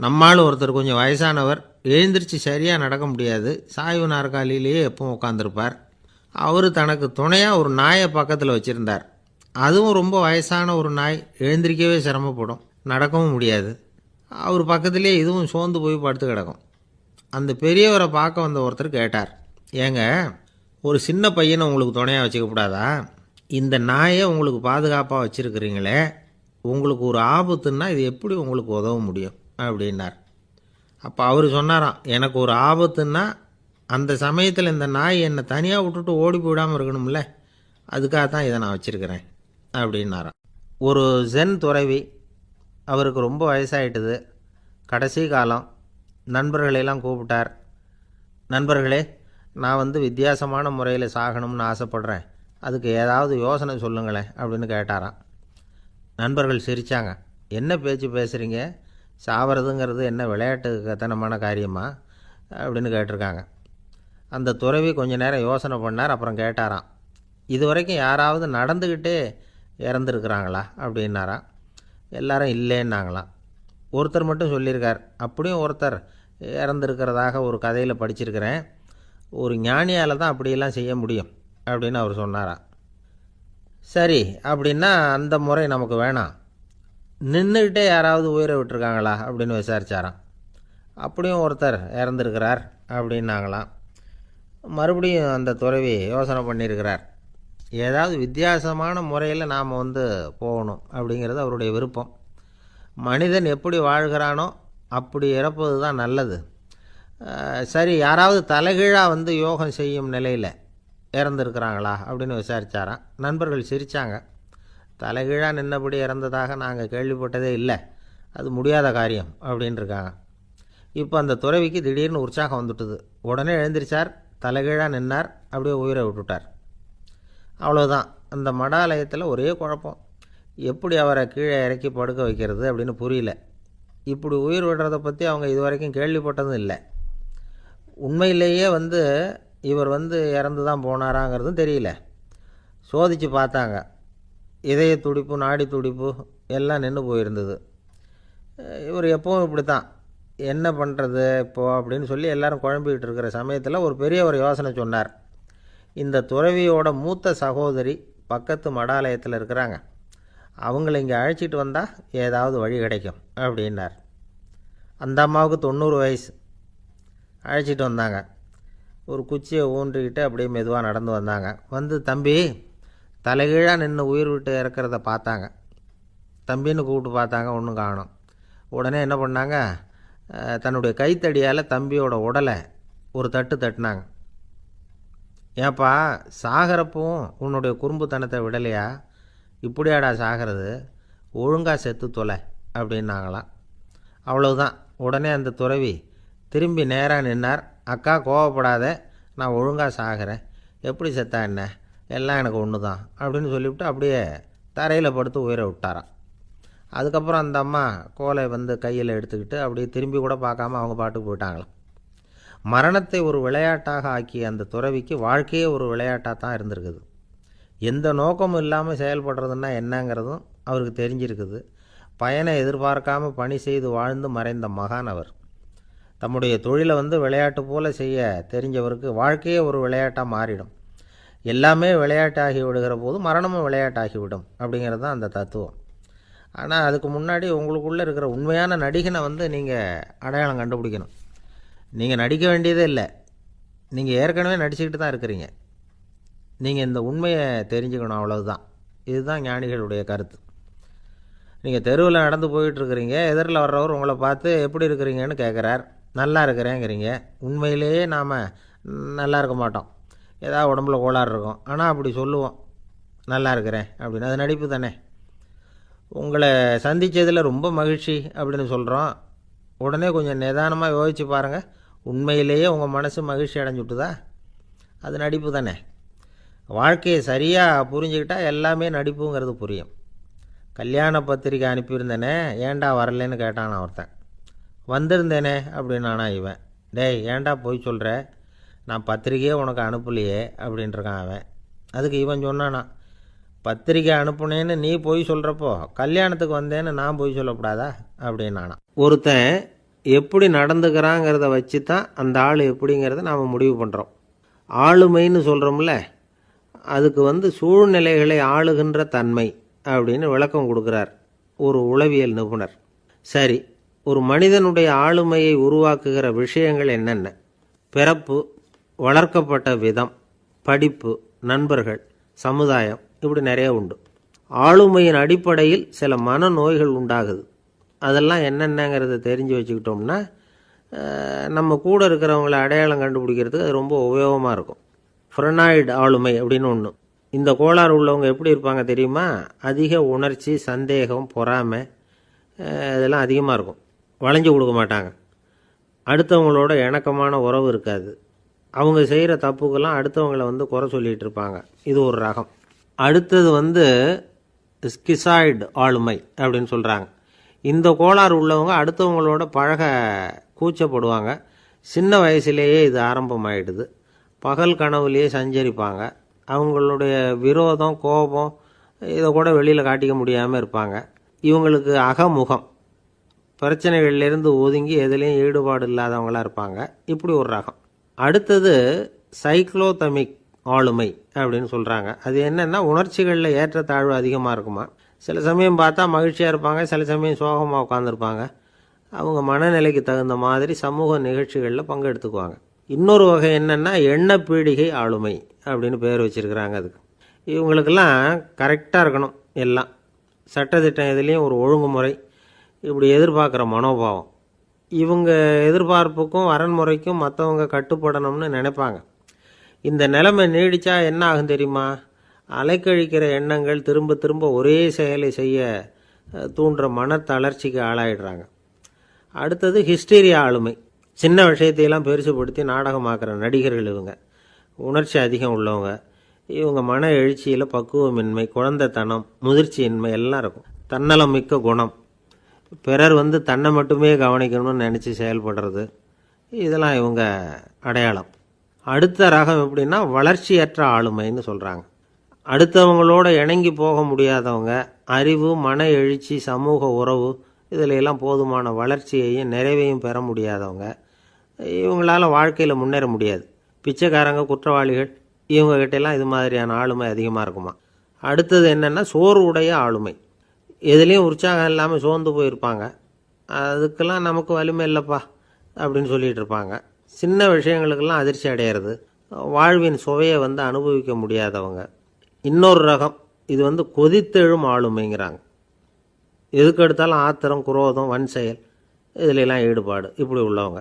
நம்மால் ஒருத்தர் கொஞ்சம் வயசானவர், எழுந்திரிச்சு சரியாக நடக்க முடியாது, சாய்வு நாற்காலியிலேயே எப்பவும் உட்காந்துருப்பார். அவர் தனக்கு துணையாக ஒரு நாயை பக்கத்தில் வச்சுருந்தார். அதுவும் ரொம்ப வயசான ஒரு நாய், எழுந்திரிக்கவே சிரமப்படும், நடக்கவும் முடியாது. அவர் பக்கத்திலே இதுவும் சோர்ந்து போய் படுத்து கிடக்கும். அந்த பெரியவரை பார்க்க வந்த ஒருத்தர் கேட்டார், ஏங்க, ஒரு சின்ன பையனை உங்களுக்கு துணையாக வச்சுக்கப்படாதா? இந்த நாயை உங்களுக்கு பாதுகாப்பாக வச்சுருக்கிறீங்களே, உங்களுக்கு ஒரு ஆபத்துன்னா இது எப்படி உங்களுக்கு உதவ முடியும் அப்படின்னார். அப்போ அவர் சொன்னாராம், எனக்கு ஒரு ஆபத்துன்னா அந்த சமயத்தில் இந்த நாய் என்னை தனியாக விட்டுட்டு ஓடி போயிடாமல் இருக்கணும்ல, அதுக்காக தான் இதை நான் வச்சுருக்கிறேன் அப்படின்னாராம். ஒரு ஜென் துறவி, அவருக்கு ரொம்ப வயசாகிட்டுது, கடைசி காலம். நண்பர்களெல்லாம் கூப்பிட்டார். நண்பர்களே, நான் வித்தியாசமான முறையில் சாகணும்னு ஆசைப்பட்றேன், அதுக்கு ஏதாவது யோசனை சொல்லுங்களேன் அப்படின்னு கேட்டாராம். நண்பர்கள் சிரித்தாங்க. என்ன பேச்சு பேசுகிறீங்க, சாவறதுங்கிறது என்ன விளையாட்டு கத்தனமான காரியமா அப்படின்னு கேட்டிருக்காங்க. அந்த துறவி கொஞ்ச நேரம் யோசனை பண்ணார். அப்புறம் கேட்டாராம், இது வரைக்கும் யாராவது நடந்துக்கிட்டே இறந்துருக்குறாங்களா அப்படின்னாராம். எல்லாரும் இல்லைன்னாங்களாம். ஒருத்தர் மட்டும் சொல்லியிருக்கார், அப்படியும் ஒருத்தர் இறந்துருக்கிறதாக ஒரு கதையில் படிச்சிருக்கிறேன், ஒரு ஞானியால் தான் அப்படியெல்லாம் செய்ய முடியும் அப்படின்னு அவர் சொன்னாராம். சரி, அப்படின்னா அந்த முறை நமக்கு வேணாம், நின்றுக்கிட்டே யாராவது உயிரை விட்டுருக்காங்களா அப்படின்னு விசாரித்தாராம். அப்படியும் ஒருத்தர் இறந்துருக்கிறார் அப்படின்னாங்களாம். மறுபடியும் அந்த துறவி யோசனை பண்ணியிருக்கிறார், ஏதாவது வித்தியாசமான முறையில் நாம் போகணும் அப்படிங்கிறது அவருடைய விருப்பம். மனிதன் எப்படி வாழ்கிறானோ அப்படி இறப்பது தான் நல்லது. சரி, யாராவது தலைகீழாக யோகம் செய்யும் நிலையில் இறந்துருக்கிறாங்களா அப்படின்னு விசாரித்தாராம். நண்பர்கள் சிரித்தாங்க. தலைகீழாக நின்னபடி இறந்ததாக நாங்கள் கேள்விப்பட்டதே இல்லை, அது முடியாத காரியம் அப்படின்னு இருக்காங்க. இப்போ அந்த துறவிக்கு திடீர்னு உற்சாகம் வந்துட்டுது. உடனே எழுந்திரிச்சார், தலைகீழாக நின்னார், அப்படியே உயிரை விட்டுட்டார். அவ்வளோதான். அந்த மடாலயத்தில் ஒரே குழப்பம், எப்படி அவரை கீழே இறக்கி படுக்க வைக்கிறது அப்படின்னு புரியல. இப்படி உயிர் விடுறதை பற்றி அவங்க இதுவரைக்கும் கேள்விப்பட்டதும் இல்லை. உண்மையிலேயே இவர் இறந்து தான் போனாராங்கிறதும் தெரியல. சோதித்து பார்த்தாங்க, இதய துடிப்பு, நாடி துடிப்பு எல்லாம் நின்று போயிருந்தது. இவர் எப்பவும் இப்படி தான், என்ன பண்ணுறது இப்போது அப்படின்னு சொல்லி எல்லோரும் குழம்பிக்கிட்டு இருக்கிற சமயத்தில் ஒரு பெரிய ஒரு யோசனை சொன்னார். இந்த துறவியோட மூத்த சகோதரி பக்கத்து மடாலயத்தில் இருக்கிறாங்க, அவங்கள இங்கே அழைச்சிட்டு வந்தால் ஏதாவது வழி கிடைக்கும் அப்படின்னார். அந்த அம்மாவுக்கு 90 வயசு. அழைச்சிட்டு வந்தாங்க. ஒரு குச்சியை ஊன்றிக்கிட்டு அப்படியே மெதுவாக நடந்து வந்தாங்க. தம்பி, தலைகீழாக நின்று உயிர் விட்டு இறக்கிறத பார்த்தாங்க. தம்பின்னு கூப்பிட்டு பார்த்தாங்க, ஒன்றும் காணும். உடனே என்ன பண்ணாங்க, தன்னுடைய கைத்தடியால் தம்பியோட உடலை ஒரு தட்டு தட்டினாங்க. ஏப்பா, சாகிறப்பவும் உன்னுடைய குறும்புத்தனத்தை விடலையா, இப்படியாடா சாகிறது, ஒழுங்காக செத்து தொலை அப்படின்னாங்களாம். அவ்வளவுதான். உடனே அந்த துறவி திரும்பி நேராக நின்னார். அக்கா, கோவப்படாத, நான் ஒழுங்காக சாகிறேன், எப்படி செத்தா என்ன, எல்லாம் எனக்கு ஒன்று தான் அப்படின்னு சொல்லிவிட்டு அப்படியே தரையில் படுத்து உயிரை விட்டாராம். அதுக்கப்புறம் அந்த அம்மா கோலை கையில் எடுத்துக்கிட்டு அப்படியே திரும்பி கூட பார்க்காம அவங்க பாட்டுக்கு போயிட்டாங்களாம். மரணத்தை ஒரு விளையாட்டாக ஆக்கிய அந்த துறவிக்கு வாழ்க்கையே ஒரு விளையாட்டாக தான் இருந்திருக்குது. எந்த நோக்கமும் இல்லாமல் செயல்படுறதுன்னா என்னங்கிறதும் அவருக்கு தெரிஞ்சிருக்குது. பயனை எதிர்பார்க்காமல் பணி செய்து வாழ்ந்து மறைந்த மகான் அவர். தம்முடைய தொழிலை விளையாட்டு போல் செய்ய தெரிஞ்சவருக்கு வாழ்க்கையே ஒரு விளையாட்டாக மாறிடும். எல்லாமே விளையாட்டாகி விடுகிற போது மரணமும் விளையாட்டாகிவிடும் அப்படிங்கிறது தான் அந்த தத்துவம். ஆனால் அதுக்கு முன்னாடி உங்களுக்குள்ளே இருக்கிற உண்மையான நடிகனை நீங்கள் அடையாளம் கண்டுபிடிக்கணும். நீங்கள் நடிக்க வேண்டியதே இல்லை, நீங்கள் ஏற்கனவே நடிச்சுக்கிட்டு தான் இருக்கிறீங்க. நீங்கள் இந்த உண்மையை தெரிஞ்சுக்கணும், அவ்வளவுதான். இதுதான் ஞானிகளுடைய கருத்து. நீங்கள் தெருவில் நடந்து போயிட்டுருக்கிறீங்க, எதிரில் வர்றவர் உங்களை பார்த்து எப்படி இருக்கிறீங்கன்னு கேட்குறார். நல்லா இருக்கிறேங்கிறீங்க. உண்மையிலேயே நாம் நல்லா இருக்க மாட்டோம், ஏதாவது உடம்புல கோளாறு இருக்கும். ஆனால் அப்படி சொல்லுவோம், நல்லா இருக்கிறேன் அப்படின்னு. அது நடிப்பு தானே. உங்களை சந்தித்ததில் ரொம்ப மகிழ்ச்சி அப்படின்னு சொல்கிறோம். உடனே கொஞ்சம் நிதானமாக யோசித்து பாருங்கள், உண்மையிலேயே உங்கள் மனசு மகிழ்ச்சி அடைஞ்சுட்டுதா? அது நடிப்பு தானே. வாழ்க்கையை சரியாக புரிஞ்சுக்கிட்டால் எல்லாமே நடிப்புங்கிறது புரியும். கல்யாண பத்திரிக்கை அனுப்பியிருந்தேனே, ஏன்டா வரலன்னு கேட்டான் ஒருத்தன். வந்திருந்தேனே அப்படின்னானா இவன். டேய், ஏன்டா போய் சொல்கிற, நான் பத்திரிக்கையே உனக்கு அனுப்பலையே அப்படின்ட்டுருக்கான் அவன். அதுக்கு இவன் சொன்னானா, பத்திரிக்கை அனுப்புனேன்னு நீ போய் சொல்கிறப்போ கல்யாணத்துக்கு வந்தேன்னு நான் போய் சொல்லக்கூடாதா அப்படின்னானா. ஒருத்தன் எப்படி நடந்துக்கிறாங்கிறத வச்சு தான் அந்த ஆள் எப்படிங்கிறத நாம் முடிவு பண்ணுறோம். ஆளுமைன்னு சொல்கிறோம்ல, அதுக்கு சூழ்நிலைகளை ஆளுகின்ற தன்மை அப்படின்னு விளக்கம் கொடுக்குறார் ஒரு உளவியல் நிபுணர். சரி, ஒரு மனிதனுடைய ஆளுமையை உருவாக்குகிற விஷயங்கள் என்னென்ன? பிறப்பு, வளர்க்கப்பட்ட விதம், படிப்பு, நண்பர்கள், சமுதாயம், இப்படி நிறைய உண்டு. ஆளுமையின் அடிப்படையில் சில மனநோய்கள் உண்டாகுது. அதெல்லாம் என்னென்னங்கிறத தெரிஞ்சு வச்சுக்கிட்டோம்னா நம்ம கூட இருக்கிறவங்கள அடையாளம் கண்டுபிடிக்கிறதுக்கு அது ரொம்ப உபயோகமாக இருக்கும். ஃப்ரெனாய்டு ஆளுமை அப்படின்னு ஒன்று. இந்த கோளாறு உள்ளவங்க எப்படி இருப்பாங்க தெரியுமா? அதிக உணர்ச்சி, சந்தேகம், பொறாமை இதெல்லாம் அதிகமாக இருக்கும். வளைஞ்சு கொடுக்க மாட்டாங்க. அடுத்தவங்களோட இணக்கமான உறவு இருக்காது. அவங்க செய்கிற தப்புக்கெல்லாம் அடுத்தவங்களை குறை சொல்லிகிட்டு இருப்பாங்க. இது ஒரு ரகம். அடுத்தது ஸ்கிசாய்டு ஆளுமை அப்படின்னு சொல்கிறாங்க. இந்த கோளாறு உள்ளவங்க அடுத்தவங்களோட பழக கூச்சப்படுவாங்க. சின்ன வயசுலேயே இது ஆரம்பமாயிடுது. பகல் கனவுலேயே சஞ்சரிப்பாங்க. அவங்களுடைய விரோதம், கோபம் இதை கூட வெளியில் காட்டிக்க முடியாமல் இருப்பாங்க. இவங்களுக்கு அகமுகம், பிரச்சனைகள்லேருந்து ஒதுங்கி எதுலேயும் ஈடுபாடு இல்லாதவங்களாக இருப்பாங்க. இப்படி ஒரு ரகம். அடுத்தது சைக்ளோதமிக் ஆளுமை அப்படின்னு சொல்கிறாங்க. அது என்னென்னா, உணர்ச்சிகளில் ஏற்றத்தாழ்வு அதிகமாக இருக்குமா. சில சமயம் பார்த்தா மகிழ்ச்சியாக இருப்பாங்க, சில சமயம் சோகமாக உட்காந்துருப்பாங்க. அவங்க மனநிலைக்கு தகுந்த மாதிரி சமூக நிகழ்ச்சிகளில் பங்கெடுத்துக்குவாங்க. இன்னொரு வகை என்னென்னா எண்ணப்பீடிகை ஆளுமை அப்படின்னு பேர் வச்சுருக்கிறாங்க. அதுக்கு இவங்களுக்கெல்லாம் கரெக்டாக இருக்கணும். எல்லாம் சட்டத்திட்டம் எதுலேயும் ஒரு ஒழுங்குமுறை, இப்படி எதிர்பார்க்குற மனோபாவம். இவங்க எதிர்பார்ப்புக்கும் வரன்முறைக்கும் மற்றவங்க கட்டுப்படணும்னு நினைப்பாங்க. இந்த நிலைமை நீடித்தா என்ன ஆகும் தெரியுமா? அலைக்கழிக்கிற எண்ணங்கள் திரும்ப திரும்ப ஒரே செயலை செய்ய தூண்டுற மனத்தளர்ச்சிக்கு ஆளாயிடுறாங்க. அடுத்தது ஹிஸ்டீரியா ஆளுமை. சின்ன விஷயத்தையெல்லாம் பெருசுப்படுத்தி நாடகமாக்குற நடிகர்கள் இவங்க. உணர்ச்சி அதிகம் உள்ளவங்க. இவங்க மன எழுச்சியில் பக்குவமின்மை, குழந்தைத்தனம், முதிர்ச்சியின்மை எல்லாம் இருக்கும். தன்னலம் மிக்க குணம். பிறர் தன்னை மட்டுமே கவனிக்கணும்னு நினச்சி செயல்படுறது, இதெல்லாம் இவங்க அடையாளம். அடுத்த ரகம் எப்படின்னா வளர்ச்சியற்ற ஆளுமைன்னு சொல்கிறாங்க. அடுத்தவங்களோட இணங்கி போக முடியாதவங்க, அறிவு, மன எழுச்சி, சமூக உறவு இதில் எல்லாம் போதுமான வளர்ச்சியையும் நிறைவையும் பெற முடியாதவங்க. இவங்களால வாழ்க்கையில் முன்னேற முடியாது. பிச்சைக்காரங்க, குற்றவாளிகள், இவங்ககிட்டெல்லாம் இது மாதிரியான ஆளுமை அதிகமாக இருக்குமா. அடுத்தது என்னென்னா சோர்வுடைய ஆளுமை. எதுலேயும் உற்சாகம் இல்லாமல் சோர்ந்து போயிருப்பாங்க. அதுக்கெல்லாம் நமக்கு வலிமை இல்லைப்பா அப்படின்னு சொல்லிகிட்டு இருப்பாங்க. சின்ன விஷயங்களுக்கெல்லாம் அதிர்ச்சி அடையிறது, வாழ்வின் சுவையை அனுபவிக்க முடியாதவங்க. இன்னொரு ரகம் இது கொதித்தெழும் ஆளுமைங்கிறாங்க. எதுக்கு எடுத்தாலும் ஆத்திரம், குரோதம், வன் செயல் இதிலெல்லாம் ஈடுபாடு, இப்படி உள்ளவங்க.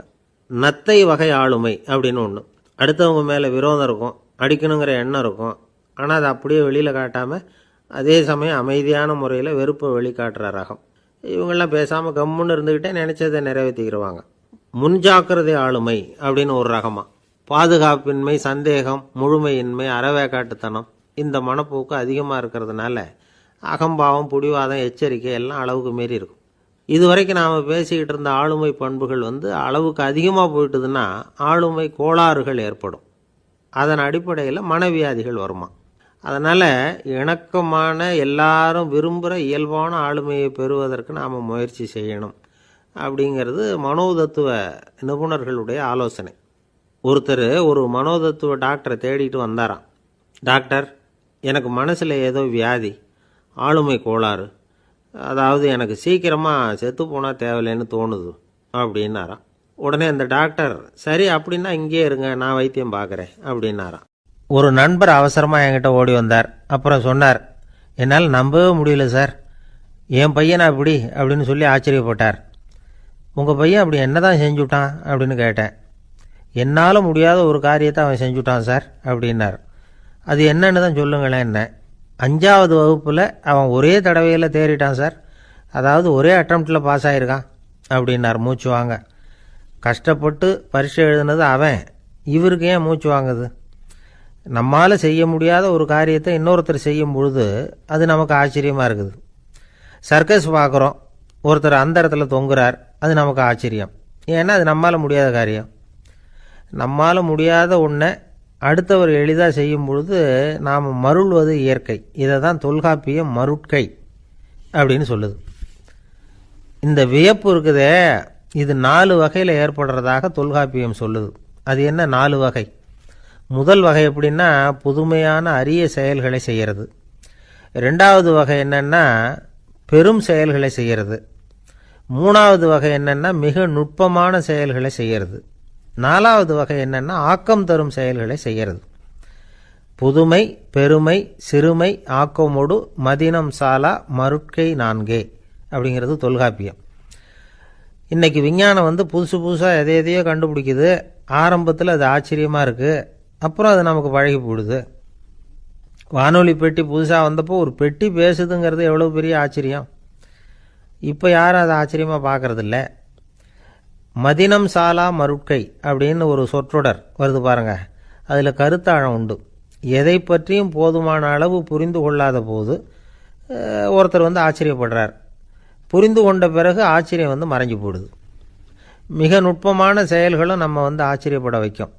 நத்தை வகை ஆளுமை அப்படின்னு ஒன்று. அடுத்தவங்க மேலே விரோதம் இருக்கும், அடிக்கணுங்கிற எண்ணம் இருக்கும். ஆனால் அதை அப்படியே வெளியில் காட்டாமல் அதே சமயம் அமைதியான முறையில் வெறுப்பை வெளிக்காட்டுற ரகம். இவங்கெல்லாம் பேசாமல் கம்முன்னு இருந்துக்கிட்டே நினச்சதை நிறைவேற்றிக்கிடுவாங்க. முன்ஜாக்கிரதை ஆளுமை அப்படின்னு ஒரு ரகமாக. பாதுகாப்பின்மை, சந்தேகம், முழுமையின்மை, அறவேக்காட்டுத்தனம் இந்த மனப்போக்கு அதிகமாக இருக்கிறதுனால அகம்பாவம், புடிவாதம், எச்சரிக்கை எல்லாம் அளவுக்கு மீறி இருக்கும். இதுவரைக்கும் நாம் பேசிக்கிட்டு இருந்த ஆளுமை பண்புகள் அளவுக்கு அதிகமாக போயிட்டுதுன்னா ஆளுமை கோளாறுகள் ஏற்படும். அதன் அடிப்படையில் மனவியாதிகள் வருமா. அதனால் இணக்கமான, எல்லாரும் விரும்புகிற இயல்பான ஆளுமையை பெறுவதற்கு நாம் முயற்சி செய்யணும் அப்படிங்கிறது மனோதத்துவ நிபுணர்களுடைய ஆலோசனை. ஒருத்தர் ஒரு மனோதத்துவ டாக்டரை தேடிட்டு வந்தாராம். டாக்டர், எனக்கு மனசில் ஏதோ வியாதி, ஆளுமை கோளாறு, அதாவது எனக்கு சீக்கிரமாக செத்து போனால் தேவையில்லைன்னு தோணுது அப்படின்னாராம். உடனே அந்த டாக்டர், சரி அப்படின்னா இங்கே இருங்க, நான் வைத்தியம் பார்க்குறேன் அப்படின்னாராம். ஒரு நண்பர் அவசரமாக என்கிட்ட ஓடி வந்தார். அப்புறம் சொன்னார், என்னால் நம்பவே முடியல சார், என் பையனா அப்படி அப்படின்னு சொல்லி ஆச்சரியப்பட்டார். உங்கள் பையன் அப்படி என்ன தான் செஞ்சுட்டான் அப்படின்னு கேட்டேன். என்னால் முடியாத ஒரு காரியத்தை அவன் செஞ்சுட்டான் சார் அப்படின்னார். அது என்னன்னு தான் சொல்லுங்களேன். என்ன, 5வது வகுப்பில் அவன் ஒரே தடவையில் தேறிட்டான் சார், அதாவது ஒரே அட்டம்ப்டில் பாஸ் ஆகிருக்கான் அப்படின்னார் மூச்சு வாங்க. கஷ்டப்பட்டு பரீட்சை எழுதுனது அவன், இவருக்கு ஏன் மூச்சு வாங்குது? நம்மால் செய்ய முடியாத ஒரு காரியத்தை இன்னொருத்தர் செய்யும் பொழுது அது நமக்கு ஆச்சரியமாக இருக்குது. சர்க்கஸ் பார்க்குறோம், ஒருத்தர் அந்த இடத்துல தொங்குறார், அது நமக்கு ஆச்சரியம். ஏன்னா அது நம்மால் முடியாத காரியம். நம்மால் முடியாத ஒன்றை அடுத்தவர் எளிதாக செய்யும் பொழுது நாம் மருள்வது இயற்கை. இதை தான் தொல்காப்பியம் மருட்கை அப்படின்னு சொல்லுது. இந்த வியப்பு இருக்குதே, இது 4 வகையில் ஏற்படுறதாக தொல்காப்பியம் சொல்லுது. அது என்ன 4 வகை? முதல் வகை எப்படின்னா புதுமையான அரிய செயல்களை செய்கிறது. 2வது வகை என்னென்னா பெரும் செயல்களை செய்கிறது. 3வது வகை என்னென்னா மிக நுட்பமான செயல்களை செய்கிறது. 4வது வகை என்னென்னா ஆக்கம் தரும் செயல்களை செய்கிறது. புதுமை, பெருமை, சிறுமை, ஆக்கமோடு மதினம் சாலா மருட்கை நான்கே அப்படிங்கிறது தொல்காப்பியம். இன்றைக்கி விஞ்ஞானம் புதுசு புதுசாக எதையோ கண்டுபிடிக்குது. ஆரம்பத்தில் அது ஆச்சரியமாக இருக்குது, அப்புறம் அது நமக்கு பழகி போடுது. வானொலி பெட்டி புதுசாக வந்தப்போ ஒரு பெட்டி பேசுதுங்கிறது எவ்வளோ பெரிய ஆச்சரியம். இப்போ யாரும் அதை ஆச்சரியமாக பார்க்குறதில்ல. மதினம் சாலா மருட்கை அப்படின்னு ஒரு சொற்றொடர் வருது பாருங்க. அதில் கருத்தாழம் உண்டு. எதை பற்றியும் போதுமான அளவு புரிந்து கொள்ளாத போது ஒருத்தர் ஆச்சரியப்படுறார். புரிந்து கொண்ட பிறகு ஆச்சரியம் மறைஞ்சு போடுது. மிக நுட்பமான செயல்களும் நம்ம ஆச்சரியப்பட வைக்கும்.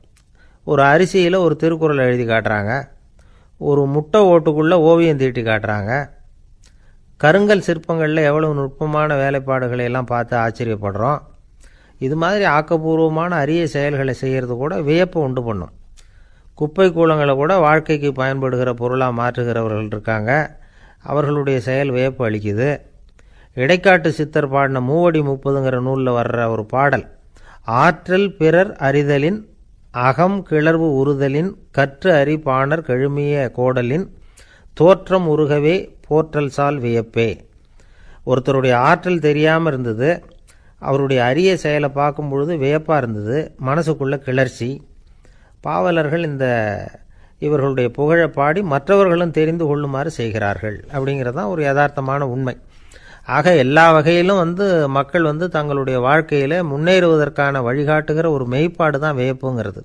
ஒரு அரிசியில் ஒரு திருக்குறள் எழுதி காட்டுறாங்க, ஒரு முட்டை ஓட்டுக்குள்ளே ஓவியம் தீட்டி காட்டுறாங்க. கருங்கல் சிற்பங்களில் எவ்வளவு நுட்பமான வேலைப்பாடுகளை எல்லாம் பார்த்து ஆச்சரியப்படுறோம். இது மாதிரி ஆக்கப்பூர்வமான அரிய செயல்களை செய்கிறது கூட வியப்பை உண்டு பண்ணும். குப்பை கூலங்களை கூட வாழ்க்கைக்கு பயன்படுகிற பொருளாக மாற்றுகிறவர்கள் இருக்காங்க. அவர்களுடைய செயல் வியப்பு அளிக்குது. இடைக்காட்டு சித்தர் பாடின மூவடி 30ங்கிற நூலில் வர்ற ஒரு பாடல், ஆற்றல் பிறர் அறிதலின் அகம் கிளர்வு உறுதலின் கற்று அறி பாணர் கழுமிய கோடலின் தோற்றம் உருகவே போற்றல் சால் வியப்பே. ஒருத்தருடைய ஆற்றல் தெரியாமல் இருந்தது, அவருடைய அரிய செயலை பார்க்கும் பொழுது வியப்பாக இருந்தது, மனசுக்குள்ள கிளர்ச்சி. பாவலர்கள் இவர்களுடைய புகழை பாடி மற்றவர்களும் தெரிந்து கொள்ளுமாறு செய்கிறார்கள் அப்படிங்கிறது தான் ஒரு யதார்த்தமான உண்மை. ஆக எல்லா வகையிலும் மக்கள் தங்களுடைய வாழ்க்கையில் முன்னேறுவதற்கான வழிகாட்டுகிற ஒரு மெய்ப்பாடு தான் வியப்புங்கிறது.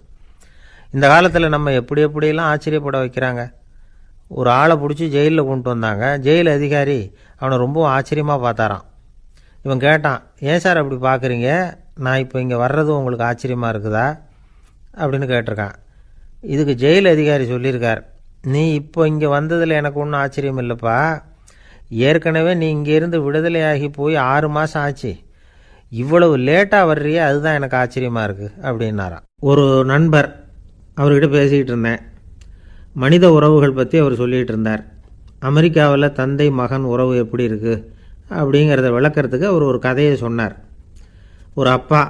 இந்த காலத்தில் நம்ம எப்படியெல்லாம் ஆச்சரியப்பட வைக்கிறாங்க. ஒரு ஆளை பிடிச்சி ஜெயிலில் கொண்டு வந்தாங்க. ஜெயில் அதிகாரி அவனை ரொம்ப ஆச்சரியமாக பார்த்தாரான். இவன் கேட்டான், ஏன் சார் அப்படி பார்க்குறீங்க, நான் இப்போ இங்கே வர்றது உங்களுக்கு ஆச்சரியமாக இருக்குதா அப்படின்னு கேட்டிருக்கான். இதுக்கு ஜெயில் அதிகாரி சொல்லியிருக்கார், நீ இப்போ இங்கே வந்ததில் எனக்கு ஒன்றும் ஆச்சரியம் இல்லைப்பா, ஏற்கனவே நீ இங்கேருந்து விடுதலையாகி போய் 6 மாதம் ஆச்சு, இவ்வளவு லேட்டாக வர்றியே அதுதான் எனக்கு ஆச்சரியமாக இருக்குது அப்படின்னாராம். ஒரு நண்பர், அவர்கிட்ட பேசிக்கிட்டு இருந்தேன். மனித உறவுகள் பற்றி அவர் சொல்லிகிட்டு இருந்தார். அமெரிக்காவில் தந்தை மகன் உறவு எப்படி இருக்குது அப்படிங்கிறத விளக்கிறதுக்கு அவர் ஒரு கதையை சொன்னார். ஒரு அப்பா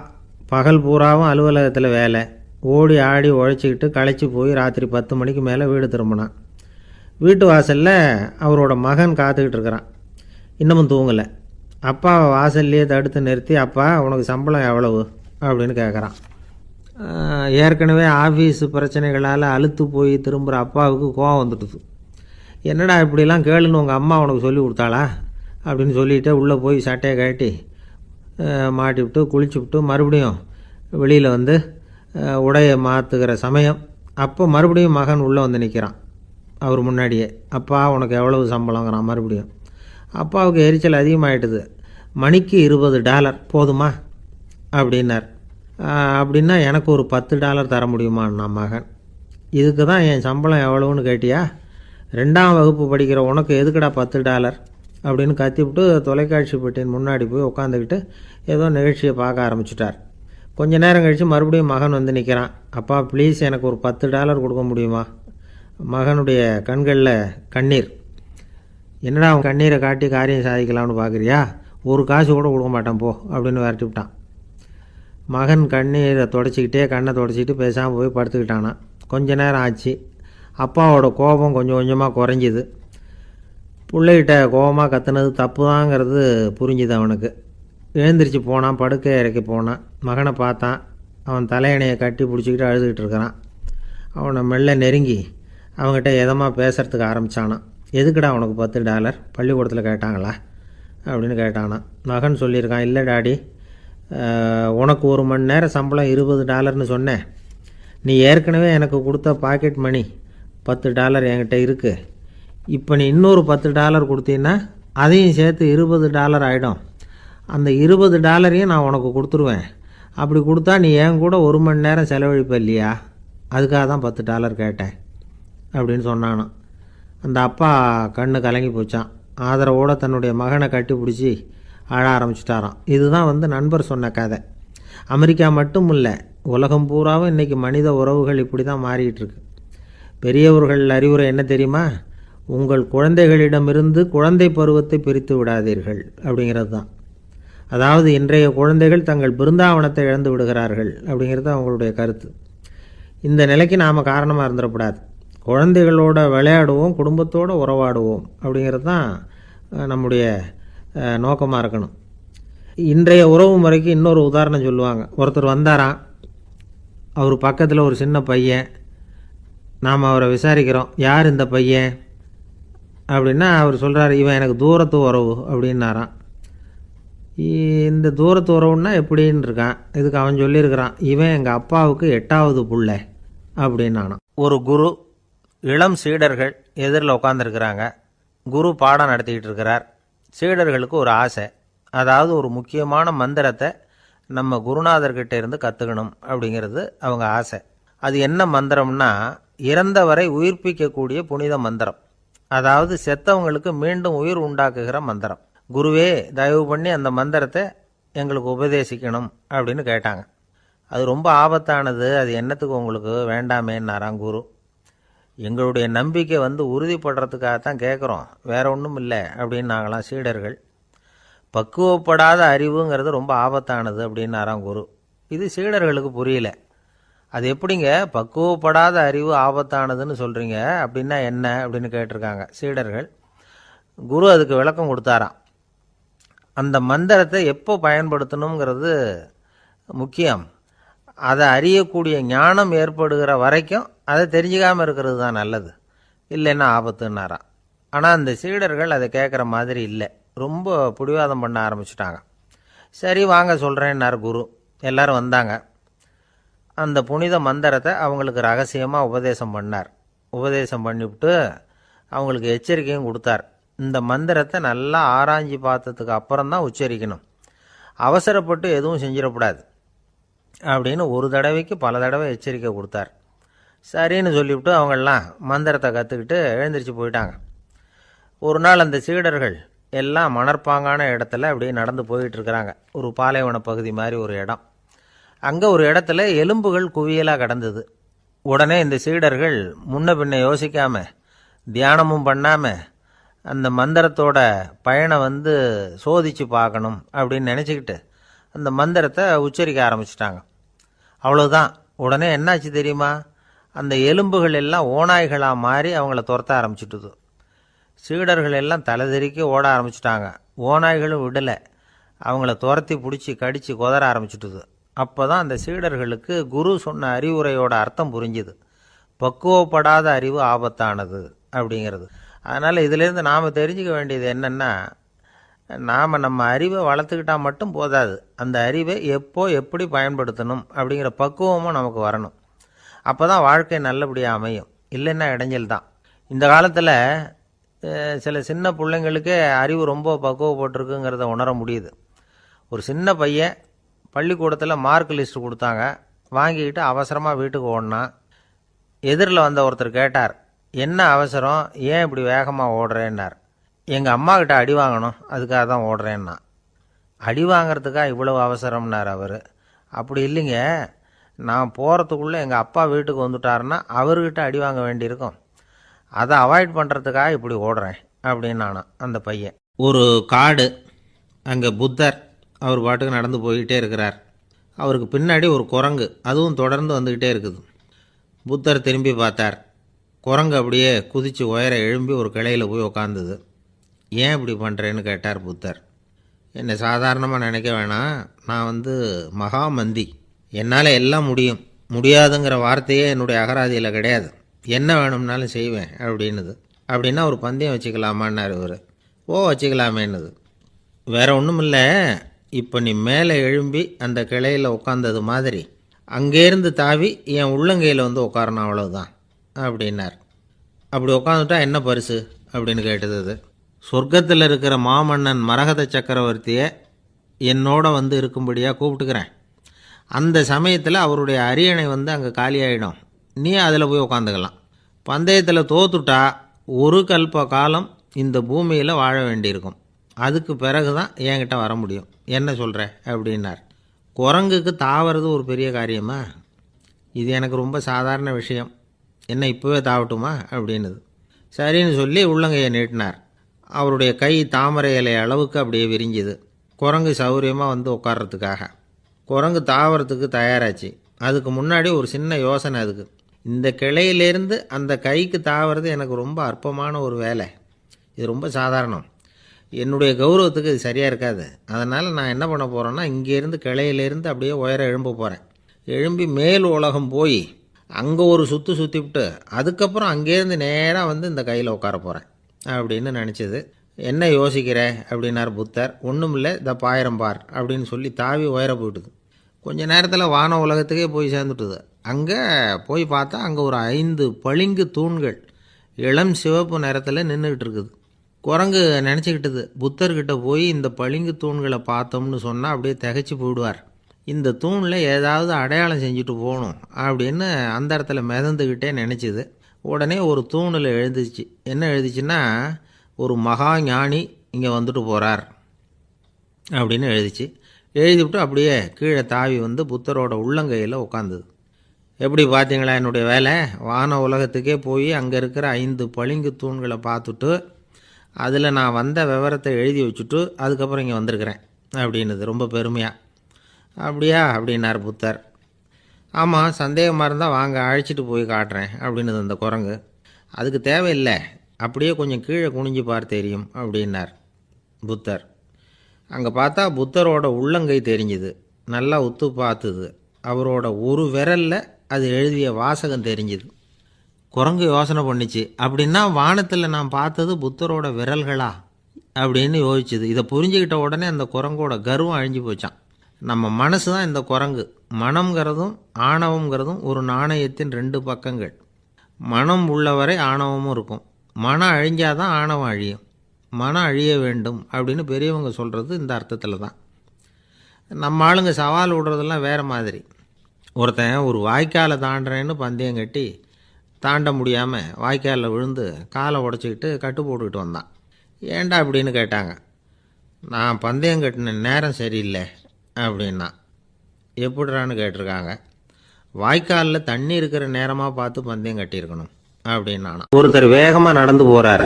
பகல் பூராவும் அலுவலகத்தில் வேலை, ஓடி ஆடி உழைச்சிக்கிட்டு களைச்சி போய் ராத்திரி 10 மணிக்கு மேலே வீடு திரும்பினான். வீட்டு வாசலில் அவரோட மகன் காத்துக்கிட்டு இருக்கிறான், இன்னமும் தூங்கலை. அப்பாவை வாசல்லையே தடுத்து நிறுத்தி, அப்பா உனக்கு சம்பளம் எவ்வளவு அப்படின்னு கேட்குறான். ஏற்கனவே ஆஃபீஸ் பிரச்சனைகளால் அலுத்து போய் திரும்புகிற அப்பாவுக்கு கோவம் வந்துடுது. என்னடா இப்படிலாம் கேளுன்னு உங்கள் அம்மா உனக்கு சொல்லி கொடுத்தாளா அப்படின்னு சொல்லிவிட்டு உள்ளே போய் சட்டையை கட்டி மாட்டி விட்டு குளிச்சு விட்டு மறுபடியும் வெளியில் உடையை மாற்றுகிற சமயம் அப்போ மறுபடியும் மகன் உள்ளே நிற்கிறான் அவர் முன்னாடியே. அப்பா உனக்கு எவ்வளவு சம்பளங்கிறான் மறுபடியும். அப்பாவுக்கு எரிச்சல் அதிகமாகிட்டுது. மணிக்கு $20 போதுமா அப்படின்னார். அப்படின்னா எனக்கு ஒரு $10 தர முடியுமான்னா மகன். இதுக்கு தான் என் சம்பளம் எவ்வளவுன்னு கேட்டியா, 2ஆம் வகுப்பு படிக்கிற உனக்கு எதுக்குடா $10 அப்படின்னு கத்திவிட்டு தொலைக்காட்சி பெட்டியின் முன்னாடி போய் உட்காந்துக்கிட்டு ஏதோ நிகழ்ச்சியை பார்க்க ஆரம்பிச்சிட்டார். கொஞ்ச நேரம் கழித்து மறுபடியும் மகன் நிற்கிறான். அப்பா ப்ளீஸ் எனக்கு ஒரு $10 கொடுக்க முடியுமா? மகனுடைய கண்களில் கண்ணீர். என்னடா அவன் கண்ணீரை காட்டி காரியம் சாதிக்கலாம்னு பார்க்குறியா, ஒரு காசு கூட கொடுக்க மாட்டான் போ அப்படின்னு விரட்டி விட்டான். மகன் கண்ணீரை தொடச்சிக்கிட்டே கண்ணை தொடச்சிக்கிட்டு பேசாமல் போய் படுத்துக்கிட்டானா. கொஞ்ச நேரம் ஆச்சு. அப்பாவோட கோபம் கொஞ்சம் கொஞ்சமாக குறைஞ்சிது. பிள்ளைகிட்ட கோபமாக கத்துனது தப்பு தாங்கிறது புரிஞ்சுது அவனுக்கு. எழுந்திரிச்சு போனான், படுக்கை இறக்கி போனான். மகனை பார்த்தான். அவன் தலையணையை கட்டி பிடிச்சிக்கிட்டு அழுதுகிட்டு இருக்கிறான். அவனை மெல்ல நெருங்கி அவங்ககிட்ட எதமாக பேசுகிறதுக்கு ஆரம்பித்தானான். எதுக்குடா உனக்கு $10 பள்ளிக்கூடத்தில் கேட்டாங்களா அப்படின்னு கேட்டானான். மகன் சொல்லியிருக்கான், இல்லை டாடி, உனக்கு 1 மணி நேரம் சம்பளம் $20ன்னு சொன்னேன். நீ ஏற்கனவே எனக்கு கொடுத்த பாக்கெட் மணி $10 என்கிட்ட இருக்குது. இப்போ நீ இன்னொரு $10 கொடுத்தீங்கன்னா அதையும் சேர்த்து $20 ஆகிடும். அந்த $20 நான் உனக்கு கொடுத்துருவேன். அப்படி கொடுத்தா நீ என் கூட 1 மணி நேரம் செலவழிப்ப இல்லையா, அதுக்காக தான் $10 கேட்டேன் அப்படின்னு சொன்னானான். அந்த அப்பா கண்ணு கலங்கி போச்சான். ஆதரவோடு தன்னுடைய மகனை கட்டி பிடிச்சி அழ ஆரம்பிச்சிட்டாராம். இதுதான் நண்பர் சொன்ன கதை. அமெரிக்கா மட்டும் இல்லை, உலகம் பூராவும் இன்றைக்கி மனித உறவுகள் இப்படி தான் மாறிக்கிட்டு இருக்கு. பெரியவர்கள் அறிவுரை என்ன தெரியுமா? உங்கள் குழந்தைகளிடமிருந்து குழந்தை பருவத்தை பிரித்து விடாதீர்கள் அப்படிங்கிறது தான். அதாவது இன்றைய குழந்தைகள் தங்கள் பிருந்தாவனத்தை இழந்து விடுகிறார்கள் அப்படிங்கிறது அவங்களுடைய கருத்து. இந்த நிலைக்கு நாம் காரணமாக இருந்துடக்கூடாது. குழந்தைகளோட விளையாடுவோம், குடும்பத்தோடு உறவாடுவோம் அப்படிங்கிறது தான் நம்முடைய நோக்கமாக இருக்கணும். இன்றைய உறவு முறைக்கு இன்னொரு உதாரணம் சொல்லுவாங்க. ஒருத்தர் வந்தாராம், அவர் பக்கத்தில் ஒரு சின்ன பையன். நாம் அவரை விசாரிக்கிறோம், யார் இந்த பையன் அப்படின்னா அவர் சொல்கிறார், இவன் எனக்கு தூரத்து உறவு அப்படின்னாராம். இந்த தூரத்து உறவுன்னா எப்படின்னு இருக்கான். இதுக்கு அவன் சொல்லியிருக்கிறான், இவன் எங்கள் அப்பாவுக்கு 8வது புள்ளை அப்படின்னானான். ஒரு குரு, இளம் சீடர்கள் எதிரில் உட்காந்துருக்கிறாங்க. குரு பாடம் நடத்திக்கிட்டு இருக்கிறார். சீடர்களுக்கு ஒரு ஆசை, அதாவது ஒரு முக்கியமான மந்திரத்தை நம்ம குருநாதர்கிட்ட இருந்து கற்றுக்கணும் அப்படிங்கிறது அவங்க ஆசை. அது என்ன மந்திரம்னா, இறந்தவரை உயிர்ப்பிக்கக்கூடிய புனித மந்திரம். அதாவது செத்தவங்களுக்கு மீண்டும் உயிர் உண்டாக்குகிற மந்திரம். குருவே, தயவு பண்ணி அந்த மந்திரத்தை எங்களுக்கு உபதேசிக்கணும் அப்படின்னு கேட்டாங்க. அது ரொம்ப ஆபத்தானது, அது என்னத்துக்கு உங்களுக்கு வேண்டாமேன்னாராம் குரு. எங்களுடைய நம்பிக்கை உறுதிப்படுறதுக்காகத்தான் கேட்குறோம், வேற ஒன்றும் இல்லை அப்படின்னாங்களாம் சீடர்கள். பக்குவப்படாத அறிவுங்கிறது ரொம்ப ஆபத்தானது அப்படின்னாராம் குரு. இது சீடர்களுக்கு புரியல. அது எப்படிங்க பக்குவப்படாத அறிவு ஆபத்தானதுன்னு சொல்கிறீங்க, அப்படின்னா என்ன அப்படின்னு கேட்டிருக்காங்க சீடர்கள். குரு அதுக்கு விளக்கம் கொடுத்தாராம். அந்த மந்திரத்தை எப்போ பயன்படுத்தணுங்கிறது முக்கியம். அதை அறியக்கூடிய ஞானம் ஏற்படுகிற வரைக்கும் அதை தெரிஞ்சுக்காமல் இருக்கிறது தான் நல்லது, இல்லைன்னா ஆபத்துன்னாராம். ஆனால் அந்த சீடர்கள் அதை கேட்குற மாதிரி இல்லை, ரொம்ப பிடிவாதம் பண்ண ஆரம்பிச்சிட்டாங்க. சரி வாங்க சொல்கிறேன்னார் குரு. எல்லோரும் வந்தாங்க. அந்த புனித மந்திரத்தை அவங்களுக்கு ரகசியமாக உபதேசம் பண்ணார். உபதேசம் பண்ணிவிட்டு அவங்களுக்கு எச்சரிக்கையும் கொடுத்தார். இந்த மந்திரத்தை நல்லா ஆராய்ச்சி பார்த்ததுக்கு அப்புறம்தான் உச்சரிக்கணும், அவசரப்பட்டு எதுவும் செஞ்சிடக்கூடாது அப்படின்னு ஒரு தடவைக்கு பல தடவை எச்சரிக்கை கொடுத்தார். சரின்னு சொல்லிவிட்டு அவங்கெல்லாம் மந்திரத்தை கற்றுக்கிட்டு எழுந்திரிச்சு போயிட்டாங்க. ஒரு நாள் அந்த சீடர்கள் எல்லாம் மணற்பாங்கான இடத்துல அப்படியே நடந்து போயிட்டுருக்கிறாங்க. ஒரு பாலைவன பகுதி மாதிரி ஒரு இடம். அங்கே ஒரு இடத்துல எலும்புகள் குவியலாக கிடந்தது. உடனே இந்த சீடர்கள் முன்ன பின்ன யோசிக்காமல், தியானமும் பண்ணாமல், அந்த மந்திரத்தோட பயனை சோதித்து பார்க்கணும் அப்படின்னு நினச்சிக்கிட்டு அந்த மந்திரத்தை உச்சரிக்க ஆரம்பிச்சிட்டாங்க. அவ்வளோதான். உடனே என்னாச்சு தெரியுமா? அந்த எலும்புகள் எல்லாம் ஓநாய்களாக மாறி அவங்கள துரத்த ஆரம்பிச்சுட்டுது. சீடர்கள் எல்லாம் தலைதெறிக்க ஓட ஆரம்பிச்சிட்டாங்க. ஓநாய்களும் விடலை, அவங்கள துரத்தி பிடிச்சி கடித்து கொதற ஆரம்பிச்சுட்டுது. அப்போ தான் அந்த சீடர்களுக்கு குரு சொன்ன அறிவுரையோட அர்த்தம் புரிஞ்சுது. பக்குவப்படாத அறிவு ஆபத்தானது அப்படிங்கிறது. அதனால் இதிலேருந்து நாம் தெரிஞ்சுக்க வேண்டியது என்னென்னா, நாம் நம்ம அறிவை வளர்த்துக்கிட்டால் மட்டும் போதாது, அந்த அறிவை எப்போ எப்படி பயன்படுத்தணும் அப்படிங்கிற பக்குவமும் நமக்கு வரணும். அப்போ தான் வாழ்க்கை நல்லபடியாக அமையும், இல்லைன்னா இடைஞ்சல் தான். இந்த காலத்தில் சில சின்ன பிள்ளைங்களுக்கே அறிவு ரொம்ப பக்குவப்பட்டிருக்குங்கிறத உணர முடியுது. ஒரு சின்ன பையன் பள்ளிக்கூடத்தில் மார்க் லிஸ்ட் கொடுத்தாங்க, வாங்கிக்கிட்டு அவசரமாக வீட்டுக்கு ஓடினான். எதிரில் வந்த ஒருத்தர் கேட்டார், என்ன அவசரம், ஏன் இப்படி வேகமாக ஓடுறேன்னார். எங்கள் அம்மா கிட்ட அடி வாங்கணும், அதுக்காக தான் ஓடுறேன்னா. அடி வாங்கிறதுக்காக இவ்வளவு அவசரம்னார் அவர். அப்படி இல்லைங்க, நான் போகிறதுக்குள்ளே எங்கள் அப்பா வீட்டுக்கு வந்துட்டாருன்னா அவர்கிட்ட அடி வாங்க வேண்டியிருக்கும், அதை அவாய்ட் பண்ணுறதுக்காக இப்படி ஓடுறேன் அப்படின்னு நானான் அந்த பையன். ஒரு காடு, அங்கே புத்தர் அவர் பாட்டுக்கு நடந்து போய்கிட்டே இருக்கிறார். அவருக்கு பின்னாடி ஒரு குரங்கு, அதுவும் தொடர்ந்து வந்துக்கிட்டே இருக்குது. புத்தர் திரும்பி பார்த்தார். குரங்கு அப்படியே குதித்து உயர எழும்பி ஒரு கிளையில் போய் உக்காந்துது. ஏன் இப்படி பண்ணுறேன்னு கேட்டார் புத்தர். என்னை சாதாரணமாக நினைக்க வேணாம், நான் மகாமந்தி, என்னால் எல்லாம் முடியும், முடியாதுங்கிற வார்த்தையே என்னுடைய அகராதியில் கிடையாது, என்ன வேணும்னாலும் செய்வேன் அப்படின்னுது. அப்படின்னா ஒரு பந்தயம் வச்சுக்கலாமான்னார் இவர். ஓ வச்சுக்கலாமேன்னுது. வேற ஒன்றும் இல்லை, இப்போ நீ மேலே எழும்பி அந்த கிளையில் உட்காந்தது மாதிரி அங்கேருந்து தாவி என் உள்ளங்கையில் உட்காரணும், அவ்வளோதான் அப்படின்னார். அப்படி உட்காந்துட்டா என்ன பரிசு அப்படின்னு கேட்டது அது. சொர்க்கத்தில் இருக்கிற மாமன்னன் மரகத சக்கரவர்த்தியை என்னோட இருக்கும்படியாக கூப்பிட்டுக்கிறேன். அந்த சமயத்தில் அவருடைய அரியணை அங்கே காலியாகிடும், நீ அதில் போய் உட்காந்துக்கலாம். பந்தயத்தில் தோத்துட்டா ஒரு கல்ப காலம் இந்த பூமியில் வாழ வேண்டியிருக்கும் அதுக்கு பிறகு தான் என்கிட்ட வர முடியும். என்ன சொல்கிற அப்படின்னார். குரங்குக்கு தாவறது ஒரு பெரிய காரியமா? இது எனக்கு ரொம்ப சாதாரண விஷயம். என்ன இப்போவே தாவட்டுமா அப்படின்னுது. சரின்னு சொல்லி உள்ளங்கையை நீட்டினார். அவருடைய கை தாமரை இலை அளவுக்கு அப்படியே விரிஞ்சுது. குரங்கு சௌகரியமாக வந்து உட்கார்றதுக்காக. குரங்கு தாவறதுக்கு தயாராச்சு. அதுக்கு முன்னாடி ஒரு சின்ன யோசனை. அதுக்கு இந்த கிளையிலேருந்து அந்த கைக்கு தாவறது எனக்கு ரொம்ப அற்பமான ஒரு வேலை. இது ரொம்ப சாதாரணம். என்னுடைய கௌரவத்துக்கு இது சரியாக இருக்காது. அதனால் நான் என்ன பண்ண போகிறேன்னா, இங்கேருந்து கிளையிலேருந்து அப்படியே உயர எழும்ப போகிறேன். எழும்பி மேல் உலகம் போய் அங்கே ஒரு சுற்றிவிட்டு அதுக்கப்புறம் அங்கேருந்து நேராக வந்து இந்த கையில் உட்கார போகிறேன் அப்படின்னு நினச்சிது. என்ன யோசிக்கிற அப்படின்னார் புத்தர். ஒன்றும் இல்லை, இந்த பாயிரம் பார் அப்படின்னு சொல்லி தாவி உயர போயிட்டுது. கொஞ்ச நேரத்தில் வான உலகத்துக்கே போய் சேர்ந்துட்டுது. அங்கே போய் பார்த்தா அங்கே ஒரு 5 பளிங்கு தூண்கள் இளம் சிவப்பு நிறத்தில் நின்றுக்கிட்டு இருக்குது. குரங்கு நினச்சிக்கிட்டது, புத்தர்கிட்ட போய் இந்த பளிங்கு தூண்களை பார்த்தோம்னு சொன்னால் அப்படியே திகைச்சு போயிடுவார். இந்த தூணில் ஏதாவது அடையாளம் செஞ்சுட்டு போகணும் அப்படின்னு அந்த இடத்துல மிதந்துக்கிட்டே நினச்சிது. உடனே ஒரு தூணில் எழுதிச்சு. என்ன எழுதிச்சுன்னா, ஒரு மகா ஞானி இங்கே வந்துட்டு போகிறார் அப்படின்னு எழுதிச்சு. எழுதிவிட்டு அப்படியே கீழே தாவி வந்து புத்தரோட உள்ளங்கையில் உட்காந்துது. எப்படி பார்த்தீங்களா என்னுடைய வேலை? வான உலகத்துக்கே போய் அங்கே இருக்கிற 5 பளிங்கு தூண்களை பார்த்துட்டு அதில் நான் வந்த விவரத்தை எழுதி வச்சுட்டு அதுக்கப்புறம் இங்கே வந்திருக்கிறேன் அப்படின்னுது ரொம்ப பெருமையாக. அப்படியா அப்படின்னார் புத்தர். ஆமாம், சந்தேகமாக இருந்தால் வாங்க, அழைச்சிட்டு போய் காட்டுறேன் அப்படின்னுது அந்த குரங்கு. அதுக்கு தேவையில்லை, அப்படியே கொஞ்சம் கீழே குனிஞ்சு பார் தெரியும் அப்படின்னார் புத்தர். அங்கே பார்த்தா புத்தரோட உள்ளங்கை தெரிஞ்சுது. நல்லா உத்து பார்த்துது. அவரோட ஒரு விரலில் அது எழுதிய வாசகம் தெரிஞ்சுது. குரங்கு யோசனை பண்ணிச்சு, அப்படின்னா வானத்தில் நான் பார்த்தது புத்தரோட விரல்களா அப்படின்னு யோசிச்சுது. இதை புரிஞ்சுக்கிட்ட உடனே அந்த குரங்கோட கர்வம் அழிஞ்சு போச்சான். நம்ம மனசு தான் இந்த குரங்கு. மனம்ங்கிறதும் ஆணவங்கிறதும் ஒரு நாணயத்தின் 2 பக்கங்கள். மனம் உள்ளவரை ஆணவமும் இருக்கும். மனம் அழிஞ்சாதான் ஆணவம் அழியும். மனம் அழிய வேண்டும் அப்படின்னு பெரியவங்க சொல்கிறது இந்த அர்த்தத்தில் தான். நம்ம ஆளுங்க சவால் விடுறதெல்லாம் வேறு மாதிரி. ஒருத்தன் ஒரு வாய்க்காலை தாண்டுறேன்னு பந்தயம் கட்டி தாண்ட முடியாமல் வாய்க்காலில் விழுந்து காலை உடச்சிக்கிட்டு கட்டு போட்டுக்கிட்டு வந்தான். ஏன்டா அப்படின்னு கேட்டாங்க. நான் பந்தயம் கட்டின நேரம் சரியில்லை அப்படின்னா. எப்படிறான்னு கேட்டிருக்காங்க. வாய்க்காலில் தண்ணி இருக்கிற நேரமாக பார்த்து பந்தயம் கட்டியிருக்கணும் அப்படின்னா. ஒருத்தர் வேகமாக நடந்து போகிறார்.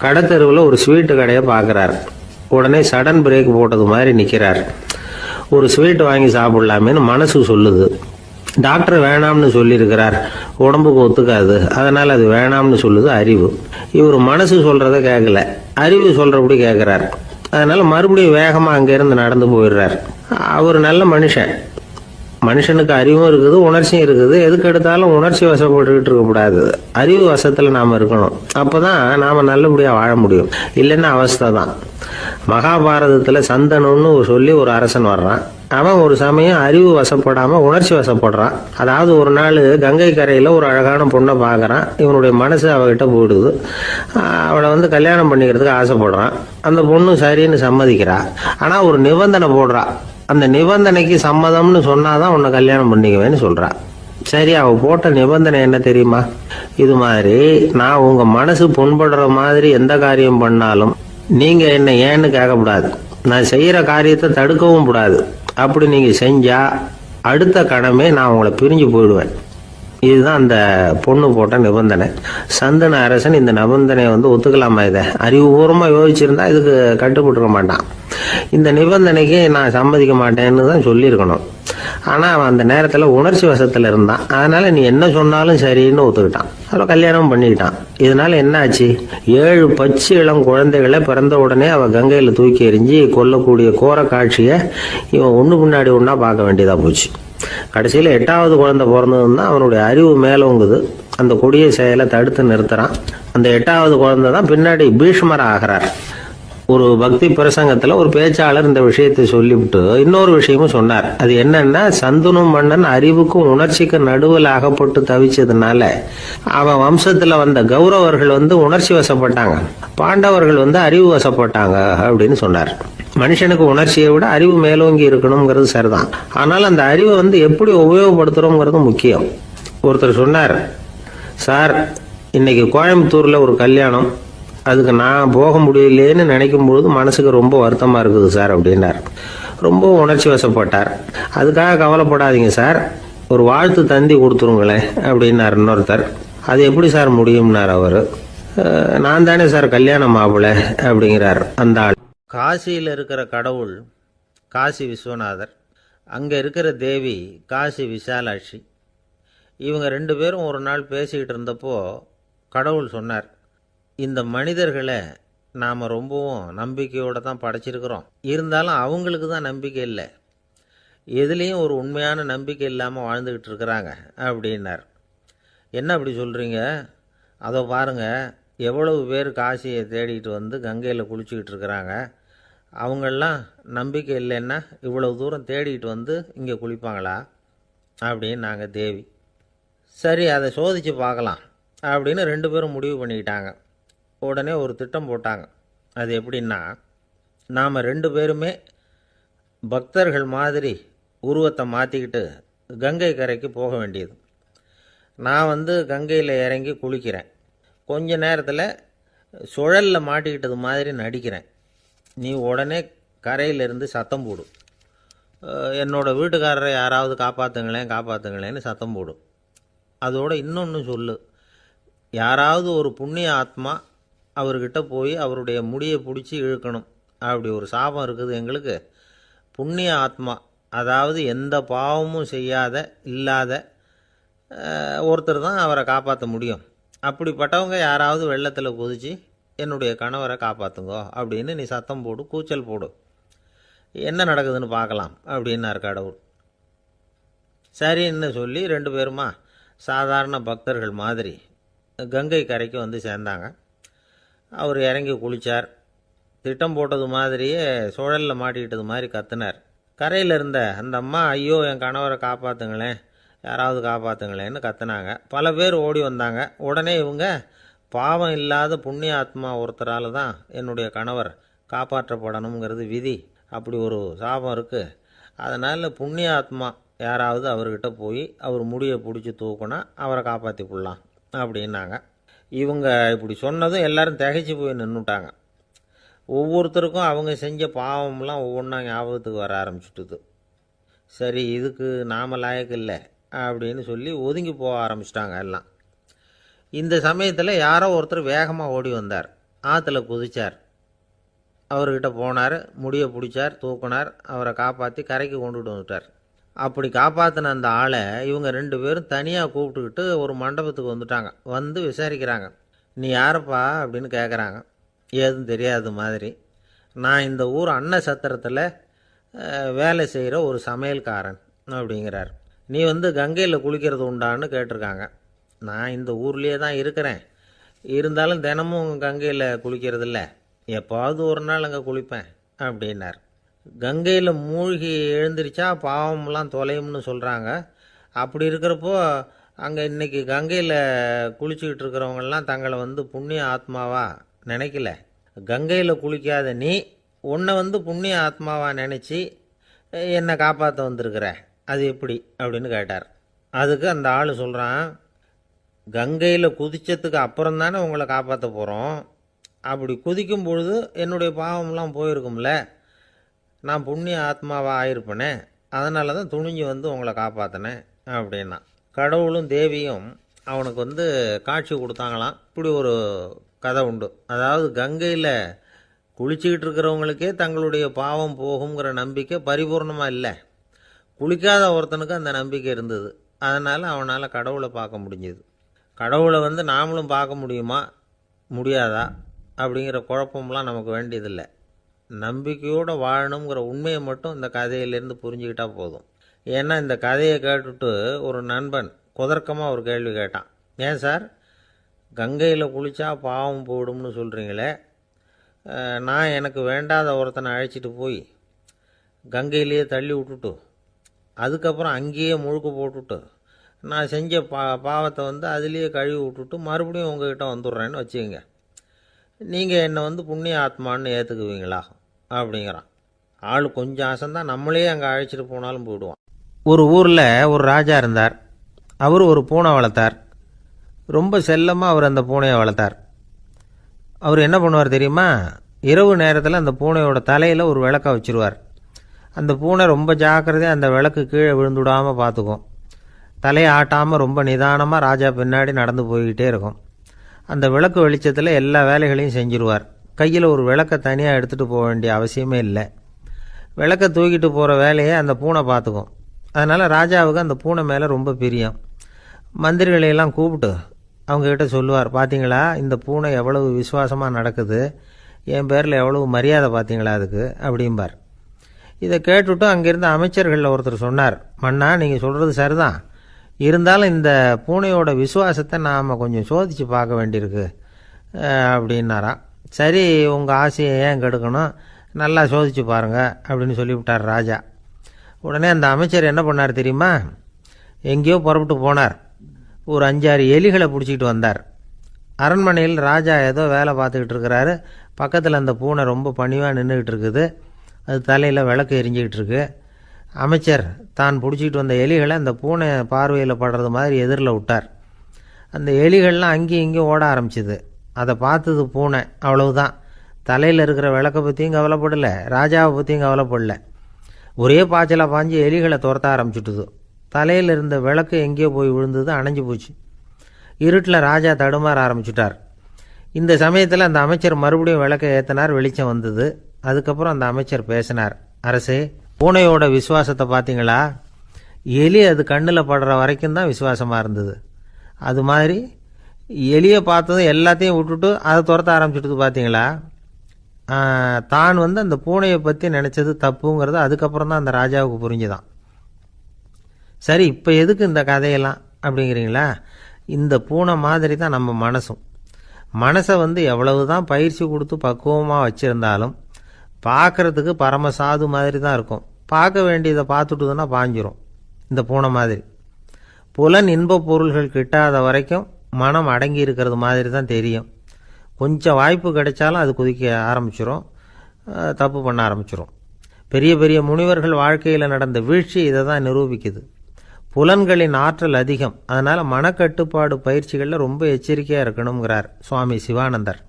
கடைத்தெருவில் ஒரு ஸ்வீட்டு கடையை பார்க்குறாரு. உடனே சடன் பிரேக் போட்டது மாதிரி நிற்கிறார். ஒரு ஸ்வீட் வாங்கி சாப்பிட்லாமேன்னு மனசு சொல்லுது. டாக்டர் வேணாம்னு சொல்லியிருக்கிறார், உடம்புக்கு ஒத்துக்காது, அதனால் அது வேணாம்னு சொல்லுது அறிவு. இவர் மனசு சொல்கிறத கேட்கல, அறிவு சொல்கிறபடி கேட்குறார். அதனால் மறுபடியும் வேகமாக அங்கேருந்து நடந்து போயிடுறார். அவர் நல்ல மனுஷன். மனுஷனுக்கு அறிவும் இருக்குது, உணர்ச்சியும் இருக்குது. எதுக்கு எடுத்தாலும் உணர்ச்சி வசப்பட்டுக்கிட்டு இருக்கக்கூடாது. அறிவு வசத்தில் நாம் இருக்கணும். அப்போ தான் நாம் நல்லபடியாக வாழ முடியும். இல்லைன்னா அவஸ்தை தான். மகாபாரதத்தில் சந்தனுன்னு சொல்லி ஒரு அரசன் வர்றான். அவன் ஒரு சமயம் அறிவு வசப்படாமல் உணர்ச்சி வசப்படுறான். அதாவது ஒரு நாள் கங்கை கரையில் ஒரு அழகான பொண்ணை பார்க்குறான். இவனுடைய மனசு அவகிட்ட போயிடுது. அவளை கல்யாணம் பண்ணிக்கிறதுக்கு ஆசைப்படுறான். அந்த பொண்ணு சரின்னு சம்மதிக்கிறா. ஆனால் ஒரு நிபந்தனை போடுறா. அந்த நிபந்தனைக்கு சம்மதம்னு சொன்னாதான் உன்னை கல்யாணம் பண்ணிக்குவேன்னு சொல்றா. சரி, அவ போட்ட நிபந்தனை என்ன தெரியுமா? இது மாதிரி, நான் உங்க மனசு புண்படுற மாதிரி எந்த காரியம் பண்ணாலும் நீங்க என்ன ஏன்னு கேட்கக்கூடாது. நான் செய்யற காரியத்தை தடுக்கவும் கூடாது. அப்படி நீங்க செஞ்சா அடுத்த கணமே நான் உங்களை பிரிஞ்சு போயிடுவேன். இதுதான் அந்த பொண்ணு போட்ட நிபந்தனை. சந்தன அரசன் இந்த நிபந்தனையை ஒத்துக்கலாமா? இதை அறிவுபூர்வமாக யோசிச்சிருந்தா இதுக்கு கட்டுப்பட்டுக்க மாட்டான். இந்த நிபந்தனைக்கு நான் சம்மதிக்க மாட்டேன்னு தான் சொல்லியிருக்கணும். ஆனால் அவன் அந்த நேரத்தில் உணர்ச்சி வசத்தில் இருந்தான். அதனால நீ என்ன சொன்னாலும் சரின்னு ஒத்துக்கிட்டான். அப்புறம் கல்யாணம் பண்ணிக்கிட்டான். இதனால என்ன ஆச்சு? 7 பச்சை இளம் குழந்தைகளை பிறந்த உடனே அவன் கங்கையில் தூக்கி எறிஞ்சி கொல்லக்கூடிய கோர காட்சியை இவன் ஒன்று பின்னாடி ஒன்றா பார்க்க வேண்டியதாக போச்சு. கடைசியில் 8வது குழந்தை பிறந்ததுன்னா அவனுடைய அறிவு மேலோங்குது. அந்த கொடிய செயலை தடுத்து நிறுத்துறான். அந்த 8வது குழந்தை தான் பின்னாடி பீஷ்மர் ஆகிறார். ஒரு பக்தி பிரசங்கத்துல ஒரு பேச்சாளர் இந்த விஷயத்தை சொல்லிவிட்டு இன்னொரு விஷயமும் சொன்னார். அது என்னன்னா, சந்தனு மன்னன் அறிவுக்கும் உணர்ச்சிக்கும் நடுவில் அகப்பட்டு தவிச்சதுனால அவன் வம்சத்துல வந்த கௌரவர்கள் உணர்ச்சி வசப்பட்டாங்க, பாண்டவர்கள் அறிவு வசப்பட்டாங்க அப்படின்னு சொன்னார். மனுஷனுக்கு உணர்ச்சியை விட அறிவு மேலோங்கி இருக்கணுங்கிறது சரிதான். ஆனால் அந்த அறிவை எப்படி உபயோகப்படுத்துறோங்கிறது முக்கியம். ஒருத்தர் சொன்னார், சார் இன்னைக்கு கோயம்புத்தூர்ல ஒரு கல்யாணம், அதுக்கு நான் போக முடியலேன்னு நினைக்கும் பொழுது மனசுக்கு ரொம்ப வருத்தமாக இருக்குது சார் அப்படின்னார். ரொம்ப உணர்ச்சி வசப்பட்டார். அதுக்காக கவலைப்படாதீங்க சார், ஒரு வாழ்த்து தந்தி கொடுத்துருங்களேன் அப்படின்னார் இன்னொருத்தர். அது எப்படி சார் முடியும்னார் அவர். நான் தானே சார் கல்யாண மாப்பிள்ளை அப்படிங்கிறார் அந்த ஆள். காசியில் இருக்கிற கடவுள் காசி விஸ்வநாதர், அங்கே இருக்கிற தேவி காசி விசாலாட்சி. இவங்க 2 பேரும் ஒரு நாள் பேசிக்கிட்டு இருந்தப்போ கடவுள் சொன்னார், இந்த மனிதர்களை நாம் ரொம்பவும் நம்பிக்கையோடு தான் படைச்சிருக்கிறோம், இருந்தாலும் அவங்களுக்கு தான் நம்பிக்கை இல்லை, எதுலேயும் ஒரு உண்மையான நம்பிக்கை இல்லாமல் வாழ்ந்துக்கிட்டு இருக்கிறாங்க அப்படின்னார். என்ன அப்படி சொல்கிறீங்க? அதை பாருங்கள், எவ்வளவு பேர் காசியை தேடிட்டு வந்து கங்கையில் குளிச்சுக்கிட்டு இருக்கிறாங்க, அவங்களெலாம் நம்பிக்கை இல்லைன்னா இவ்வளவு தூரம் தேடிட்டு வந்து இங்கே குளிப்பாங்களா அப்படின்னு நாங்கள் தேவி. சரி, அதை சோதித்து பார்க்கலாம் அப்படின்னு 2 பேரும் முடிவு பண்ணிக்கிட்டாங்க. உடனே ஒரு திட்டம் போட்டாங்க. அது எப்படின்னா, நாம் 2 பேருமே பக்தர்கள் மாதிரி உருவத்தை மாற்றிக்கிட்டு கங்கை கரைக்கு போக வேண்டியது. நான் வந்து கங்கையில் இறங்கி குளிக்கிறேன், கொஞ்ச நேரத்தில் சுழலில் மாட்டிக்கிட்டது மாதிரி நடிக்கிறேன். நீ உடனே கரையிலிருந்து சத்தம் போடு, என்னோடய வீட்டுக்காரரை யாராவது காப்பாற்றுங்களேன் காப்பாற்றுங்களேன்னு சத்தம் போடு. அதோடு இன்னொன்று சொல்லு, யாராவது ஒரு புண்ணிய ஆத்மா அவர்கிட்ட போய் அவருடைய முடியை பிடிச்சி இழுக்கணும், அப்படி ஒரு சாபம் இருக்குது எங்களுக்கு. புண்ணிய ஆத்மா, அதாவது எந்த பாவமும் செய்யாத இல்லாத ஒருத்தர் தான் அவரை காப்பாற்ற முடியும். அப்படிப்பட்டவங்க யாராவது வெள்ளத்தில் குதித்து என்னுடைய கணவரை காப்பாற்றுங்கோ அப்படின்னு நீ சத்தம் போடு, கூச்சல் போடு, என்ன நடக்குதுன்னு பார்க்கலாம் அப்படின்னார் கடவுள். சரின்னு சொல்லி 2 பேருமா சாதாரண பக்தர்கள் மாதிரி கங்கை கரைக்கு வந்து சேர்ந்தாங்க. அவர் இறங்கி குளித்தார். திட்டம் போட்டது மாதிரியே சுழலில் மாட்டிக்கிட்டது மாதிரி கத்துனார். கரையில் இருந்த அந்த அம்மா, ஐயோ என் கணவரை காப்பாற்றுங்களேன், யாராவது காப்பாற்றுங்களேன்னு கத்துனாங்க. பல பேர் ஓடி வந்தாங்க. உடனே இவங்க, பாவம் இல்லாத புண்ணிய ஆத்மா ஒருத்தரால் தான் என்னுடைய கணவர் காப்பாற்றப்படணுங்கிறது விதி, அப்படி ஒரு சாபம் இருக்குது, அதனால் புண்ணிய ஆத்மா யாராவது அவர்கிட்ட போய் அவர் முடியை பிடிச்சி தூக்குனா அவரை காப்பாற்றி கொள்ளலாம் அப்படின்னாங்க. இவங்க இப்படி சொன்னதும் எல்லோரும் திகைச்சு போய் நின்றுட்டாங்க. ஒவ்வொருத்தருக்கும் அவங்க செஞ்ச பாவம்லாம் ஒவ்வொன்றா ஞாபகத்துக்கு வர ஆரம்பிச்சுட்டுது. சரி, இதுக்கு நாம லாயக்கு இல்லை அப்படின்னு சொல்லி ஒதுங்கி போக ஆரம்பிச்சிட்டாங்க எல்லாம். இந்த சமயத்தில் யாரோ ஒருத்தர் வேகமாக ஓடி வந்தார், ஆற்றுல குதித்தார். அவர்கிட்ட போனார், முடியை பிடிச்சார், தூக்குனார், அவரை காப்பாற்றி கரைக்கு கொண்டுட்டு வந்துட்டார். அப்படி காப்பாற்றின அந்த ஆளை இவங்க 2 பேரும் தனியாக கூப்பிட்டுக்கிட்டு ஒரு மண்டபத்துக்கு வந்துட்டாங்க. வந்து விசாரிக்கிறாங்க. நீ யாரப்பா அப்படின்னு கேட்குறாங்க. ஏதும் தெரியாத மாதிரி. நான் இந்த ஊர் அன்ன சத்திரத்தில் வேலை செய்கிற ஒரு சமையல்காரன் அப்படிங்கிறார். நீ வந்து கங்கையில் குளிக்கிறது உண்டான்னு கேட்டிருக்காங்க. நான் இந்த ஊர்லேயே தான் இருக்கிறேன், இருந்தாலும் தினமும் கங்கையில் குளிக்கிறதில்ல, எப்போது ஒரு நாள் அங்கே குளிப்பேன் அப்படின்னார். கங்கையில் மூழ்கி எழுந்திரிச்சா பாவம்லாம் தொலையும்னு சொல்கிறாங்க. அப்படி இருக்கிறப்போ அங்கே இன்றைக்கி கங்கையில் குளிச்சுக்கிட்டு இருக்கிறவங்கெல்லாம் தங்களை வந்து புண்ணிய ஆத்மாவா நினைக்கல. கங்கையில் குளிக்காத நீ உன்னை வந்து புண்ணிய ஆத்மாவா நினச்சி என்னை காப்பாற்ற வந்திருக்கிற, அது எப்படி அப்படின்னு கேட்டார். அதுக்கு அந்த ஆள் சொல்கிறான், கங்கையில் குதித்ததுக்கு அப்புறம் தானே உங்களை காப்பாற்ற போகிறோம், அப்படி குதிக்கும் பொழுது என்னுடைய பாவம்லாம் போயிருக்கும்ல, நான் புண்ணிய ஆத்மாவாக ஆயிருப்பேனே, அதனால தான் துணிஞ்சு வந்து உங்களை காப்பாற்றினேன் அப்படின்னா. கடவுளும் தேவியும் அவனுக்கு வந்து காட்சி கொடுத்தாங்களாம். இப்படி ஒரு கதை உண்டு. அதாவது கங்கையில் குளிச்சுக்கிட்டு இருக்கிறவங்களுக்கே தங்களுடைய பாவம் போகுங்கிற நம்பிக்கை பரிபூர்ணமாக இல்லை, குளிக்காத ஒருத்தனுக்கு அந்த நம்பிக்கை இருந்தது. அதனால் அவனால் கடவுளை பார்க்க முடிஞ்சது. கடவுளை வந்து நாமளும் பார்க்க முடியுமா முடியாதா அப்படிங்கிற குழப்பம்லாம் நமக்கு வேண்டியதில்லை. நம்பிக்கையோடு வாழணுங்கிற உண்மையை மட்டும் இந்த கதையிலேருந்து புரிஞ்சுக்கிட்டால் போதும். ஏன்னா இந்த கதையை கேட்டுட்டு ஒரு நண்பன் குதர்க்கமாக ஒரு கேள்வி கேட்டான். ஏன் சார், கங்கையில் குளித்தா பாவம் போடும்னு சொல்கிறீங்களே, நான் எனக்கு வேண்டாத ஒருத்தனை அழைச்சிட்டு போய் கங்கையிலேயே தள்ளி விட்டுட்டு அதுக்கப்புறம் அங்கேயே முழுக்க போட்டுட்டு நான் செஞ்ச பாவத்தை வந்து அதுலேயே கழுவி விட்டுட்டு மறுபடியும் உங்ககிட்ட வந்துடுறேன்னு வச்சுக்கோங்க, நீங்கள் என்னை வந்து புண்ணிய ஆத்மான்னு ஏற்றுக்குவீங்களா அப்படிங்கிறான். ஆள் கொஞ்சம் ஆசைந்தான், நம்மளே அங்கே அழைச்சிட்டு போனாலும் போயிடுவான். ஒரு ஊரில் ஒரு ராஜா இருந்தார். அவர் ஒரு பூனை வளர்த்தார். ரொம்ப செல்லமாக அவர் அந்த பூனையை வளர்த்தார். அவர் என்ன பண்ணுவார் தெரியுமா? இரவு நேரத்தில் அந்த பூனையோட தலையில் ஒரு விளக்கை வச்சுருவார். அந்த பூனை ரொம்ப ஜாக்கிரதையாக அந்த விளக்கு கீழே விழுந்துடாமல் பார்த்துக்கும். தலையை ஆட்டாமல் ரொம்ப நிதானமாக ராஜா பின்னாடி நடந்து போய்கிட்டே இருக்கும். அந்த விளக்கு வெளிச்சத்தில் எல்லா வேலைகளையும் செஞ்சுருவார். கையில் ஒரு விளக்கை தனியாக எடுத்துகிட்டு போக வேண்டிய அவசியமே இல்லை. விளக்கை தூக்கிட்டு போகிற வேலையை அந்த பூனை பார்த்துக்கும். அதனால் ராஜாவுக்கு அந்த பூனை மேலே ரொம்ப பிரியம். மந்திரிகளையெல்லாம் கூப்பிட்டு அவங்கக்கிட்ட சொல்லுவார், பார்த்தீங்களா இந்த பூனை எவ்வளவு விசுவாசமாக நடக்குது, என் பேரில் எவ்வளவு மரியாதை பார்த்தீங்களா அதுக்கு அப்படிம்பார். இதை கேட்டுவிட்டு அங்கேருந்து அமைச்சர்களில் ஒருத்தர் சொன்னார், மன்னா நீங்கள் சொல்கிறது சரிதான், இருந்தாலும் இந்த பூனையோட விசுவாசத்தை நாம் கொஞ்சம் சோதித்து பார்க்க வேண்டியிருக்கு அப்படின்னாராம். சரி, உங்கள் ஆசையை ஏன் கெடுக்கணும், நல்லா சோதித்து பாருங்கள் அப்படின்னு சொல்லிவிட்டார் ராஜா. உடனே அந்த அமைச்சர் என்ன பண்ணார் தெரியுமா? எங்கேயோ புறப்பட்டு போனார். ஒரு 5-6 எலிகளை பிடிச்சிக்கிட்டு வந்தார். அரண்மனையில் ராஜா ஏதோ வேலை பார்த்துக்கிட்டு இருக்கிறாரு. பக்கத்தில் அந்த பூனை ரொம்ப பணிவாக நின்றுக்கிட்டு இருக்குது. அது தலையில் விளக்கு எரிஞ்சிக்கிட்டு இருக்கு. அமைச்சர் தான் பிடிச்சிக்கிட்டு வந்த எலிகளை அந்த பூனை பார்வையில் படுறது மாதிரி எதிரில் விட்டார். அந்த எலிகள்லாம் அங்கேயும் இங்கேயும் ஓட ஆரம்பிச்சிது. அதை பார்த்தது பூனை. அவ்வளவுதான். தலையில் இருக்கிற விளக்கை பற்றியும் கவலைப்படலை, ராஜாவை பற்றியும் கவலைப்படல. ஒரே பாய்ச்சலாக பாஞ்சு எலிகளை துரத்த ஆரம்பிச்சுட்டுது. தலையில் இருந்த விளக்கு எங்கேயோ போய் விழுந்தது, அணைஞ்சு போச்சு. இருட்டில் ராஜா தடுமாற ஆரம்பிச்சுட்டார். இந்த சமயத்தில் அந்த அமைச்சர் மறுபடியும் விளக்கை ஏற்றினார். வெளிச்சம் வந்தது. அதுக்கப்புறம் அந்த அமைச்சர் பேசினார், அரசே, பூனையோட விசுவாசத்தை பார்த்தீங்களா? எலி அது கண்ணில் படுற வரைக்கும் தான் விசுவாசமாக இருந்தது. அது மாதிரி எலியை பார்த்ததும் எல்லாத்தையும் விட்டுட்டு அதை துரத்த ஆரம்பிச்சுட்டு பார்த்தீங்களா? தான் அந்த பூனையை பற்றி நினச்சது தப்புங்கிறது அதுக்கப்புறம் தான் அந்த ராஜாவுக்கு புரிஞ்சுதான். சரி, இப்போ எதுக்கு இந்த கதையெல்லாம் அப்படிங்கிறீங்களா? இந்த பூனை மாதிரி தான் நம்ம மனசும். மனசை எவ்வளவு தான் பயிற்சி கொடுத்து பக்குவமாக வச்சுருந்தாலும் பார்க்குறதுக்கு பரமசாது மாதிரி தான் இருக்கும். பார்க்க வேண்டியதை பார்த்துட்டுதுன்னா பாஞ்சிரும். இந்த பூனை மாதிரி புலன் இன்ப பொருள்கள் கிட்டாத வரைக்கும் மனம் அடங்கி இருக்கிறது மாதிரி தான் தெரியும். கொஞ்சம் வாய்ப்பு கிடைச்சாலும் அது குதிக்க ஆரம்பிச்சிடும், தப்பு பண்ண ஆரம்பிச்சிடும். பெரிய பெரிய முனிவர்கள் வாழ்க்கையில் நடந்த வீழ்ச்சி இதை தான் நிரூபிக்குது. புலன்களின் ஆற்றல் அதிகம். அதனால் மனக்கட்டுப்பாடு பயிற்சிகளில் ரொம்ப எச்சரிக்கையாக இருக்கணுங்கிறார் சுவாமி சிவானந்தர்.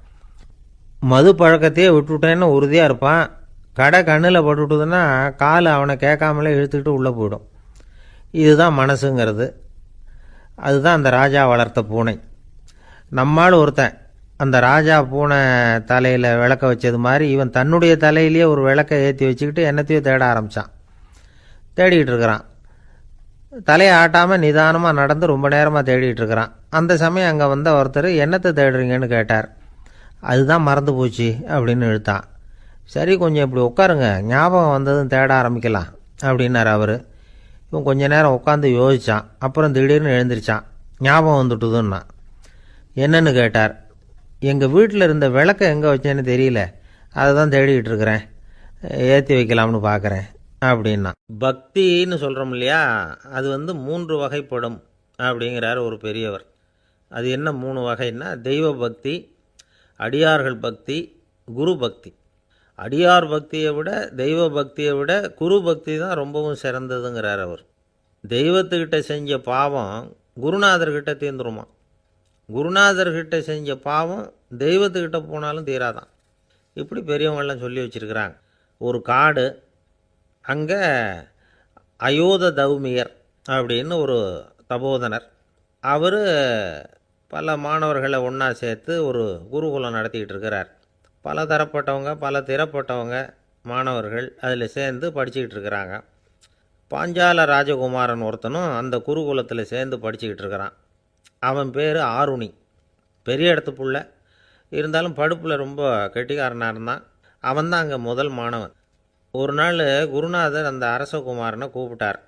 மது பழக்கத்தையே விட்டுவிட்டேன்னு உறுதியாக இருப்பான். கடை கண்ணில் பட்டுவிட்டுதுன்னா கால் அவனை கேட்காமலே இழுத்துக்கிட்டு உள்ளே போயிடும். இதுதான் மனசுங்கிறது. அதுதான் அந்த ராஜா வளர்த்த பூனை. நம்மால் ஒருத்தன் அந்த ராஜா பூனை தலையில் விளக்க வச்சது மாதிரி இவன் தன்னுடைய தலையிலேயே ஒரு விளக்கை ஏற்றி வச்சுக்கிட்டு என்னத்தையோ தேட ஆரம்பித்தான். தேடிக்கிட்டு இருக்கிறான். தலையை ஆட்டாமல் நிதானமாக நடந்து ரொம்ப நேரமாக தேடிட்டு இருக்கிறான். அந்த சமயம் அங்கே வந்த ஒருத்தர், என்னத்தை தேடுறீங்கன்னு கேட்டார். அதுதான் மறந்து போச்சு அப்படின்னு இழுத்தான். சரி, கொஞ்சம் இப்படி உட்காருங்க, ஞாபகம் வந்ததும் தேட ஆரம்பிக்கலாம் அப்படின்னார் அவர். இவன் கொஞ்ச நேரம் உட்காந்து யோசித்தான். அப்புறம் திடீர்னு எழுந்திரிச்சான். ஞாபகம் வந்துட்டுதுன்னா. என்னன்னு கேட்டார். எங்கள் வீட்டில் இருந்த விளக்கை எங்கே வச்சேன்னு தெரியல, அதை தான் தேடிக்கிட்டு இருக்கிறேன், ஏற்றி வைக்கலாம்னு பார்க்குறேன் அப்படின்னா. பக்தின்னு சொல்கிறோம் இல்லையா, அது 3 வகைப்படும் அப்படிங்கிறார் ஒரு பெரியவர். அது என்ன 3 வகைன்னா, தெய்வ பக்தி, அடியார்கள் பக்தி, குரு பக்தி. அடியார் பக்தியை விட தெய்வ பக்தியை விட குரு பக்தி தான் ரொம்பவும் சிறந்ததுங்கிறார் அவர். தெய்வத்துக்கிட்ட செஞ்ச பாவம் குருநாதர்கிட்ட தீர்ந்துருமா. குருநாதர்கிட்ட செஞ்ச பாவம் தெய்வத்துக்கிட்ட போனாலும் தீராதான். இப்படி பெரியவங்கள்லாம் சொல்லி வச்சுருக்கிறாங்க. ஒரு காடு, அங்கே அயோத தௌமியர் அப்படின்னு ஒரு தபோதனர். அவர் பல மாணவர்களை ஒன்றா சேர்த்து ஒரு குருகுலம் நடத்திக்கிட்டு இருக்கிறார். பல தரப்பட்டவங்க, பல திறப்பட்டவங்க மாணவர்கள் அதில் சேர்ந்து படிச்சுக்கிட்டு இருக்கிறாங்க. பாஞ்சால ராஜகுமாரன் ஒருத்தனும் அந்த குருகுலத்தில் சேர்ந்து படிச்சுக்கிட்டு இருக்கிறான். அவன் பேர் ஆருணி. பெரிய இடத்து புள்ள, இருந்தாலும் படுப்பில் ரொம்ப கெட்டிக்காரனாக இருந்தான். அவன் தான் அங்கே முதல் மாணவன். ஒரு நாள் குருநாதர் அந்த அரசகுமாரனை கூப்பிட்டார்.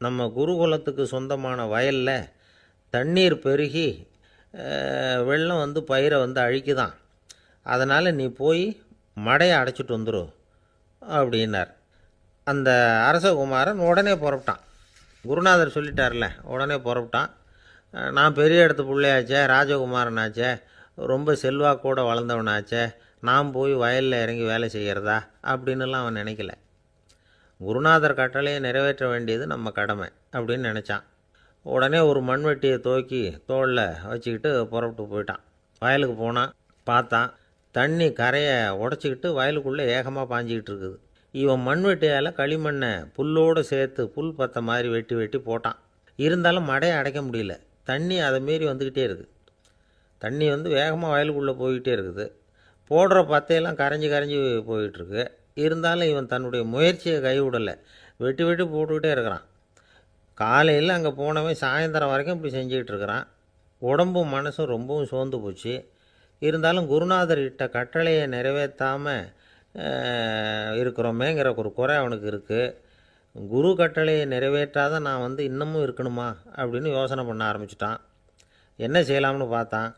நம்ம குருகுலத்துக்கு சொந்தமான வயலில் தண்ணீர் பெருகி வெள்ளம் பயிரை அழிக்குதான், அதனால் நீ போய் மடையை அடைச்சிட்டு வந்துரு அப்படின்னார். அந்த அரசகுமாரன் உடனே புறப்பட்டான். குருநாதர் சொல்லிட்டார்ல, உடனே புறப்பட்டான். நான் பெரிய இடத்து பிள்ளையாச்சே, ராஜகுமாரனாச்சே, ரொம்ப செல்வாக்கூட வளர்ந்தவனாச்சே, நான் போய் வயலில் இறங்கி வேலை செய்கிறதா அப்படின்னுலாம் அவன் நினைக்கல. குருநாதர் கட்டளையை நிறைவேற்ற வேண்டியது நம்ம கடமை அப்படின்னு நினச்சான். உடனே ஒரு மண்வெட்டியை தூக்கி தோளில் வச்சுக்கிட்டு புறப்பட்டு போயிட்டான். வயலுக்கு போனான். பார்த்தான், தண்ணி கரையை உடச்சிக்கிட்டு வயலுக்குள்ளே ஏகமாக பாஞ்சிக்கிட்டு இருக்குது. இவன் மண்வெட்டியால் களிமண்ணை புல்லோடு சேர்த்து புல் பற்ற மாதிரி வெட்டி வெட்டி போட்டான். இருந்தாலும் மடையை அடைக்க முடியல. தண்ணி அதை மீறி வந்துக்கிட்டே இருக்குது. தண்ணி வந்து வேகமாக வயலுக்குள்ளே போய்கிட்டே இருக்குது. போடுற பத்தையெல்லாம் கரைஞ்சி கரைஞ்சி போயிட்டுருக்கு. இருந்தாலும் இவன் தன்னுடைய முயற்சியை கைவிடலை. வெட்டி வெட்டி போட்டுக்கிட்டே இருக்கிறான். காலையில் அங்கே போனவன் சாயந்தரம் வரைக்கும் இப்படி செஞ்சுக்கிட்டு இருக்கிறான். உடம்பும் மனசும் ரொம்பவும் சோர்ந்து போச்சு. இருந்தாலும் குருநாதர் இட்ட கட்டளையை நிறைவேற்றாமல் இருக்கிறோமேங்கிற ஒரு குறை அவனுக்கு இருக்குது. குரு கட்டளையை நிறைவேற்றாத நான் வந்து இன்னமும் இருக்கணுமா அப்படின்னு யோசனை பண்ண ஆரம்பிச்சிட்டான். என்ன செய்யலாம்னு பார்த்தான்.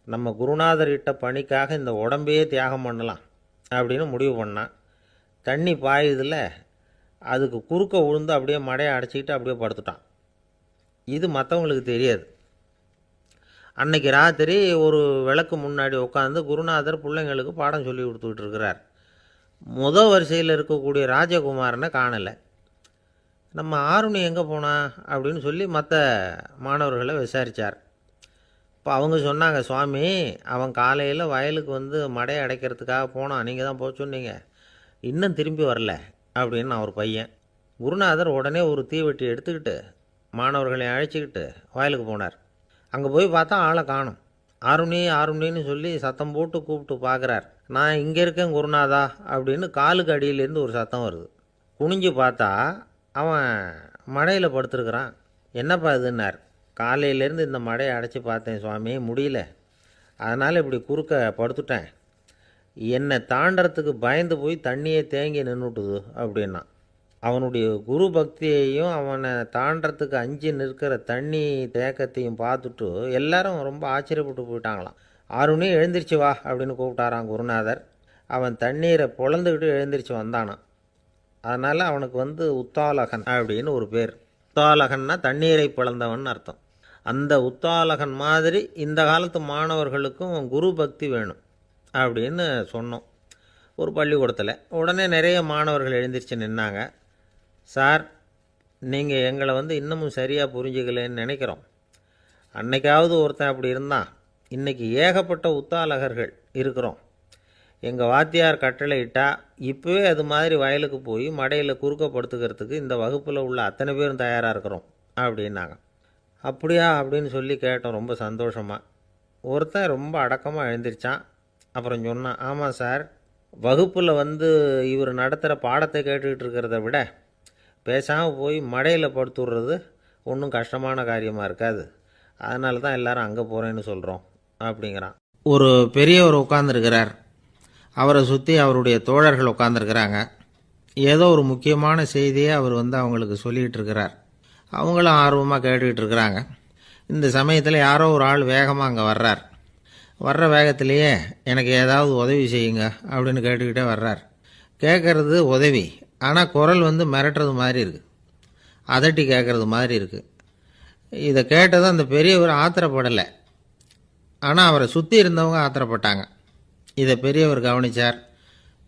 நம்ம குருநாதர் இட்ட பணிக்காக இந்த உடம்பையே தியாகம் பண்ணலாம் அப்படின்னு முடிவு பண்ணான். தண்ணி பாயுதில் அதுக்கு குறுக்க விழுந்து அப்படியே மடையை அடைச்சிக்கிட்டு அப்படியே படுத்துட்டான். இது மற்றவங்களுக்கு தெரியாது. அன்னைக்கு ராத்திரி ஒரு விளக்கு முன்னாடி உட்காந்து குருநாதர் பிள்ளைங்களுக்கு பாடம் சொல்லி கொடுத்துக்கிட்டு இருக்கிறார். முதல் வரிசையில் இருக்கக்கூடிய ராஜகுமாரனை காணலை. நம்ம ஆருணி எங்கே போனா அப்படின்னு சொல்லி மற்ற மாணவர்களை விசாரித்தார். இப்போ அவங்க சொன்னாங்க, சுவாமி அவன் காலையில் வயலுக்கு வந்து மடையை அடைக்கிறதுக்காக போனான், நீங்கள் தான் போக சொன்னீங்க, இன்னும் திரும்பி வரல அப்படின்னு அவர் பையன். குருநாதர் உடனே ஒரு தீவெட்டி எடுத்துக்கிட்டு மாணவர்களை அழைச்சிக்கிட்டு வயலுக்கு போனார். அங்கே போய் பார்த்தா ஆளை காணும். ஆருணி ஆருணின்னு சொல்லி சத்தம் போட்டு கூப்பிட்டு பார்க்குறார். நான் இங்கே இருக்கேன் குருநாதா அப்படின்னு காலுக்கு அடியிலேருந்து ஒரு சத்தம் வருது. குனிஞ்சு பார்த்தா அவன் மடையில் படுத்துருக்குறான். என்னப்பா இதுன்னார். காலையிலேருந்து இந்த மடையை அடைச்சி பார்த்தேன் சுவாமி, முடியல, அதனால் இப்படி குறுக்க படுத்துட்டேன். என்னை தாண்டறதுக்கு பயந்து போய் தண்ணியை தேங்கி நின்றுட்டுது அப்படின்னா. அவனுடைய குரு பக்தியையும் அவனை தாண்டறதுக்கு அஞ்சு நிற்கிற தண்ணி தேக்கத்தையும் பார்த்துட்டு எல்லாரும் ரொம்ப ஆச்சரியப்பட்டு போயிட்டாங்களாம். ஆருணி எழுந்திரிச்சு வா அப்படின்னு கூப்பிட்டாரான் குருநாதர். அவன் தண்ணீரை பொழந்துக்கிட்டு எழுந்திரிச்சு வந்தானான். அதனால் அவனுக்கு வந்து உத்தாலகன் அப்படின்னு ஒரு பேர். உத்தாலகன்னா தண்ணீரை பிளந்தவன் அர்த்தம். அந்த உத்தாலகன் மாதிரி இந்த காலத்து மாணவர்களுக்கும் குரு பக்தி வேணும் அப்படின்னு சொன்னோம் ஒரு பள்ளிக்கூடத்தில். உடனே நிறைய மாணவர்கள் எழுந்திரிச்சு நின்னாங்க. சார், நீங்கள் எங்களை வந்து இன்னமும் சரியாக புரிஞ்சுக்கலன்னு நினைக்கிறோம். அன்னைக்காவது ஒருத்தன் அப்படி இருந்தான், இன்றைக்கி ஏகப்பட்ட உத்தாலகர்கள் இருக்கிறோம். எங்கள் வாத்தியார் கட்டளை இட்டால் இப்போவே அது மாதிரி வயலுக்கு போய் மடையில் குறுக்கப்படுத்துக்கிறதுக்கு இந்த வகுப்பில் உள்ள அத்தனை பேரும் தயாராக இருக்கிறோம் அப்படின்னாங்க. அப்படியா அப்படின்னு சொல்லி கேட்டோம் ரொம்ப சந்தோஷமாக. ஒருத்தன் ரொம்ப அடக்கமாக எழுந்திரிச்சான். அப்புறம் சொன்னான், ஆமாம் சார், வகுப்பில் வந்து இவர் நடத்துகிற பாடத்தை கேட்டுக்கிட்டு இருக்கிறத விட பேசாமல் போய் மடையில் படுத்துடுறது ஒன்றும் கஷ்டமான காரியமாக இருக்காது, அதனால தான் எல்லாரும் அங்கே போகிறேன்னு சொல்கிறோம் அப்படிங்கிறான். ஒரு பெரியவர் உட்காந்துருக்கிறார். அவரை சுற்றி அவருடைய தோழர்கள் உட்காந்துருக்கிறாங்க. ஏதோ ஒரு முக்கியமான செய்தியை அவர் வந்து அவங்களுக்கு சொல்லிகிட்டு இருக்கிறார். அவங்களும் ஆர்வமாக கேட்டுக்கிட்டு இருக்கிறாங்க. இந்த சமயத்தில் யாரோ ஒரு ஆள் வேகமாக அங்கே வர்றார். வர்ற வேகத்திலேயே எனக்கு ஏதாவது உதவி செய்யுங்க அப்படின்னு கேட்டுக்கிட்டே வர்றார். கேட்குறது உதவி, ஆனால் குரல் வந்து மிரட்டுறது மாதிரி இருக்குது, அதட்டி கேட்குறது மாதிரி இருக்குது. இதை கேட்டதும் அந்த பெரியவர் ஆத்திரப்படலை, ஆனால் அவரை சுற்றி இருந்தவங்க ஆத்திரப்பட்டாங்க. இதை பெரியவர் கவனித்தார்.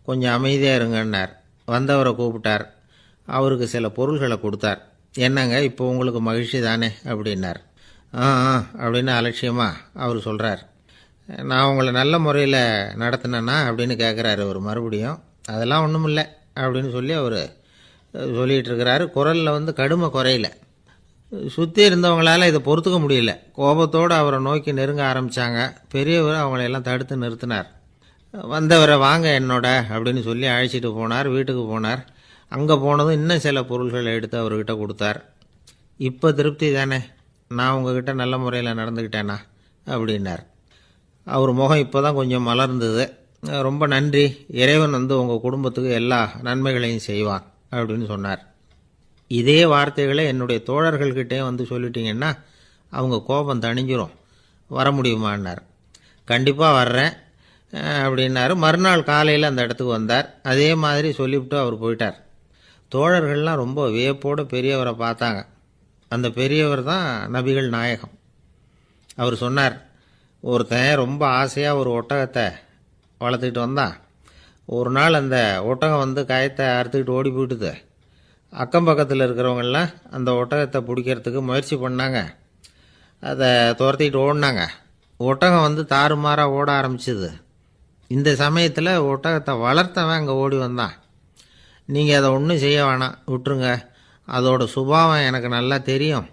கொஞ்சம் அமைதியாக இருங்கன்னார். வந்தவரை கூப்பிட்டார். அவருக்கு சில பொருள்களை கொடுத்தார். என்னங்க இப்போ உங்களுக்கு மகிழ்ச்சி தானே அப்படின்னார். ஆ அப்படின்னு அலட்சியமாக அவர் சொல்கிறார். நான் உங்களை நல்ல முறையில் நடத்தினேன்னா அப்படின்னு கேட்குறாரு அவர் மறுபடியும். அதெல்லாம் ஒன்றும் இல்லை அப்படின்னு சொல்லி அவர் சொல்லிகிட்டு இருக்கிறாரு. குரலில் வந்து கடுமை குறையில. சுற்றி இருந்தவங்களால் இதை பொறுத்துக்க முடியல. கோபத்தோடு அவரை நோக்கி நெருங்க ஆரம்பித்தாங்க. பெரியவர் அவங்களையெல்லாம் தடுத்து நிறுத்தினார். வந்தவரை வாங்க என்னோட அப்படின்னு சொல்லி அழைச்சிட்டு போனார். வீட்டுக்கு போனார். அங்கே போனதும் இன்னும் சில பொருள்களை எடுத்து அவர்கிட்ட கொடுத்தார். இப்போ திருப்தி தானே, நான் உங்ககிட்ட நல்ல முறையில் நடந்துக்கிட்டேனா அப்படின்னார். அவர் முகம் இப்போ தான் கொஞ்சம் மலர்ந்தது. ரொம்ப நன்றி, இறைவன் வந்து உங்கள் குடும்பத்துக்கு எல்லா நன்மைகளையும் செய்வான் அப்படின்னு சொன்னார். இதே வார்த்தைகளை என்னுடைய தோழர்கள்கிட்டே வந்து சொல்லிட்டீங்கன்னா அவங்க கோபம் தணிஞ்சிரும், வர முடியுமான்னார். கண்டிப்பாக வர்றேன் அப்படின்னாரு. மறுநாள் காலையில் அந்த இடத்துக்கு வந்தார். அதே மாதிரி சொல்லிவிட்டு அவர் போயிட்டார். தோழர்கள்லாம் ரொம்ப வியப்போடு பெரியவரை பார்த்தாங்க. அந்த பெரியவர் தான் நபிகள் நாயகம். அவர் சொன்னார், ஒருத்தன் ரொம்ப ஆசையாக ஒரு ஒட்டகத்தை வளர்த்துக்கிட்டு வந்தான். ஒரு நாள் அந்த ஒட்டகம் வந்து கயத்தை அறுத்துக்கிட்டு ஓடி போயிட்டுது. அக்கம் பக்கத்தில் இருக்கிறவங்கெல்லாம் அந்த ஒட்டகத்தை பிடிக்கிறதுக்கு முயற்சி பண்ணாங்க. அதை துரத்திக்கிட்டு ஓடினாங்க. ஒட்டகம் வந்து தாறுமாறாக ஓட ஆரம்பிச்சிது. இந்த சமயத்தில் ஒட்டகத்தை வளர்த்தவன் அங்கே ஓடி வந்தான். நீங்கள் அதை ஒன்றும் செய்ய வேணாம், விட்டுருங்க. அதோட சுபாவம் எனக்கு நல்லா தெரியும்.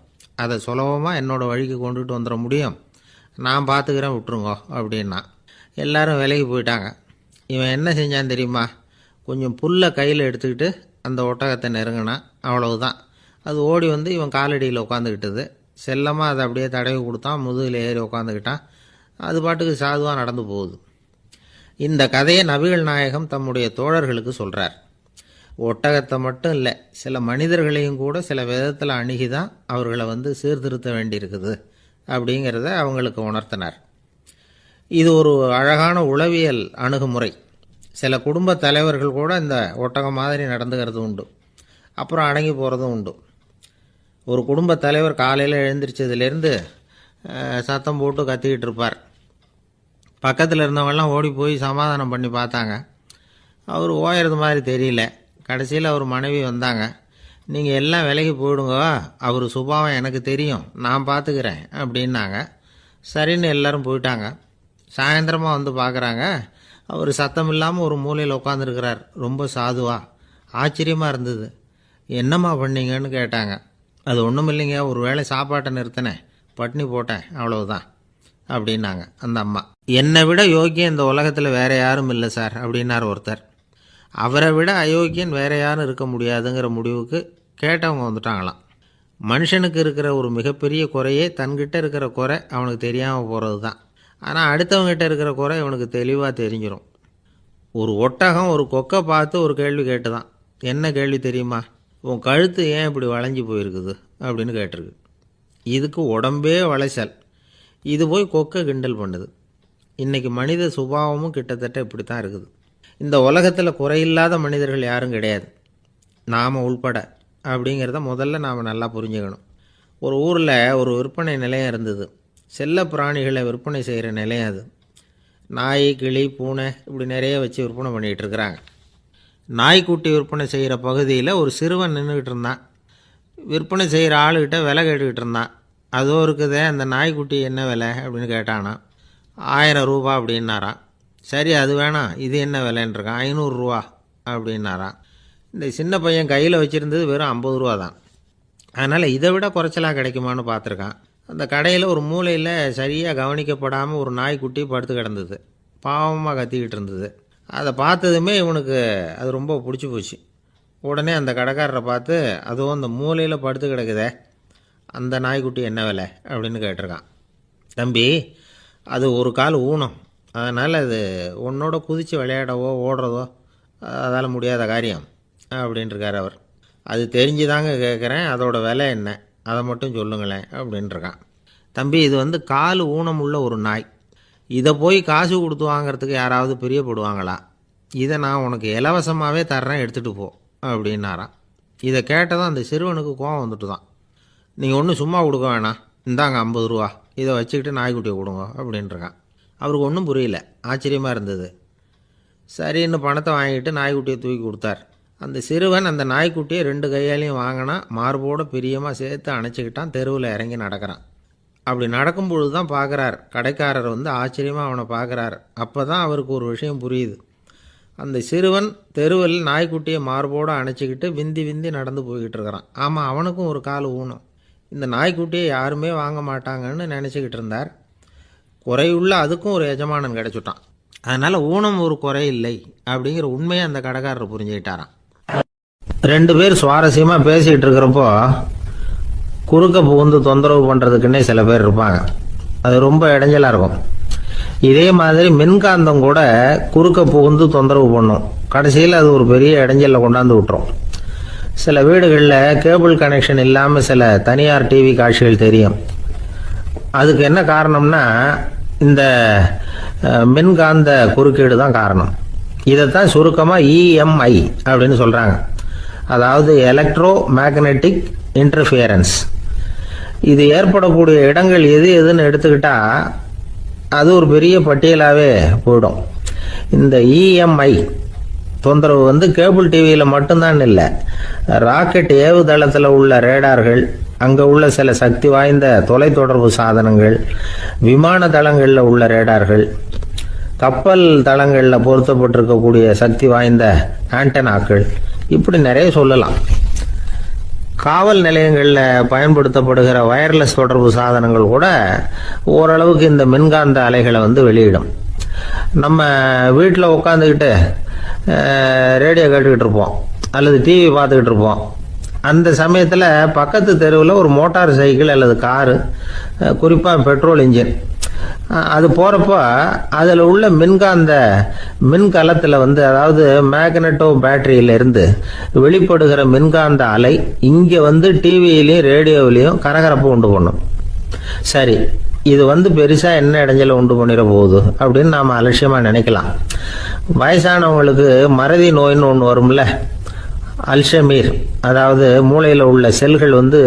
அதை சுலபமாக என்னோடய வழிக்கு கொண்டுட்டு வந்துட முடியும். நான் பார்த்துக்கிறேன், விட்டுருங்க அப்படின்னா. எல்லாரும் விலைக்கு போயிட்டாங்க. இவன் என்ன செஞ்சான் தெரியுமா? கொஞ்சம் புல்லை கையில் எடுத்துக்கிட்டு அந்த ஒட்டகத்தை நெருங்கினான். அவ்வளவுதான். அது ஓடி வந்து இவன் காலடியில் உட்காந்துக்கிட்டது. செல்லமாக அதை அப்படியே தடவி கொடுத்தான். முதுகில் ஏறி உட்காந்துக்கிட்டான். அது பாட்டுக்கு சாதுவாக நடந்து போகுது. இந்த கதையை நபிகள் நாயகம் தம்முடைய தோழர்களுக்கு சொல்கிறார். ஒட்டகத்தை மட்டும் இல்லை, சில மனிதர்களையும் கூட சில விதத்தில் அணுகி தான் அவர்களை வந்து சீர்திருத்த வேண்டியிருக்குது அப்படிங்கிறத அவங்களுக்கு உணர்த்தினார். இது ஒரு அழகான உளவியல் அணுகுமுறை. சில குடும்ப தலைவர்கள் கூட இந்த ஒட்டகம் மாதிரி நடந்துக்கிறது உண்டு. அப்புறம் அடங்கி போகிறதும் உண்டு. ஒரு குடும்ப தலைவர் காலையில் எழுந்திரிச்சதுலேருந்து சத்தம் போட்டு கத்திக்கிட்டு இருப்பார். பக்கத்தில் இருந்தவங்கெல்லாம் ஓடி போய் சமாதானம் பண்ணி பார்த்தாங்க. அவர் ஓயறது மாதிரி தெரியல. கடைசியில் அவர் மனைவி வந்தாங்க. நீங்கள் எல்லாம் விலைக்கு போயிடுங்க, அவர் சுபாவம் எனக்கு தெரியும், நான் பார்த்துக்கிறேன் அப்படின்னாங்க. சரின்னு எல்லோரும் போயிட்டாங்க. சாயந்தரமாக வந்து பார்க்குறாங்க, அவர் சத்தம் இல்லாமல் ஒரு மூலையில் உட்காந்துருக்கிறார். ரொம்ப சாதுவா. ஆச்சரியமாக இருந்தது. என்னம்மா பண்ணீங்கன்னு கேட்டாங்க. அது ஒன்றும் இல்லைங்க, ஒரு வேளை சாப்பாட்டை நிறுத்தினேன், பட்னி போட்டேன், அவ்வளவுதான் அப்படின்னாங்க அந்த அம்மா. என்னை விட யோக்கியம் இந்த உலகத்தில் வேறு யாரும் இல்லை சார் அப்படின்னார் ஒருத்தர். அவரை விட அயோக்கியன் வேறு யாரும் இருக்க முடியாதுங்கிற முடிவுக்கு கேட்டவங்க வந்துட்டாங்களாம். மனுஷனுக்கு இருக்கிற ஒரு மிகப்பெரிய குறையே தன்கிட்ட இருக்கிற குறை அவனுக்கு தெரியாமல் போகிறது தான். ஆனால் அடுத்தவங்ககிட்ட இருக்கிற குறை இவனுக்கு தெளிவாக தெரிஞ்சிடும். ஒரு ஒட்டகம் ஒரு கொக்கை பார்த்து ஒரு கேள்வி கேட்டுதான். என்ன கேள்வி தெரியுமா? உன் கழுத்து ஏன் இப்படி வளைஞ்சி போயிருக்குது அப்படின்னு கேட்டிருக்கு. இதுக்கு உடம்பே வளைச்சல். இது போய் கொக்கை கிண்டல் பண்ணுது. இன்றைக்கி மனித சுபாவமும் கிட்டத்தட்ட இப்படி தான் இருக்குது. இந்த உலகத்தில் குறையில்லாத மனிதர்கள் யாரும் கிடையாது, நாம் உள்பட அப்படிங்கிறத முதல்ல நாம் நல்லா புரிஞ்சுக்கணும். ஒரு ஊரில் ஒரு விற்பனை நிலையம் இருந்தது. செல்ல பிராணிகளை விற்பனை செய்கிற நிலையம் அது. நாய், கிளி, பூனை இப்படி நிறைய வச்சு விற்பனை பண்ணிகிட்டு இருக்கிறாங்க. நாய்க்குட்டி விற்பனை செய்கிற பகுதியில் ஒரு சிறுவன் நின்றுக்கிட்டு இருந்தான். விற்பனை செய்கிற ஆளுகிட்ட விலை கேட்டுக்கிட்டு இருந்தான். அதோ இருக்குதே அந்த நாய்க்குட்டி என்ன விலை அப்படின்னு கேட்டானா. 1000 ரூபா அப்படின்னாரான். சரி அது வேணாம், இது என்ன விலைன்னு இருக்கான். 500 ரூபா அப்படின்னாரான். இந்த சின்ன பையன் கையில் வச்சுருந்தது வெறும் 50 ரூபா தான். அதனால் இதை விட குறைச்சலாக கிடைக்குமான்னு பார்த்துருக்கான். அந்த கடையில் ஒரு மூலையில் சரியாக கவனிக்கப்படாமல் ஒரு நாய்க்குட்டி படுத்து கிடந்தது. பாவமாக கத்திக்கிட்டு இருந்தது. அதை பார்த்ததுமே இவனுக்கு அது ரொம்ப பிடிச்சி போச்சு. உடனே அந்த கடைக்காரரை பார்த்து, அதுவும் அந்த மூலையில் படுத்து கிடக்குதே அந்த நாய்க்குட்டி என்ன விலை அப்படின்னு கேட்டிருக்கான். தம்பி, அது ஒரு கால் ஊனம், அதனால் அது உன்னோட குதித்து விளையாடவோ ஓடுறதோ அதால் முடியாத காரியம் அப்படின்ட்டுருக்கார் அவர். அது தெரிஞ்சுதாங்க கேட்குறேன், அதோட விலை என்ன அதை மட்டும் சொல்லுங்களேன் அப்படின்ட்டுருக்கான். தம்பி, இது வந்து கால் ஊனம் உள்ள ஒரு நாய். இதை போய் காசு கொடுத்து வாங்கிறதுக்கு யாராவது பிரியப்படுவாங்களா? இதை நான் உனக்கு இலவசமாகவே தர்றேன், எடுத்துகிட்டு போ அப்படின்னாரான். இதை கேட்டதும் அந்த சிறுவனுக்கு கோவம் வந்துட்டு தான். நீங்கள் ஒன்றும் சும்மா கொடுக்க வேணாம், இந்தாங்க 50 ரூபா, இதை வச்சுக்கிட்டு நாய்க்குட்டியை கொடுங்க அப்படின்ட்டுருக்கான். அவருக்கு ஒன்றும் புரியல, ஆச்சரியமாக இருந்தது. சரின்னு பணத்தை வாங்கிட்டு நாய்க்குட்டியை தூக்கி கொடுத்தார். அந்த சிறுவன் அந்த நாய்க்குட்டியை 2 கையாலையும் வாங்கினா, மார்போடு பிரியமாக சேர்த்து அணைச்சிக்கிட்டான். தெருவில் இறங்கி நடக்கிறான். அப்படி நடக்கும்பொழுது தான் பார்க்குறார், கடைக்காரர் வந்து ஆச்சரியமாக அவனை பார்க்குறார். அப்போ தான் அவருக்கு ஒரு விஷயம் புரியுது. அந்த சிறுவன் தெருவில் நாய்க்குட்டியை மார்போடு அணைச்சிக்கிட்டு விந்தி விந்தி நடந்து போய்கிட்டு இருக்கிறான். ஆமாம், அவனுக்கும் ஒரு கால் ஊனம். இந்த நாய்க்குட்டியை யாருமே வாங்க மாட்டாங்கன்னு நினச்சிக்கிட்டு இருந்தார். குறையுள்ள அதுக்கும் ஒரு எஜமானன் கிடச்சிட்டான். அதனால் ஊனம் ஒரு குறை இல்லை அப்படிங்கிற உண்மையை அந்த கடைக்காரர் புரிஞ்சுக்கிட்டாரான். 2 பேர் சுவாரஸ்யமாக பேசிகிட்டு இருக்கிறப்போ குறுக்க புகுந்து தொந்தரவு பண்ணுறதுக்குன்னே சில பேர் இருப்பாங்க. அது ரொம்ப இடைஞ்சலாக இருக்கும். இதே மாதிரி மின்காந்தம் கூட குறுக்க புகுந்து தொந்தரவு பண்ணும். கடைசியில் அது ஒரு பெரிய இடைஞ்சலில் கொண்டாந்து விட்டுரும். சில வீடுகளில் கேபிள் கனெக்ஷன் இல்லாமல் சில தனியார் டிவி காட்சிகள் தெரியும். அதுக்கு என்ன காரணம்னா இந்த மின்காந்த குறுக்கீடு தான் காரணம். இதைத்தான் சுருக்கமாக EMI அப்படின்னு சொல்கிறாங்க. அதாவது எலக்ட்ரோ மேக்னெட்டிக் இன்டர்ஃபியரன்ஸ். இது ஏற்படக்கூடிய இடங்கள் எது எதுன்னு எடுத்துக்கிட்டால் அது ஒரு பெரிய பட்டியலாகவே போயிடும். இந்த EMI தொந்தரவு வந்து கேபிள் டிவியில் மட்டும்தான் இல்லை, ராக்கெட் ஏவுதளத்தில் உள்ள ரேடார்கள், அங்கே உள்ள சில சக்தி வாய்ந்த தொலைத்தொடர்பு சாதனங்கள், விமான தளங்களில் உள்ள ரேடார்கள், கப்பல் தளங்களில் பொருத்தப்பட்டிருக்கக்கூடிய சக்தி வாய்ந்த ஆண்டனாக்கள், இப்படி நிறைய சொல்லலாம். காவல் நிலையங்களில் பயன்படுத்தப்படுகிற வயர்லெஸ் தொடர்பு சாதனங்கள் கூட ஓரளவுக்கு இந்த மின்காந்த அலைகளை வந்து வெளியிடும். நம்ம வீட்டில் உட்காந்துக்கிட்டு ரேடியோ கேட்டுக்கிட்டு இருப்போம் அல்லது டிவி பார்த்துக்கிட்டு இருப்போம். அந்த சமயத்தில் பக்கத்து தெருவில் ஒரு மோட்டார் சைக்கிள் அல்லது காரு, குறிப்பாக பெட்ரோல் இன்ஜின், அது போகிறப்போ அதில் உள்ள மின்கலத்தில் வந்து, அதாவது மேக்னட்டோ பேட்டரியிலிருந்து வெளிப்படுகிற மின்காந்த அலை இங்கே வந்து டிவியிலையும் ரேடியோவிலையும் கரகரப்பு உண்டு பண்ணும். சரி, இது வந்து பெருசாக என்ன இடைஞ்சலை உண்டு பண்ணிட போகுது அப்படின்னு நாம் அலட்சியமாக நினைக்கலாம். வயசானவங்களுக்கு மறதி நோயின்னு ஒன்று வரும்ல, அல்ஷமீர், அதாவது மூளையில் உள்ள செல்கள் வந்து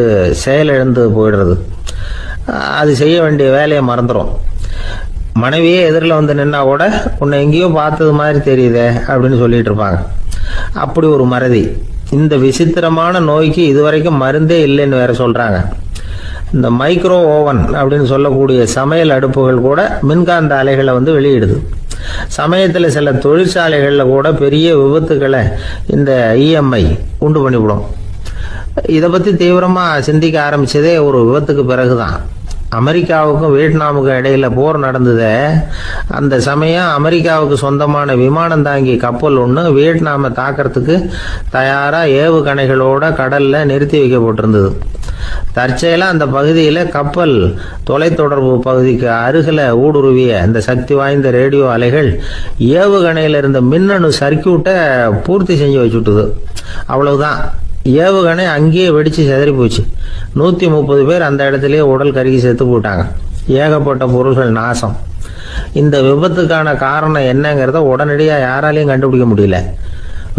செயலிழந்து போயிடுறது, அது செய்ய வேண்டிய வேலையை மறந்துடும். மனைவியே எதிரில் வந்து நின்னா கூட உன்னை எங்கேயோ பார்த்தது மாதிரி தெரியுதே அப்படின்னு சொல்லிட்டு இருப்பாங்க. அப்படி ஒரு மறதி. இந்த விசித்திரமான நோய்க்கு இதுவரைக்கும் மருந்தே இல்லைன்னு வேற சொல்றாங்க. இந்த மைக்ரோ ஓவன் அப்படின்னு சொல்லக்கூடிய சமையல் அடுப்புகள் கூட மின்காந்த அலைகளை வந்து வெளியிடுது. சமயத்தில் சில தொழிற்சாலைகளில் கூட பெரிய விபத்துக்களை இந்த இஎம்ஐ உண்டு பண்ணிவிடும். இதை பற்றி தீவிரமாக சிந்திக்க ஆரம்பிச்சதே ஒரு விபத்துக்கு பிறகுதான். அமெரிக்காவுக்கும் வியட்நாமுக்கும் இடையில போர் நடந்தது. அந்த சமயம் அமெரிக்காவுக்கு சொந்தமான விமானம் தாங்கி கப்பல் ஒன்று வியட்நாமை தாக்கிறதுக்கு தயாராக ஏவுகணைகளோட கடல்ல நிறுத்தி வைக்கப்பட்டிருந்தது. தற்செயலாக அந்த பகுதியில் கப்பல் தொலைத்தொடர்பு பகுதிக்கு அருகில் ஊடுருவிய இந்த சக்தி வாய்ந்த ரேடியோ அலைகள் ஏவுகணையில் இருந்த மின்னணு சர்க்கியூட்டை பூர்த்தி செஞ்சு வச்சுட்டுது. அவ்வளவுதான், ஏவுகணை அங்கேயே வெடிச்சு செதறி போச்சு. 130 பேர் அந்த இடத்துலயே உடல் கருகி செத்து போட்டாங்க. ஏகப்பட்ட பொருள்கள் நாசம். இந்த விபத்துக்கான காரணம் என்னங்கிறத உடனடியாக யாராலையும் கண்டுபிடிக்க முடியல.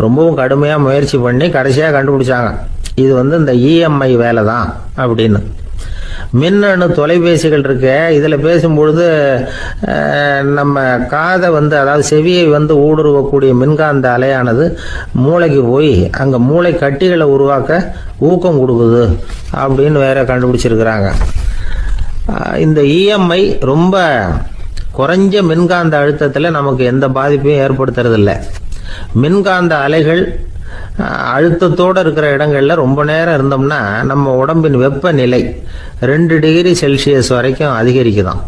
ரொம்பவும் கடுமையாக முயற்சி பண்ணி கடைசியாக கண்டுபிடிச்சாங்க, இது வந்து இந்த இஎம்ஐ வேலை தான் அப்படின்னு. மின்னணு தொலைபேசிகள் இருக்கு, இதில் பேசும்பொழுது நம்ம காதை வந்து, அதாவது செவியை வந்து ஊடுருவக்கூடிய மின்காந்த அலையானது மூளைக்கு போய் அங்கே மூளை கட்டிகளை உருவாக்க ஊக்கம் கொடுக்குது அப்படின்னு வேற கண்டுபிடிச்சிருக்கிறாங்க. இந்த இஎம்ஐ ரொம்ப குறைஞ்ச மின்காந்த அழுத்தத்தில் நமக்கு எந்த பாதிப்பையும் ஏற்படுத்துறதில்லை. மின்காந்த அலைகள் அழுத்தத்தோடு இருக்கிற இடங்கள்ல ரொம்ப நேரம் இருந்தோம்னா நம்ம உடம்பின் வெப்பநிலை 2 டிகிரி செல்சியஸ் வரைக்கும் அதிகரிக்குதாம்.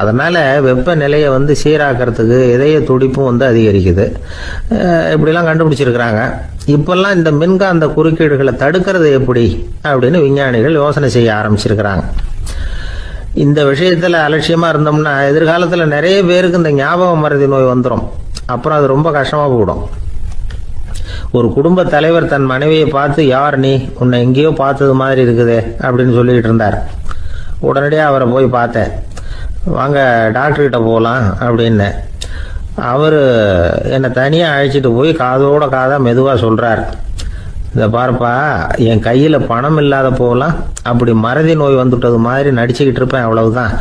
அதனால வெப்பநிலையை வந்து சீராக்கிறதுக்கு இதய துடிப்பும் வந்து அதிகரிக்குது. இப்படிலாம் கண்டுபிடிச்சிருக்கிறாங்க. இப்பெல்லாம் இந்த மின்காந்த குறுக்கீடுகளை தடுக்கிறது எப்படி அப்படின்னு விஞ்ஞானிகள் யோசனை செய்ய ஆரம்பிச்சிருக்கிறாங்க. இந்த விஷயத்துல அலட்சியமா இருந்தோம்னா எதிர்காலத்தில் நிறைய பேருக்கு இந்த ஞாபக மறதி நோய் வந்துடும். அப்புறம் அது ரொம்ப கஷ்டமா போயிடும். ஒரு குடும்ப தலைவர் தன் மனைவியை பார்த்து, யார் நீ, உன்னை எங்கேயோ பார்த்தது மாதிரி இருக்குதே அப்படின்னு சொல்லிட்டு இருந்தார். உடனடியாக அவரை போய் பார்த்தேன். வாங்க டாக்டர்கிட்ட போகலாம் அப்படின்னு. அவர் என்னை தனியாக அழைச்சிட்டு போய் காதோட காதாக மெதுவாக சொல்கிறார், இதை பாருப்பா, என் கையில் பணம் இல்லாத போகலாம் அப்படி மறதி நோய் வந்துட்டது மாதிரி நடிச்சுக்கிட்டு இருப்பேன், அவ்வளவுதான்,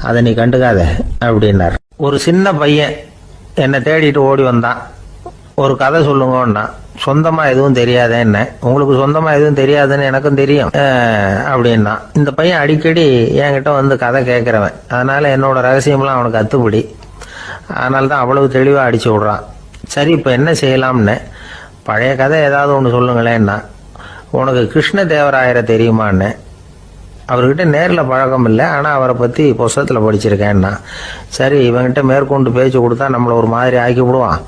அதை நீ கண்டுக்காத அப்படின்னார். ஒரு சின்ன பையன் என்னை தேடிட்டு ஓடி வந்தான். ஒரு கதை சொல்லுங்கன்னா, சொந்தமா எதுவும் தெரியாத என்ன, உங்களுக்கு சொந்தமா எதுவும் தெரியாதுன்னு எனக்கும் தெரியும் அப்படின்னா. இந்த பையன் அடிக்கடி என்கிட்ட வந்து கதை கேட்கிறவன், அதனால என்னோட ரகசியம்லாம் அவனுக்கு அத்துப்படி. அதனால தான் அவ்வளவு தெளிவாக அடிச்சு விடுறான். சரி, இப்போ என்ன செய்யலாம்னு, பழைய கதை ஏதாவது ஒன்று சொல்லுங்களேன்னா. உனக்கு கிருஷ்ணதேவராயரை தெரியுமான்னு. அவர்கிட்ட நேரில் பழக்கம் இல்லை, ஆனால் அவரை பற்றி புஸ்தகத்தில் படிச்சிருக்கேன்னா. சரி, இவங்கிட்ட மேற்கொண்டு பேச்சு கொடுத்தா நம்மளை ஒரு மாதிரி ஆக்கி விடுவான்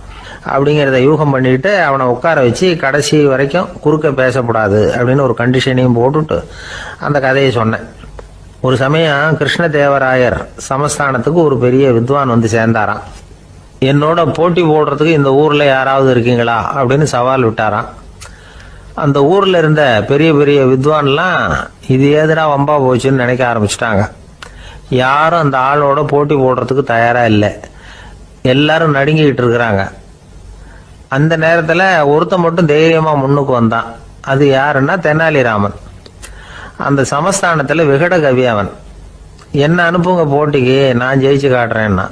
அப்படிங்கிறத யூகம் பண்ணிட்டு அவனை உட்கார வச்சு கடைசி வரைக்கும் குறுக்க பேசக்கூடாது அப்படின்னு ஒரு கண்டிஷனையும் போட்டுட்டு அந்த கதையை சொன்னேன். ஒரு சமயம் கிருஷ்ணதேவராயர் சமஸ்தானத்துக்கு ஒரு பெரிய வித்வான் வந்து சேர்ந்தாராம். என்னோட போட்டி போடுறதுக்கு இந்த ஊரில் யாராவது இருக்கீங்களா அப்படின்னு சவால் விட்டாராம். அந்த ஊரில் இருந்த பெரிய பெரிய வித்வான்லாம் இது ஏதுனா வம்பா போச்சுன்னு நினைக்க ஆரம்பிச்சிட்டாங்க. யாரும் அந்த ஆளோட போட்டி போடுறதுக்கு தயாராக இல்லை. எல்லாரும் நடுங்கிக்கிட்டு இருக்கிறாங்க. அந்த நேரத்தில் ஒருத்த மட்டும் தைரியமாக முன்னுக்கு வந்தான். அது யாருன்னா தெனாலிராமன். அந்த சமஸ்தானத்தில் விகட கவி அவன். என்ன அனுப்புங்க போட்டிக்கு, நான் ஜெயிச்சு காட்டுறேன்னா.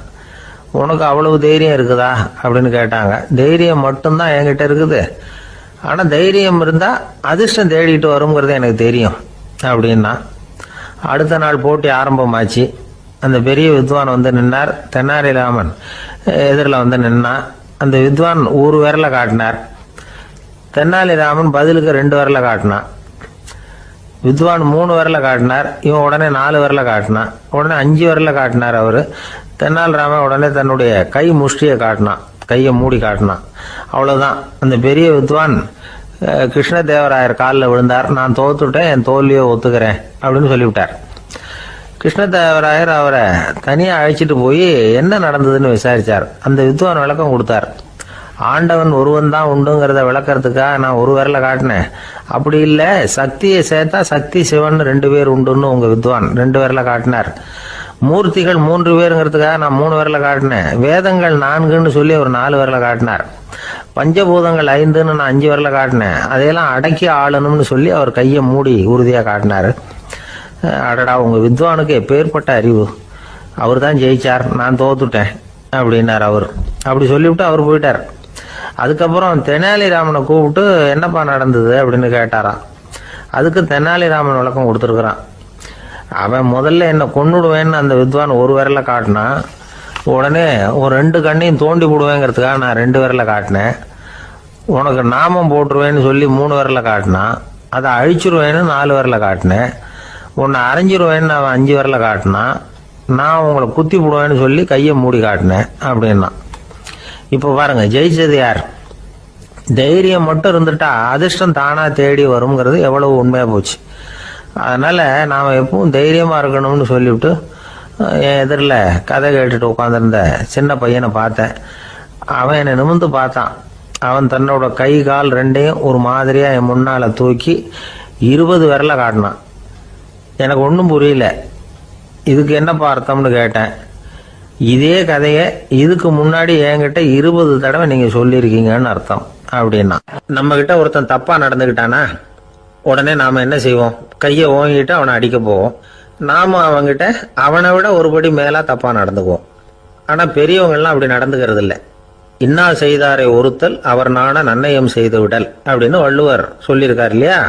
உனக்கு அவ்வளவு தைரியம் இருக்குதா அப்படின்னு கேட்டாங்க. தைரியம் மட்டும்தான் என்கிட்ட இருக்குது, ஆனால் தைரியம் இருந்தால் அதிர்ஷ்டம் தேடிட்டு வருங்கிறது எனக்கு தெரியும் அப்படின்னா. அடுத்த நாள் போட்டி ஆரம்பமாச்சு. அந்த பெரிய வித்வான் வந்து நின்னார். தென்னாலிராமன் எதிரில் வந்து நின்னா. அந்த வித்வான் ஒரு விரலை காட்டினார். தென்னாலிராமன் பதிலுக்கு 2 விரலை காட்டினான். வித்வான் 3 விரலை காட்டினார். இவன் உடனே 4 விரலை காட்டினான். உடனே 5 விரலை காட்டினார் அவர். தென்னாலிராமன் உடனே தன்னுடைய கை முஷ்டியை காட்டினான், கையை மூடி காட்டினான். அவ்வளோதான். அந்த பெரிய வித்வான் கிருஷ்ணதேவராயர் காலில் விழுந்தார். நான் தோத்துட்டேன், என் தோல்வியை ஒத்துக்கிறேன் அப்படின்னு சொல்லிவிட்டார். கிருஷ்ணதேவராயர் அவரை தனியாக அழைச்சிட்டு போய் என்ன நடந்ததுன்னு விசாரித்தார். அந்த வித்வான் விளக்கம் கொடுத்தார். ஆண்டவன் ஒருவன் தான் உண்டுங்கிறத விளக்கறதுக்காக நான் ஒரு விரலை காட்டினேன். அப்படி இல்லை, சக்தியை சேர்த்தா சக்தி சிவன் 2 பேர் உண்டுன்னு உங்க வித்வான் 2 விரலை காட்டினார். மூர்த்திகள் 3 பேருங்கிறதுக்காக நான் 3 விரலை காட்டினேன். வேதங்கள் 4ன்னு சொல்லி ஒரு 4 விரலை காட்டினார். பஞ்சபூதங்கள் 5ன்னு நான் 5 விரலை காட்டினேன். அதையெல்லாம் அடக்கி ஆளணும்னு சொல்லி அவர் கையை மூடி உறுதியாக காட்டினார். அடடா, உங்க வித்வானுக்கு எப்பேற்பட்ட அறிவு! அவர் தான் ஜெயிச்சார், நான் தோத்துட்டேன் அப்படின்னார் அவர். அப்படி சொல்லிவிட்டு அவர் போயிட்டார். அதுக்கப்புறம் தெனாலிராமனை கூப்பிட்டு என்னப்பா நடந்தது அப்படின்னு கேட்டாராம். அதுக்கு தெனாலிராமன் விளக்கம் கொடுத்துருக்குறான். அவன் முதல்ல என்னை கொன்னுடுவேன்னு அந்த வித்வான் ஒரு விரலை காட்டினான். உடனே ஒரு 2 கண்ணையும் தோண்டி போடுவேங்கிறதுக்காக நான் 2 விரலை காட்டினேன். உனக்கு நாமம் போட்டுருவேன்னு சொல்லி 3 விரலை காட்டினான். அதை அழிச்சிருவேன்னு 4 விரலை காட்டினேன். உன்னை அரைஞ்சிருவேன்னு அவன் 5 விரலை காட்டினான். நான் உங்களை குத்தி போடுவேன்னு சொல்லி கையை மூடி காட்டினேன் அப்படின்னா. இப்போ பாருங்க, ஜெயிச்சது யார்? தைரியம் மட்டும் இருந்துட்டா அதிர்ஷ்டம் தானா தேடி வருங்கிறது எவ்வளவு உண்மையா போச்சு. அதனால நாம எப்பவும் தைரியமா இருக்கணும்னு சொல்லிவிட்டு என் எதிரில் கதை கேட்டுட்டு உட்காந்துருந்த சின்ன பையனை பார்த்தேன். அவன் என்னை நிமிர்ந்து பார்த்தான். அவன் தன்னோட கை கால் 2ஐயும் ஒரு மாதிரியா என் முன்னால தூக்கி 20 விரலை காட்டினான். எனக்கு ஒன்றும் புரியல. இதுக்கு என்னப்பா அர்த்தம்னு கேட்டேன். இதே கதையை இதுக்கு முன்னாடி என்கிட்ட 20 தடவை நீங்க சொல்லியிருக்கீங்கன்னு அர்த்தம் அப்படின்னா. நம்ம கிட்ட ஒருத்தன் தப்பா நடந்துக்கிட்டானா உடனே நாம என்ன செய்வோம்? கையை ஓங்கிட்டு அவனை அடிக்க போவோம். நாம அவங்கிட்ட அவனை விட ஒருபடி மேலா தப்பா நடந்துக்குவோம். ஆனா பெரியவங்கெல்லாம் அப்படி நடந்துக்கிறது இல்லை. இன்னா செய்தாரை ஒருத்தல் அவர் நாண நன்னயம் செய்து விடல் அப்படின்னு வள்ளுவர் சொல்லியிருக்காரு இல்லையா?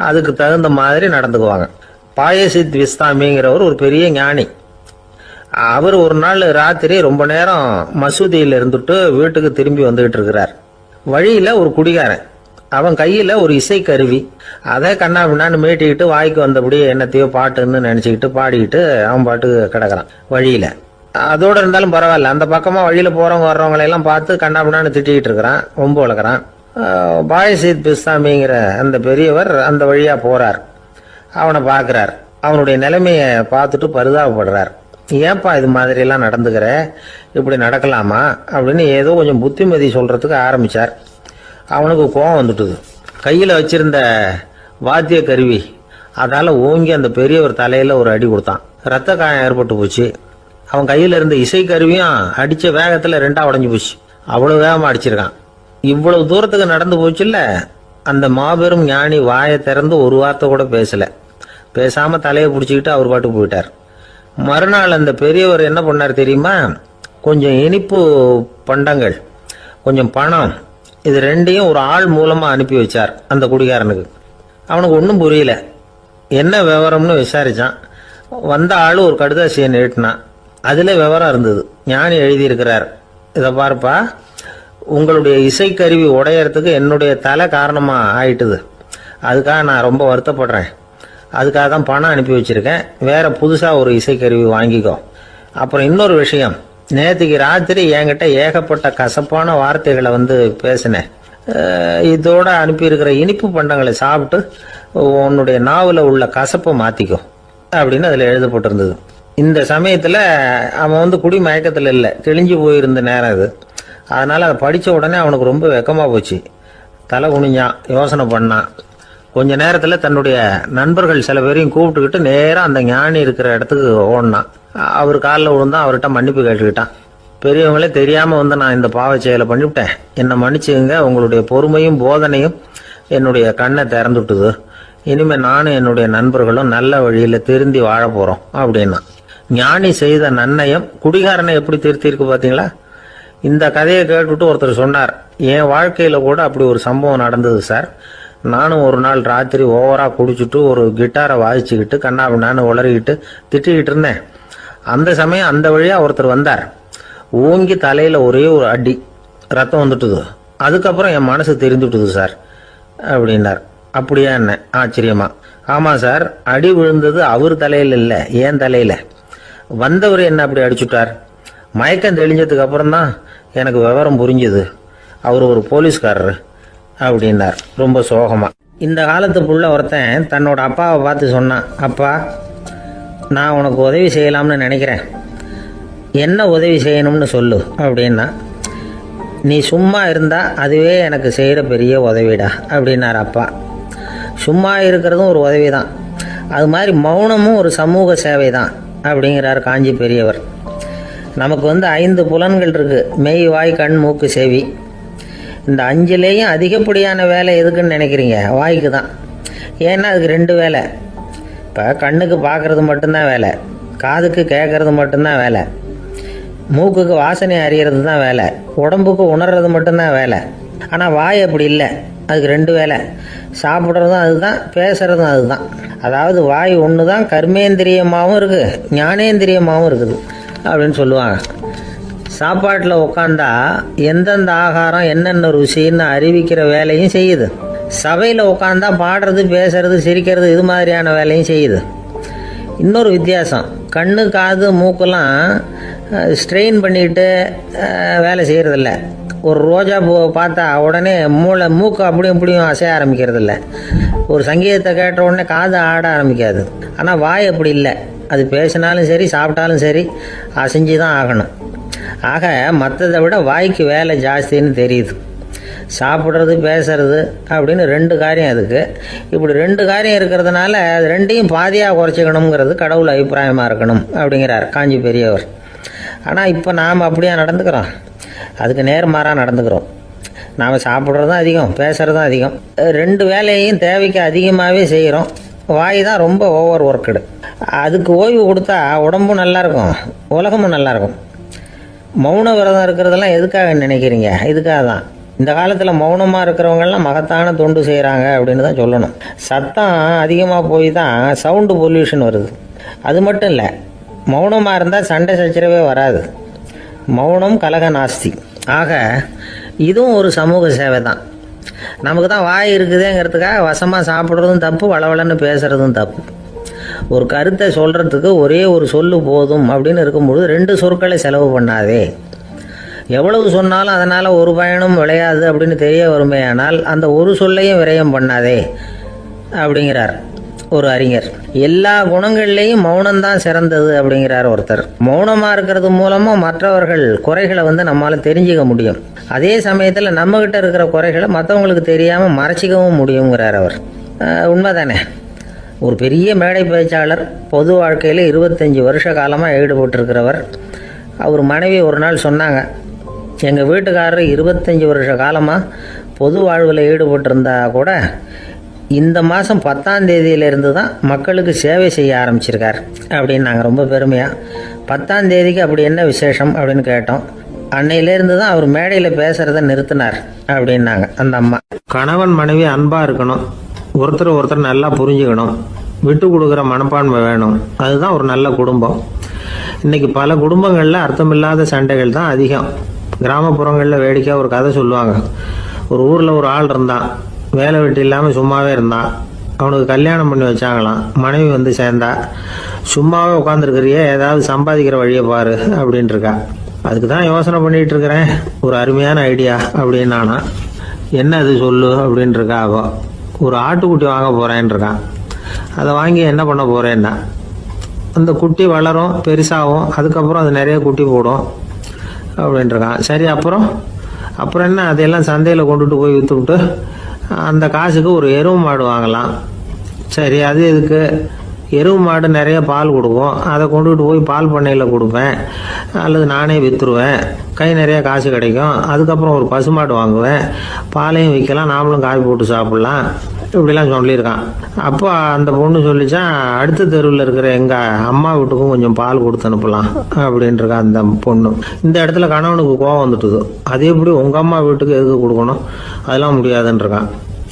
அதுக்கு தகுந்த மாதிரி நடந்துக்குவாங்க. பாயசித் விஸ்தாமிங்கிறவர் ஒரு பெரிய ஞானி. அவர் ஒரு நாள் ராத்திரி ரொம்ப நேரம் மசூதியில் இருந்துட்டு வீட்டுக்கு திரும்பி வந்துகிட்டு இருக்கிறார். வழியில ஒரு குடிகாரன், அவன் கையில ஒரு இசை கருவி, அதை கண்ணா பின்னான்னு மீட்டிக்கிட்டு வாய்க்கு வந்தபடி என்னத்தையோ பாட்டுன்னு நினைச்சுக்கிட்டு பாடிக்கிட்டு அவன் பாட்டுக்கு கிடக்குறான் வழியில. அதோட இருந்தாலும் பரவாயில்ல, அந்த பக்கமா வழியில போறவங்க வர்றவங்களை எல்லாம் பார்த்து கண்ணா பின்னான்னு திட்டிக்கிட்டு இருக்கிறான், ரொம்ப வளர்க்குறான். பாயசித் பிஸ்தாமிங்கிற அந்த பெரியவர் அந்த வழியா போறார். அவனை பார்க்கிறார். அவனுடைய நிலைமையை பார்த்துட்டு பரிதாபப்படுறார். ஏன்பா இது மாதிரி எல்லாம் நடந்துக்கிற, இப்படி நடக்கலாமா அப்படின்னு ஏதோ கொஞ்சம் புத்திமதி சொல்றதுக்கு ஆரம்பிச்சார். அவனுக்கு கோபம் வந்துட்டுது. கையில வச்சிருந்த வாத்திய கருவி அதால ஓங்கி அந்த பெரியவர் தலையில ஒரு அடி கொடுத்தான். ரத்த காயம் ஏற்பட்டு போச்சு. அவன் கையில இருந்த இசை கருவியும் அடிச்ச வேகத்துல 2ஆ உடைஞ்சு போச்சு. அவ்வளவு வேகமா அடிச்சிருக்கான். இவ்வளவு தூரத்துக்கு நடந்து போச்சு இல்ல. அந்த மாபெரும் ஞானி வாயை திறந்து ஒரு வார்த்தை கூட பேசல. பேசாம தலையை பிடிச்சிக்கிட்டு அவர் பாட்டுக்கு போயிட்டார். மறுநாள் அந்த பெரியவர் என்ன பண்ணார் தெரியுமா? கொஞ்சம் இனிப்பு பண்டங்கள், கொஞ்சம் பணம், இது 2ஐயும் ஒரு ஆள் மூலமா அனுப்பி வச்சார் அந்த குடிகாரனுக்கு. அவனுக்கு ஒன்றும் புரியல. என்ன விவரம்னு விசாரிச்சான். வந்த ஆளு ஒரு கடுதாசியை நீட்டினான். அதுல விவரம் இருந்தது. ஞானி எழுதியிருக்கிறார், இதை பார்ப்பா, உங்களுடைய இசைக்கருவி உடையறதுக்கு என்னுடைய தலை காரணமா ஆயிட்டுது. அதுக்காக நான் ரொம்ப வருத்தப்படுறேன். அதுக்காக தான் பணம் அனுப்பி வச்சிருக்கேன். வேற புதுசா ஒரு இசைக்கருவி வாங்கிக்கோ. அப்புறம் இன்னொரு விஷயம், நேற்றுக்கு ராத்திரி என்கிட்ட ஏகப்பட்ட கசப்பான வார்த்தைகளை வந்து பேசினேன். இதோட அனுப்பியிருக்கிற இனிப்பு பண்டங்களை சாப்பிட்டு உன்னுடைய நாவல உள்ள கசப்பை மாத்திக்கோ அப்படின்னு அதுல எழுதப்பட்டிருந்தது. இந்த சமயத்துல அவன் வந்து குடி மயக்கத்துல இல்லை, தெளிஞ்சு போயிருந்த நேரம் இது. அதனால அதை படிச்ச உடனே அவனுக்கு ரொம்ப வெக்கமா போச்சு. தலை குனிஞ்சான், யோசனை பண்ணான். கொஞ்ச நேரத்துல தன்னுடைய நண்பர்கள் சில பேரையும் கூப்பிட்டுக்கிட்டு நேரா அந்த ஞானி இருக்கிற இடத்துக்கு ஓடினான். அவர் காலில் விழுந்தான். அவர்கிட்ட மன்னிப்பு கேட்டுக்கிட்டான். பெரியவங்களே தெரியாம வந்து நான் இந்த பாவ செயலை பண்ணிவிட்டேன், என்னை மன்னிச்சுங்க. உங்களுடைய பொறுமையும் போதனையும் என்னுடைய கண்ணை திறந்துட்டுது. இனிமே நானும் என்னுடைய நண்பர்களும் நல்ல வழியில திருந்தி வாழ போறோம் அப்படின்னா. ஞானி செய்த நன்னயம் குடிகாரனை எப்படி திருத்திருக்கு பார்த்தீங்களா? இந்த கதையை கேட்டுவிட்டு ஒருத்தர் சொன்னார், என் வாழ்க்கையில் கூட அப்படி ஒரு சம்பவம் நடந்தது சார். நானும் ஒரு நாள் ராத்திரி ஓவராக குடிச்சிட்டு ஒரு கிட்டாரை வாசிச்சுக்கிட்டு கண்ணாபின்னான்னு உளறிக்கிட்டு திட்டிக்கிட்டு இருந்தேன். அந்த சமயம் அந்த வழியாக ஒருத்தர் வந்தார். ஓங்கி தலையில் ஒரே ஒரு அடி, ரத்தம் வந்துட்டுது. அதுக்கப்புறம் என் மனசு தெரிந்துவிட்டுது சார் அப்படின்னார். அப்படியா என்ன ஆச்சரியமா? ஆமாம் சார், அடி விழுந்தது அவர் தலையில் இல்லை, என் தலையில். வந்தவர் என்ன அப்படி அடிச்சுட்டார். மயக்கம் தெளிஞ்சதுக்கு அப்புறம் தான் எனக்கு விவரம் புரிஞ்சுது. அவர் ஒரு போலீஸ்காரரு அப்படின்னார் ரொம்ப சோகமாக. இந்த காலத்து புள்ள ஒருத்தன் தன்னோட அப்பாவை பார்த்து சொன்னான், அப்பா நான் உனக்கு உதவி செய்யலாம்னு நினைக்கிறேன், என்ன உதவி செய்யணும்னு சொல்லு அப்படின்னா. நீ சும்மா இருந்தால் அதுவே எனக்கு செய்கிற பெரிய உதவிடா அப்படின்னார் அப்பா. சும்மா இருக்கிறதும் ஒரு உதவி தான், அது மாதிரி மௌனமும் ஒரு சமூக சேவை தான் அப்படிங்கிறார் காஞ்சி பெரியவர். நமக்கு 5 புலன்கள் இருக்குது, மெய் வாய் கண் மூக்கு செவி. இந்த 5லேயும் அதிகப்படியான வேலை எதுக்குன்னு நினைக்கிறீங்க? வாய்க்கு தான். ஏன்னா அதுக்கு 2 வேலை. இப்போ கண்ணுக்கு பார்க்குறது மட்டும்தான் வேலை, காதுக்கு கேட்குறது மட்டும்தான் வேலை, மூக்குக்கு வாசனை அறியறது தான் வேலை, உடம்புக்கு உணர்றது மட்டும்தான் வேலை. ஆனால் வாய் அப்படி இல்லை, அதுக்கு 2 வேலை. சாப்பிட்றதும் அதுதான், பேசுகிறதும் அதுதான். அதாவது வாய் ஒன்று தான் கர்மேந்திரியமாகவும் இருக்குது, ஞானேந்திரியமாகவும் இருக்குது அப்படின்னு சொல்லுவாங்க. சாப்பாட்டில் உட்காந்தா எந்தெந்த ஆகாரம் என்னென்ன ருசின்னு அறிவிக்கிற வேலையும் செய்யுது. சபையில் உட்காந்தா பாடுறது, பேசுறது, சிரிக்கிறது, இது மாதிரியான வேலையும் செய்யுது. இன்னொரு வித்தியாசம், கண்ணு காது மூக்கெல்லாம் ஸ்ட்ரெயின் பண்ணிட்டு வேலை செய்கிறதில்ல. ஒரு ரோஜா பூவை பார்த்தா உடனே மூக்கு அப்படியும் இப்படியும் அசைய ஆரம்பிக்கிறதில்ல. ஒரு சங்கீதத்தை கேட்ட உடனே காது ஆட ஆரம்பிக்காது. ஆனால் வாய் அப்படி இல்லை, அது பேசினாலும் சரி சாப்பிட்டாலும் சரி அசைஞ்சு தான் ஆகணும். ஆக மற்றதை விட வாய்க்கு வேலை ஜாஸ்தின்னு தெரியுது. சாப்பிட்றது பேசுறது அப்படின்னு 2 காரியம் அதுக்கு. இப்படி 2 காரியம் இருக்கிறதுனால அது 2ஐயும் பாதியாக குறைச்சிக்கணுங்கிறது கடவுள் அபிப்பிராயமாக இருக்கணும் அப்படிங்கிறார் காஞ்சி பெரியவர். ஆனால் இப்போ நாம் அப்படியா நடந்துக்கிறோம்? அதுக்கு நேர்மாறாக நடந்துக்கிறோம். நாம் சாப்பிட்றதும் அதிகம், பேசுகிறதும் அதிகம். 2 வேலையையும் தேவைக்கு அதிகமாகவே செய்கிறோம். வாய் தான் ரொம்ப ஓவர் ஒர்க்குடு. அதுக்கு ஓய்வு கொடுத்தா உடம்பும் நல்லாயிருக்கும், உலகமும் நல்லாயிருக்கும். மௌன விரதம் இருக்கிறதெல்லாம் எதுக்காக நினைக்கிறீங்க? இதுக்காக தான். இந்த காலத்தில் மௌனமாக இருக்கிறவங்கெல்லாம் மகத்தான தொண்டு செய்கிறாங்க அப்படின்னு தான் சொல்லணும். சத்தம் அதிகமாக போய் தான் சவுண்டு பொல்யூஷன் வருது. அது மட்டும் இல்லை, மௌனமாக இருந்தால் சண்டை சச்சரவே வராது. மௌனம் கலக நாஸ்தி. ஆக இதுவும் ஒரு சமூக சேவை தான். நமக்கு தான் வாய் இருக்குதுங்கிறதுக்காக வசமாக சாப்பிட்றதும் தப்பு, வளவளன்னு பேசுகிறதும் தப்பு. ஒரு கருத்தை சொல்கிறதுக்கு ஒரே ஒரு சொல்லு போதும் அப்படின்னு இருக்கும்பொழுது 2 சொற்களை செலவு பண்ணாதே. எவ்வளவு சொன்னாலும் அதனால் ஒரு பயனும் விளையாது அப்படின்னு தெரிய வருமேயானால் அந்த ஒரு சொல்லையும் விரயம் பண்ணாதே அப்படிங்கிறார் ஒரு அறிஞர். எல்லா குணங்கள்லேயும் மௌனம்தான் சிறந்தது அப்படிங்கிறார் ஒருத்தர். மௌனமாக இருக்கிறது மூலமாக மற்றவர்கள் குறைகளை நம்மளால் தெரிஞ்சிக்க முடியும். அதே சமயத்தில் நம்மகிட்ட இருக்கிற குறைகளை மற்றவங்களுக்கு தெரியாமல் மறைச்சிக்கவும் முடியுங்கிறார் அவர். உண்மைதானே? ஒரு பெரிய மேடை பேச்சாளர், பொது வாழ்க்கையில் 25 வருஷ காலமாக ஈடுபட்டிருக்கிறவர். அவர் மனைவி ஒரு நாள் சொன்னாங்க, எங்கள் வீட்டுக்காரர் 25 வருஷ காலமாக பொது வாழ்வில் ஈடுபட்டிருந்தா கூட இந்த மாதம் 10ஆம் தேதியிலிருந்து தான் மக்களுக்கு சேவை செய்ய ஆரம்பிச்சிருக்கார் அப்படின்னு நாங்கள் ரொம்ப பெருமையாக. 10ஆம் தேதிக்கு அப்படி என்ன விசேஷம் அப்படின்னு கேட்டோம். அன்னையிலேருந்து தான் அவர் மேடையில் பேசுகிறத நிறுத்தினார் அப்படின்னாங்க அந்த அம்மா. கணவன் மனைவி அன்பாக இருக்கணும், ஒருத்தர் நல்லா புரிஞ்சுக்கணும், விட்டு கொடுக்குற மனப்பான்மை வேணும். அதுதான் ஒரு நல்ல குடும்பம். இன்றைக்கி பல குடும்பங்களில் அர்த்தமில்லாத சண்டைகள் தான் அதிகம். கிராமப்புறங்களில் வேடிக்கையாக ஒரு கதை சொல்லுவாங்க. ஒரு ஊரில் ஒரு ஆள் இருந்தான், வேலை வெட்டி இல்லாமல் சும்மாவே இருந்தான். அவனுக்கு கல்யாணம் பண்ணி வச்சாங்களாம். மனைவி சேர்ந்தா, சும்மாவே உட்காந்துருக்கிறியே, ஏதாவது சம்பாதிக்கிற வழியை பாரு அப்படின்ட்டுருக்கா. அதுக்கு தான் யோசனை பண்ணிகிட்டு இருக்கிறேன், ஒரு அருமையான ஐடியா அப்படின்னானா. என்ன அது சொல்லு அப்படின்ட்டுருக்கா. அவ ஒரு ஆட்டுக்குட்டி வாங்க போகிறேன்ருக்கான். அதை வாங்கி என்ன பண்ண போகிறேன்னா, அந்த குட்டி வளரும், பெருசாகும், அதுக்கப்புறம் அது நிறைய குட்டி போடும் அப்படின்ட்டுருக்கான். சரி, அப்புறம் என்ன, அதையெல்லாம் சந்தையில் கொண்டுட்டு போய் விற்றுவிட்டு அந்த காசுக்கு ஒரு எருவு மாடு வாங்கலாம். சரி, அது எதுக்கு? எருவு மாடு நிறைய பால் கொடுக்கும், அதை கொண்டுகிட்டு போய் பால் பண்ணையில் கொடுப்பேன், அல்லது நானே விற்றுருவேன், கை நிறைய காசு கிடைக்கும். அதுக்கப்புறம் ஒரு பசுமாடு வாங்குவேன், பாலையும் விற்கலாம், நாமளும் காய் போட்டு சாப்பிட்லாம், இப்படிலாம் சொல்லியிருக்கான். அப்போ அந்த பொண்ணு சொல்லிச்சான், அடுத்த தெருவில் இருக்கிற எங்கள் அம்மா வீட்டுக்கும் கொஞ்சம் பால் கொடுத்து அனுப்பலாம் அப்படின்ட்டுருக்கான் அந்த பொண்ணு. இந்த இடத்துல கணவனுக்கு கோவம் வந்துட்டுது. அது எப்படி உங்கள் அம்மா வீட்டுக்கு எதுக்கு கொடுக்கணும், அதெல்லாம் முடியாதுன்றிருக்கான்.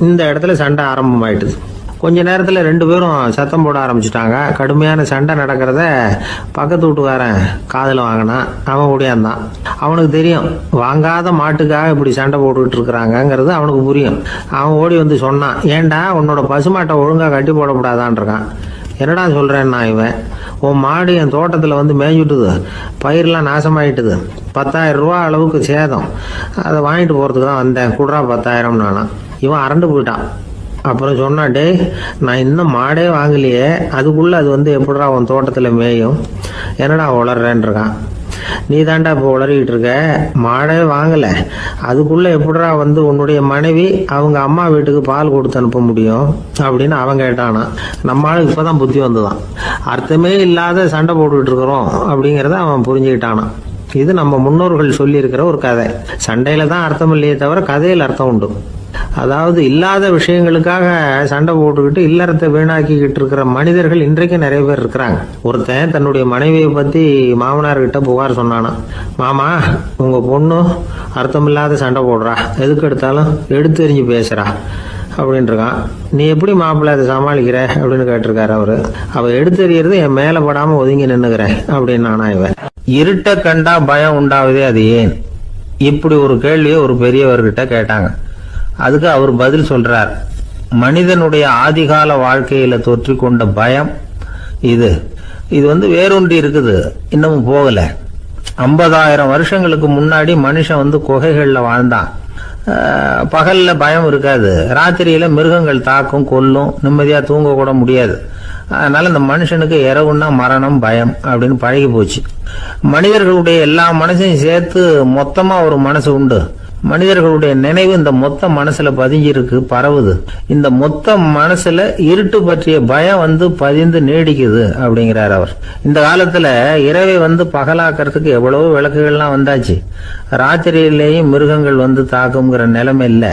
இந்த இடத்துல சண்டை ஆரம்பமாயிட்டுது. கொஞ்ச நேரத்தில் 2 பேரும் சத்தம் போட ஆரம்பிச்சிட்டாங்க. கடுமையான சண்டை நடக்கிறத பக்கத்து வீட்டுக்காரன் காதில் வாங்கினான். அவன் ஓடியாந்தான். அவனுக்கு தெரியும் வாங்காத மாட்டுக்காக இப்படி சண்டை போட்டுக்கிட்டு இருக்கிறாங்கங்கிறது அவனுக்கு புரியும். அவன் ஓடி வந்து சொன்னான், ஏண்டா உன்னோட பசுமாட்டை ஒழுங்காக கட்டி போடக்கூடாதான்ருக்கான். என்னடா சொல்கிறேன்னா இவன், உன் மாடு என் தோட்டத்தில் வந்து மேய்ஞ்சுட்டுது, பயிரெலாம் நாசமாயிட்டுது, 10,000 ரூபா அளவுக்கு சேதம், அதை வாங்கிட்டு போகிறதுக்கு தான் வந்தேன், குடுறா 10,000 நானா. இவன் அரண்டு போயிட்டான். அப்புறம் சொன்னான், டே நான் இன்னும் மாடே வாங்கலையே, அதுக்குள்ளே அது வந்து எப்படிடா உன் தோட்டத்தில் மேயும், என்னடா உளறேன்ருக்கான். நீ தாண்டா இப்போ உளறிக்கிட்டு இருக்க, மாடே வாங்கலை, அதுக்குள்ளே எப்படிடா வந்து உன்னுடைய மனைவி அவங்க அம்மா வீட்டுக்கு பால் கொடுத்து அனுப்ப முடியும் அப்படின்னு அவன் கேட்டானா. நம்மளுக்கு இப்போ தான் புத்தி வந்துதான். அர்த்தமே இல்லாத சண்டை போட்டுக்கிட்டு இருக்கிறோம் அப்படிங்கிறத அவன் புரிஞ்சுக்கிட்டானான். இது நம்ம முன்னோர்கள் சொல்லியிருக்கிற ஒரு கதை. சண்டையில் தான் அர்த்தம் இல்லையே தவிர கதையில் அர்த்தம் உண்டு. அதாவது இல்லாத விஷயங்களுக்காக சண்டை போட்டுக்கிட்டு இல்லறத்தை வீணாக்கிக்கிட்டு இருக்கிற மனிதர்கள் இன்றைக்கு நிறைய பேர் இருக்கிறாங்க. ஒருத்தன் தன்னுடைய மனைவியை பற்றி மாமனார்கிட்ட புகார் சொன்னானா, மாமா உங்கள் பொண்ணு அர்த்தமில்லாத சண்டை போடுறா, எதுக்கு எடுத்தாலும் எடுத்தெறிஞ்சு பேசுகிறா அப்படின்ட்டுருக்கான். நீ எப்படி மாப்பிள்ளை அதை சமாளிக்கிற அப்படின்னு கேட்டிருக்காரு அவரு. அவள் எடுத்தெறியறது என் மேலே படாமல் ஒதுங்கி நின்றுக்கிறேன் அப்படின்னு நானா. இவன் இருட்ட கண்டா பயம் உண்டாவதே அது ஏன், இப்படி ஒரு கேள்வியை ஒரு பெரியவர்கிட்ட கேட்டாங்க. அதுக்கு அவர் பதில் சொல்றார், மனிதனுடைய ஆதிகால வாழ்க்கையில தொற்றிக்கொண்ட பயம் இது வந்து வேரூன்றி இருக்குது, இன்னமும் போகல. 50,000 வருஷங்களுக்கு முன்னாடி மனுஷன் வந்து குகைகள்ல வாழ்ந்தான். பகல்ல பயம் இருக்காது, ராத்திரியில மிருகங்கள் தாக்கும் கொல்லும், நிம்மதியா தூங்க கூட முடியாது. அதனால இந்த மனுஷனுக்கு இரவுன்னா மரணம் பயம் அப்படின்னு பழகி போச்சு. மனிதர்களுடைய எல்லா மனசையும் சேர்த்து மொத்தமா ஒரு மனசு உண்டு. மனிதர்களுடைய நினைவு இந்த மொத்த மனசுல பதிஞ்சிருக்கு, பரவுது. இந்த மொத்த மனசுல இருட்டு பற்றிய பயம் வந்து பதிந்து நீடிக்குது அப்படிங்கிறார் அவர். இந்த காலத்துல இரவை வந்து பகலாக்கிறதுக்கு எவ்வளவோ விளக்குகள்லாம் வந்தாச்சு. ராத்திரியிலேயும் மிருகங்கள் வந்து தாக்குங்கிற நிலைமை இல்லை.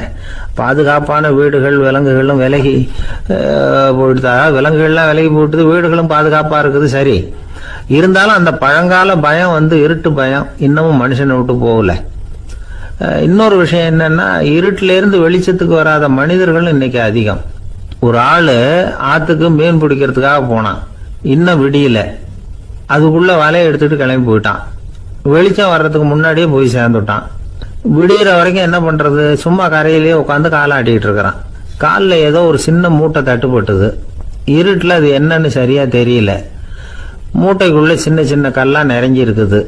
பாதுகாப்பான வீடுகள் விலங்குகளும் விலகி போயிட்டு, விலங்குகள்லாம் விலகி போயிட்டு, வீடுகளும் பாதுகாப்பா இருக்குது. சரி, இருந்தாலும் அந்த பழங்கால பயம் வந்து இருட்டு பயம் இன்னமும் மனுஷனை விட்டு போகல. இன்னொரு விஷயம் என்னன்னா, இருட்டில இருந்து வெளிச்சத்துக்கு வராத மனிதர்கள் இன்னைக்கு அதிகம். ஒரு ஆளு ஆத்துக்கு மீன் பிடிக்கிறதுக்காக போனான், இன்னும் விடியல, அதுக்குள்ள வலையை எடுத்துட்டு கிளம்பி போயிட்டான். வெளிச்சம் வர்றதுக்கு முன்னாடியே போய் சேர்ந்துட்டான். விடிகிற வரைக்கும் என்ன பண்றது, சும்மா கரையிலேயே உட்காந்து காலாட்டிக்கிட்டு இருக்கிறான். காலில் ஏதோ ஒரு சின்ன மூட்டை தட்டுப்பட்டுது. இருட்டில் அது என்னன்னு சரியா தெரியல. மூட்டைக்குள்ள சின்ன சின்ன கல்லா நிறைஞ்சி இருக்குது.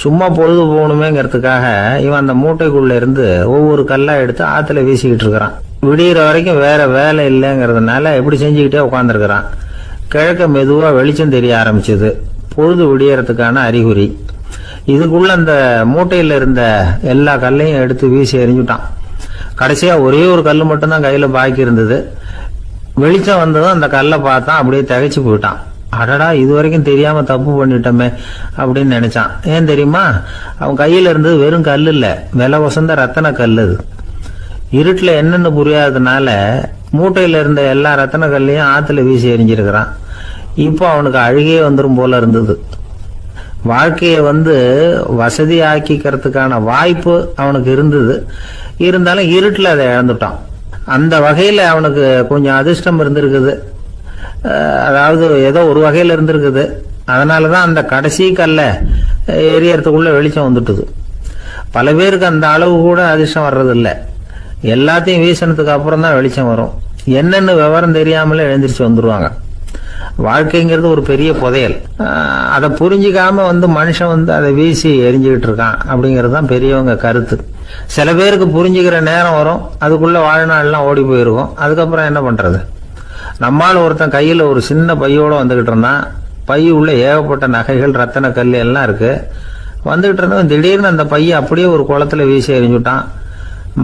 சும்மா பொழுது போகணுமேங்கிறதுக்காக இவன் அந்த மூட்டைக்குள்ள இருந்து ஒவ்வொரு கல்லா எடுத்து ஆத்துல வீசிக்கிட்டு இருக்கிறான். விடிகிற வரைக்கும் வேற வேலை இல்லைங்கிறதுனால எப்படி செஞ்சுக்கிட்டே உட்காந்துருக்கிறான். கிழக்க மெதுவா வெளிச்சம் தெரிய ஆரம்பிச்சது. பொழுது விடியறதுக்கான அறிகுறி. இதுக்குள்ள அந்த மூட்டையில இருந்த எல்லா கல்லையும் எடுத்து வீசி எறிஞ்சுட்டான். கடைசியா ஒரே ஒரு கல் மட்டும்தான் கையில பாக்கி இருந்தது. வெளிச்சம் வந்ததும் அந்த கல்லை பார்த்தான், அப்படியே திகைச்சு போயிட்டான். அடடா, இது வரைக்கும் தெரியாம தப்பு பண்ணிட்டோமே அப்படின்னு நினைச்சான். ஏன் தெரியுமா, அவன் கையில இருந்தது வெறும் கல் இல்ல, விலை வசந்த ரத்தன கல். அது இருட்டுல என்னன்னு புரியாததுனால மூட்டையில இருந்த எல்லா ரத்தன கல்லையும் ஆத்துல வீசி எறிஞ்சிருக்கிறான். இப்போ அவனுக்கு அழுகே வந்துடும் போல இருந்தது. வாழ்க்கையை வந்து வசதி ஆக்கிக்கிறதுக்கான வாய்ப்பு அவனுக்கு இருந்தது, இருந்தாலும் இருட்டுல அதை இழந்துட்டான். அந்த வகையில அவனுக்கு கொஞ்சம் அதிர்ஷ்டம் இருந்திருக்குது. அதாவது ஏதோ ஒரு வகையில இருந்திருக்குது. அதனாலதான் அந்த கடைசி கல்ல எரியறதுக்குள்ள வெளிச்சம் வந்துட்டுது. பல பேருக்கு அந்த அளவு கூட அதிர்ஷ்டம் வர்றது இல்லை. எல்லாத்தையும் வீசினதுக்கு அப்புறம் தான் வெளிச்சம் வரும். என்னன்னு விவரம் தெரியாமலே எழுந்திரிச்சு வந்துருவாங்க. வாழ்க்கைங்கிறது ஒரு பெரிய புதையல். அதை புரிஞ்சிக்காம வந்து மனுஷன் வந்து அதை வீசி எரிஞ்சுக்கிட்டு இருக்கான் அப்படிங்கிறது தான் பெரியவங்க கருத்து. சில பேருக்கு புரிஞ்சுக்கிற நேரம் வரும், அதுக்குள்ள வாழ்நாள்லாம் ஓடி போயிருக்கும். அதுக்கப்புறம் என்ன பண்றது? நம்மால் ஒருத்தன் கையில ஒரு சின்ன பையோட வந்துகிட்டு இருந்தான். பை உள்ள ஏகப்பட்ட நகைகள், ரத்தன கல் எல்லாம் இருக்கு. வந்துகிட்டு இருந்தவன் திடீர்னு அந்த பையை அப்படியே ஒரு குளத்துல வீசி எறிஞ்சுட்டான்.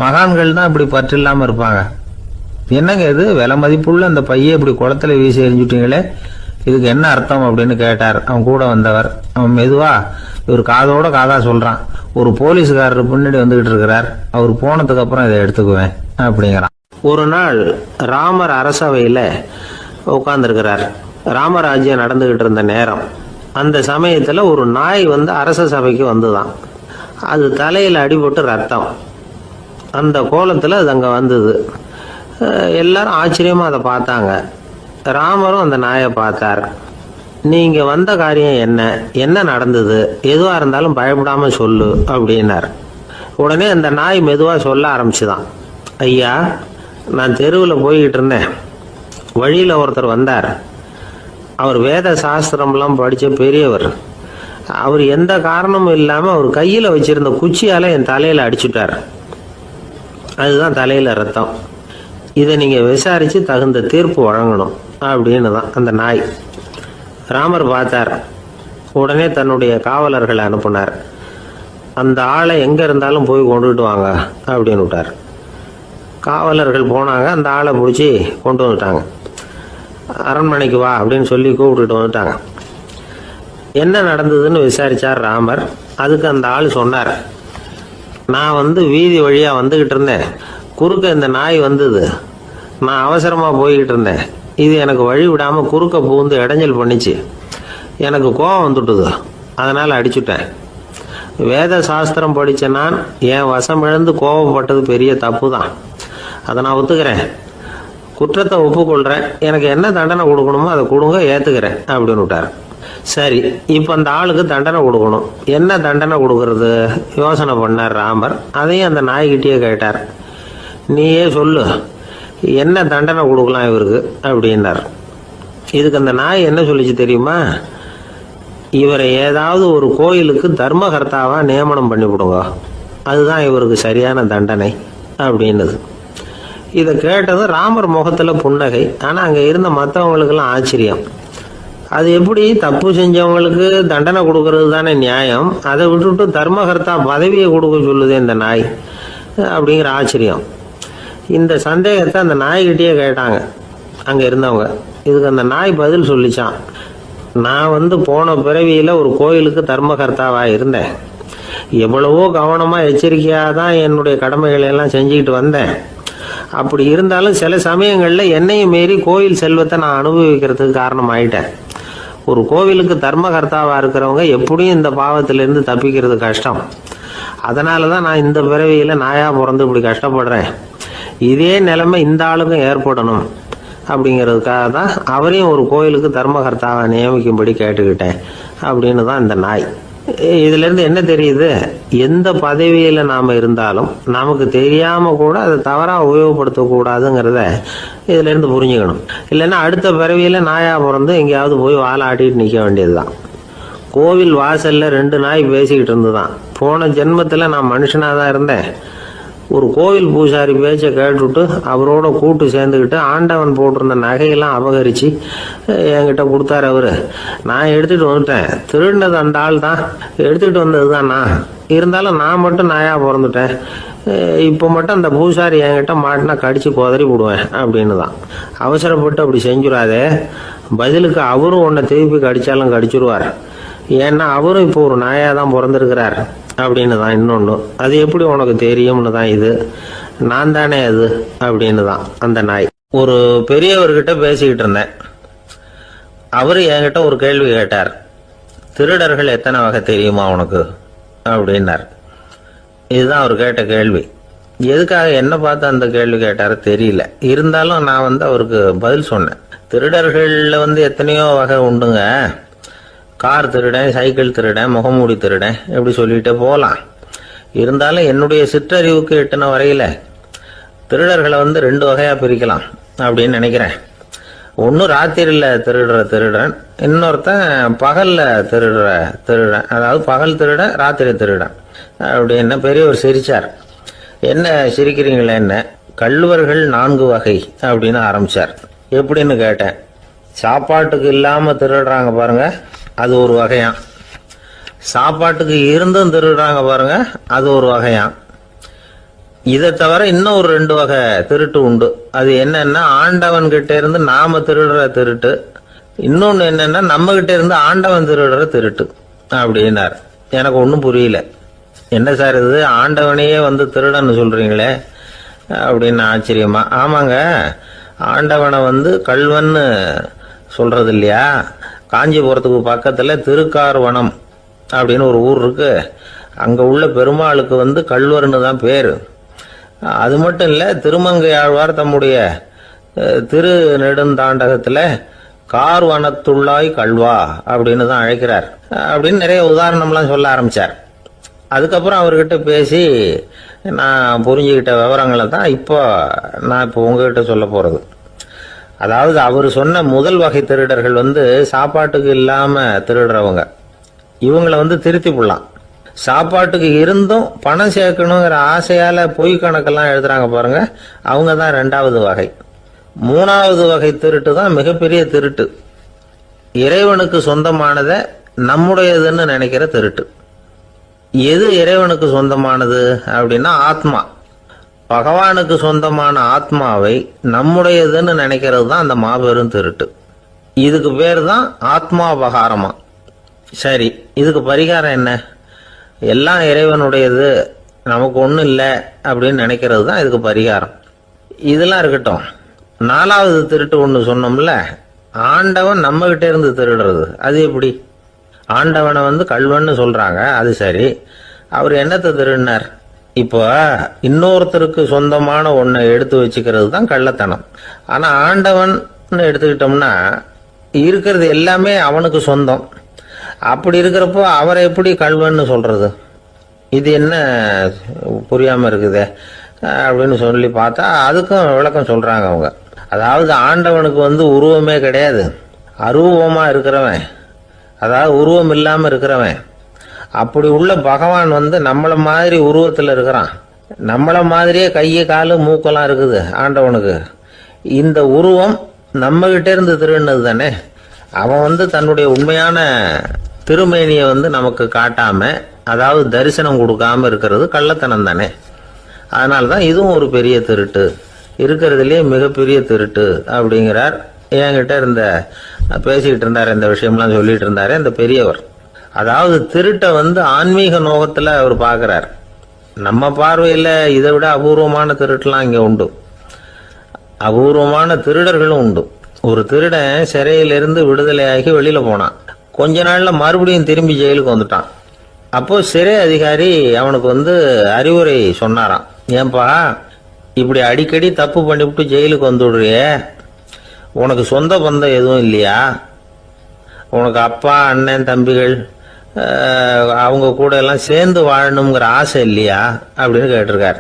மகான்கள் தான் இப்படி பற்று இல்லாம இருப்பாங்க. என்னங்க இது, விலை மதிப்புள்ள அந்த பையை இப்படி குளத்துல வீசி எறிஞ்சுட்டீங்களே இதுக்கு என்ன அர்த்தம் அப்படின்னு கேட்டார் அவன் கூட வந்தவர். அவன் மெதுவா இவர் காதோட காதா சொல்றான், ஒரு போலீஸ்காரர் பின்னாடி வந்துகிட்டு இருக்கிறார், அவர் போனதுக்கு அப்புறம் இதை எடுத்துக்குவேன் அப்படிங்கிறான். ஒரு நாள் ராமர் அரசவையில உட்கார்ந்துருக்கிறார். ராமராஜ்யம் நடந்துகிட்டு இருந்த நேரம். அந்த சமயத்துல ஒரு நாய் வந்து அரச சபைக்கு வந்துதான். அது தலையில அடிபட்டு ரத்தம். அந்த கோலத்துல அது அங்க வந்தது. எல்லாரும் ஆச்சரியமா அதை பார்த்தாங்க. ராமரும் அந்த நாயை பார்த்தார். நீங்க வந்த காரியம் என்ன, என்ன நடந்தது, எதுவா இருந்தாலும் பயப்படாம சொல்லு அப்படின்னார். உடனே அந்த நாய் மெதுவா சொல்ல ஆரம்பிச்சுதான். ஐயா, நான் தெருவில் போய்கிட்டு இருந்தேன். வழியில ஒருத்தர் வந்தார். அவர் வேத சாஸ்திரம்லாம் படிச்ச பெரியவர். அவர் எந்த காரணமும் இல்லாம அவர் கையில வச்சிருந்த குச்சியால என் தலையில அடிச்சுட்டார். அதுதான் தலையில ரத்தம். இதை நீங்க விசாரிச்சு தகுந்த தீர்ப்பு வழங்கணும் அப்படின்னு தான் அந்த நாய். ராமர் பார்த்தார். உடனே தன்னுடைய காவலர்களை அனுப்புனார். அந்த ஆளை எங்க இருந்தாலும் போய் கொண்டுட்டு வாங்க அப்படின்னு விட்டார். காவலர்கள் போனாங்க. அந்த ஆளை பிடிச்சி கொண்டு வந்துட்டாங்க. அரண்மனைக்கு வா அப்படின்னு சொல்லி கூப்பிட்டுட்டு வந்துட்டாங்க. என்ன நடந்ததுன்னு விசாரிச்சார் ராமர். அதுக்கு அந்த ஆள் சொன்னார், நான் வந்து வீதி வழியா வந்துகிட்டு இருந்தேன். குறுக்க இந்த நாய் வந்தது. நான் அவசரமா போய்கிட்டு இருந்தேன். இது எனக்கு வழி விடாம குறுக்க பூந்து இடைஞ்சல் பண்ணிச்சு. எனக்கு கோபம் வந்துட்டுது. அதனால அடிச்சுட்டேன். வேத சாஸ்திரம் படிச்ச நான் என் வசம் இழந்து கோபப்பட்டது பெரிய தப்பு தான். அதை நான் ஒத்துக்கிறேன். குற்றத்தை ஒப்புக்கொள்றேன். எனக்கு என்ன தண்டனை கொடுக்கணுமோ அதை கொடுங்க, ஏத்துக்கிறேன் அப்படின்னு விட்டார். சரி, இப்ப அந்த ஆளுக்கு தண்டனை கொடுக்கணும். என்ன தண்டனை கொடுக்கறது யோசனை பண்ணார் ராமர். அதையும் அந்த நாய்கிட்டயே கேட்டார். நீயே சொல்லு, என்ன தண்டனை கொடுக்கலாம் இவருக்கு அப்படின்னார். இதுக்கு அந்த நாய் என்ன சொல்லிச்சு தெரியுமா? இவரை ஏதாவது ஒரு கோயிலுக்கு தர்மகர்த்தாவா நியமனம் பண்ணி விடுங்க, அதுதான் இவருக்கு சரியான தண்டனை அப்படின்னது. இதை கேட்டதும் ராமர் முகத்துல புன்னகை. ஆனா அங்க இருந்த மற்றவங்களுக்கெல்லாம் ஆச்சரியம். அது எப்படி, தப்பு செஞ்சவங்களுக்கு தண்டனை கொடுக்கறது தானே நியாயம், அதை விட்டுட்டு தர்மகர்த்தா பதவியை கொடுக்க சொல்லுது இந்த நாய் அப்படிங்கிற ஆச்சரியம். இந்த சந்தேகத்தை அந்த நாய்கிட்டயே கேட்டாங்க அங்க இருந்தவங்க. இதுக்கு அந்த நாய் பதில் சொல்லிச்சான். நான் வந்து போன பிறவியில ஒரு கோயிலுக்கு தர்மகர்த்தாவா இருந்தேன். எவ்வளவோ கவனமா எச்சரிக்கையா தான் என்னுடைய கடமைகளை எல்லாம் செஞ்சுக்கிட்டு வந்தேன். அப்படி இருந்தாலும் சில சமயங்கள்ல என்னையும் மீறி கோயில் செல்வத்தை நான் அனுபவிக்கிறதுக்கு காரணம் ஆயிட்டேன். ஒரு கோவிலுக்கு தர்மகர்த்தாவா இருக்கிறவங்க எப்படியும் இந்த பாவத்திலிருந்து தப்பிக்கிறது கஷ்டம். அதனாலதான் நான் இந்த பிறவியில நாயா பிறந்து இப்படி கஷ்டப்படுறேன். இதே நிலைமை இந்த ஆளுக்கும் ஏற்படணும் அப்படிங்கிறதுக்காக தான் அவரையும் ஒரு கோயிலுக்கு தர்மகர்த்தாவை நியமிக்கும்படி கேட்டுக்கிட்டேன் அப்படின்னு தான் இந்த நாய். இதுல இருந்து என்ன தெரியுது, எந்த பதவியில நாம இருந்தாலும் நமக்கு தெரியாம கூட அதை தவறா உபயோகப்படுத்த கூடாதுங்கிறத இதுல இருந்து புரிஞ்சுக்கணும். இல்லைன்னா அடுத்த பிறவியில நாயா பிறந்து எங்கேயாவது போய் வாலாட்டிட்டு நிக்க வேண்டியதுதான். கோவில் வாசல்ல 2 நாய் பேசிக்கிட்டு இருந்துதான். போன ஜென்மத்துல நான் மனுஷனாதான் இருந்தேன். ஒரு கோவில் பூசாரி பேச்சை கேட்டுவிட்டு அவரோட கூட்டு சேர்ந்துக்கிட்டு ஆண்டவன் போட்டிருந்த நகையெல்லாம் அபகரிச்சு என்கிட்ட கொடுத்தாரு அவரு. நான் எடுத்துட்டு வந்துட்டேன். திருடினது அந்த ஆள் தான், எடுத்துக்கிட்டு வந்தது தான் நான். இருந்தாலும் நான் மட்டும் நாயா பிறந்துட்டேன். இப்போ மட்டும் அந்த பூசாரி என்கிட்ட மாட்டினா கடிச்சு குதறி விடுவேன் அப்படின்னு தான். அவசரப்பட்டு அப்படி செஞ்சுடாதே. பதிலுக்கு அவரும் உன்னை திருப்பி கடிச்சாலும் கடிச்சிருவார். ஏன்னா அவரும் இப்போ ஒரு நாயா தான் பிறந்திருக்கிறார் அப்படின்னு தான் இன்னொன்னு. அது எப்படி உனக்கு தெரியும்னு தான் இது. நான் தானே அது அப்படின்னு தான் அந்த நாய். ஒரு பெரியவர்கிட்ட பேசிக்கிட்டு இருந்தேன். அவரு என்கிட்ட ஒரு கேள்வி கேட்டார். திருடர்கள் எத்தனை வகை தெரியுமா உனக்கு அப்படின்னார். இதுதான் அவர் கேட்ட கேள்வி. எதுக்காக என்ன பார்த்து அந்த கேள்வி கேட்டாரு தெரியல. இருந்தாலும் நான் வந்து அவருக்கு பதில் சொன்னேன். திருடர்கள்ல வந்து எத்தனையோ வகை உண்டுங்க. கார் திருடன், சைக்கிள் திருடன், முகமூடி திருடன், எப்படி சொல்லிட்டே போகலாம். இருந்தாலும் என்னுடைய சிற்றறிவுக்கு எட்டின வரையில திருடர்களை வந்து 2 வகையா பிரிக்கலாம் அப்படின்னு நினைக்கிறேன். ஒன்னு ராத்திரில திருடுற திருடன், இன்னொருத்தன் பகல்ல திருடுற திருடன். அதாவது பகல் திருடன், ராத்திரி திருடன் அப்படின்னு பெரியவர் சிரிச்சார். என்ன சிரிக்கிறீங்களே, என்ன கள்ளுவர்கள் 4 வகை அப்படின்னு ஆரம்பிச்சார். எப்படின்னு கேட்டேன். சாப்பாட்டுக்கு இல்லாம திருடுறாங்க பாருங்க, அது ஒரு வகையாம். சாப்பாட்டுக்கு இருந்தும் திருடுறாங்க பாருங்க, அது ஒரு வகையாம். இதை தவிர இன்னும் ஒரு 2 வகை திருட்டு உண்டு. அது என்னன்னா, ஆண்டவன் கிட்ட இருந்து நாம திருடுற திருட்டு, இன்னொன்னு என்னன்னா, நம்ம கிட்ட இருந்து ஆண்டவன் திருடுற திருட்டு அப்படின்னார். எனக்கு ஒன்றும் புரியல. என்ன சார் இது, ஆண்டவனையே வந்து திருடன்னு சொல்றீங்களே அப்படின்னு ஆச்சரியமா. ஆமாங்க, ஆண்டவனை வந்து கள்வன்னு சொல்றது இல்லையா. காஞ்சிபுரத்துக்கு பக்கத்துல திருக்கார்வனம் அப்படின்னு ஒரு ஊர் இருக்கு. அங்க உள்ள பெருமாளுக்கு வந்து கள்வர்னு தான் பேரு. அது மட்டும் இல்ல, திருமங்கை ஆழ்வார் தம்முடைய திரு நெடுந்தாண்டகத்துல கார்வனத்துள்ளாய் கல்வா அப்படின்னு தான் அழைக்கிறார் அப்படின்னு நிறைய உதாரணம்லாம் சொல்ல ஆரம்பிச்சார். அதுக்கப்புறம் அவர்கிட்ட பேசி நான் புரிஞ்சுக்கிட்ட விவரங்களை தான் நான் இப்போ உங்ககிட்ட சொல்ல போறது. அதாவது அவர் சொன்ன முதல் வகை திருடர்கள் வந்து சாப்பாட்டுக்கு இல்லாம திருடுறவங்க. இவங்களை வந்து திருத்தி போடலாம். சாப்பாட்டுக்கு இருந்தும் பணம் சேர்க்கணுங்கிற ஆசையால பொய் கணக்கெல்லாம் எழுதுறாங்க பாருங்க, அவங்க தான் 2வது வகை. 3வது வகை திருட்டு தான் மிகப்பெரிய திருட்டு. இறைவனுக்கு சொந்தமானதை நம்முடையதுன்னு நினைக்கிற திருட்டு. எது இறைவனுக்கு சொந்தமானது அப்படின்னா ஆத்மா. பகவானுக்கு சொந்தமான ஆத்மாவை நம்முடையதுன்னு நினைக்கிறது தான் அந்த மாபெரும் திருட்டு. இதுக்கு பேர் தான் ஆத்மாபகாரமா. சரி, இதுக்கு பரிகாரம் என்ன? எல்லாம் இறைவனுடையது, நமக்கு ஒன்றும் இல்லை அப்படின்னு நினைக்கிறது தான் இதுக்கு பரிகாரம். இதெல்லாம் இருக்கட்டும். 4வது திருட்டு ஒன்று சொன்னோம்ல, ஆண்டவன் நம்ம கிட்ட இருந்து திருடுறது. அது எப்படி? ஆண்டவனை வந்து கள்வன்னு சொல்றாங்க, அது சரி. அவர் என்னத்தை திருடினார்? இப்போ இன்னொருத்தருக்கு சொந்தமான ஒன்றை எடுத்து வச்சுக்கிறது தான் கள்ளத்தனம். ஆனா ஆண்டவன் எடுத்துக்கிட்டோம்னா இருக்கிறது எல்லாமே அவனுக்கு சொந்தம். அப்படி இருக்கிறப்போ அவரை எப்படி கள்வன்னு சொல்றது? இது என்ன புரியாம இருக்குதே அப்படின்னு சொல்லி பார்த்தா அதுக்கும் விளக்கம் சொல்றாங்க அவங்க. அதாவது ஆண்டவனுக்கு வந்து உருவமே கிடையாது, அரூபமா இருக்கிறவன், அதாவது உருவம் இல்லாம இருக்கிறவன். அப்படி உள்ள பகவான் வந்து நம்மள மாதிரி உருவத்தில் இருக்கிறான். நம்மள மாதிரியே கையை காலு மூக்கெல்லாம் இருக்குது ஆண்டவனுக்கு. இந்த உருவம் நம்ம கிட்ட இருந்து திருடினது தானே. அவன் வந்து தன்னுடைய உண்மையான திருமேனியை வந்து நமக்கு காட்டாம, அதாவது தரிசனம் கொடுக்காம இருக்கிறது கள்ளத்தனம் தானே. அதனால்தான் இதுவும் ஒரு பெரிய திருட்டு, இருக்கிறதுலயே மிகப்பெரிய திருட்டு அப்படிங்கிறார். என்கிட்ட பேசிக்கிட்டு இருந்தார், இந்த விஷயம்லாம் சொல்லிட்டு இருந்தாரு இந்த பெரியவர். அதாவது திருட்டை வந்து ஆன்மீக நோகத்துல அவர் பார்க்கிறார். நம்ம பார்வையில இதை விட அபூர்வமான திருட்டுலாம் இங்க உண்டு, அபூர்வமான திருடர்களும் உண்டு. ஒரு திருடன் சிறையிலிருந்து விடுதலையாகி வெளியில போனான். கொஞ்ச நாள்ல மறுபடியும் திரும்பி ஜெயிலுக்கு வந்துட்டான். அப்போ சிறை அதிகாரி அவனுக்கு வந்து அறிவுரை சொன்னாராம். ஏன்பா இப்படி அடிக்கடி தப்பு பண்ணிவிட்டு ஜெயிலுக்கு வந்து விடுறிய, உனக்கு சொந்த பந்தம் எதுவும் இல்லையா? உனக்கு அப்பா அண்ணன் தம்பிகள் அவங்க கூட எல்லாம் சேர்ந்து வாழணுங்கிற ஆசை இல்லையா அப்படின்னு கேட்டிருக்கார்.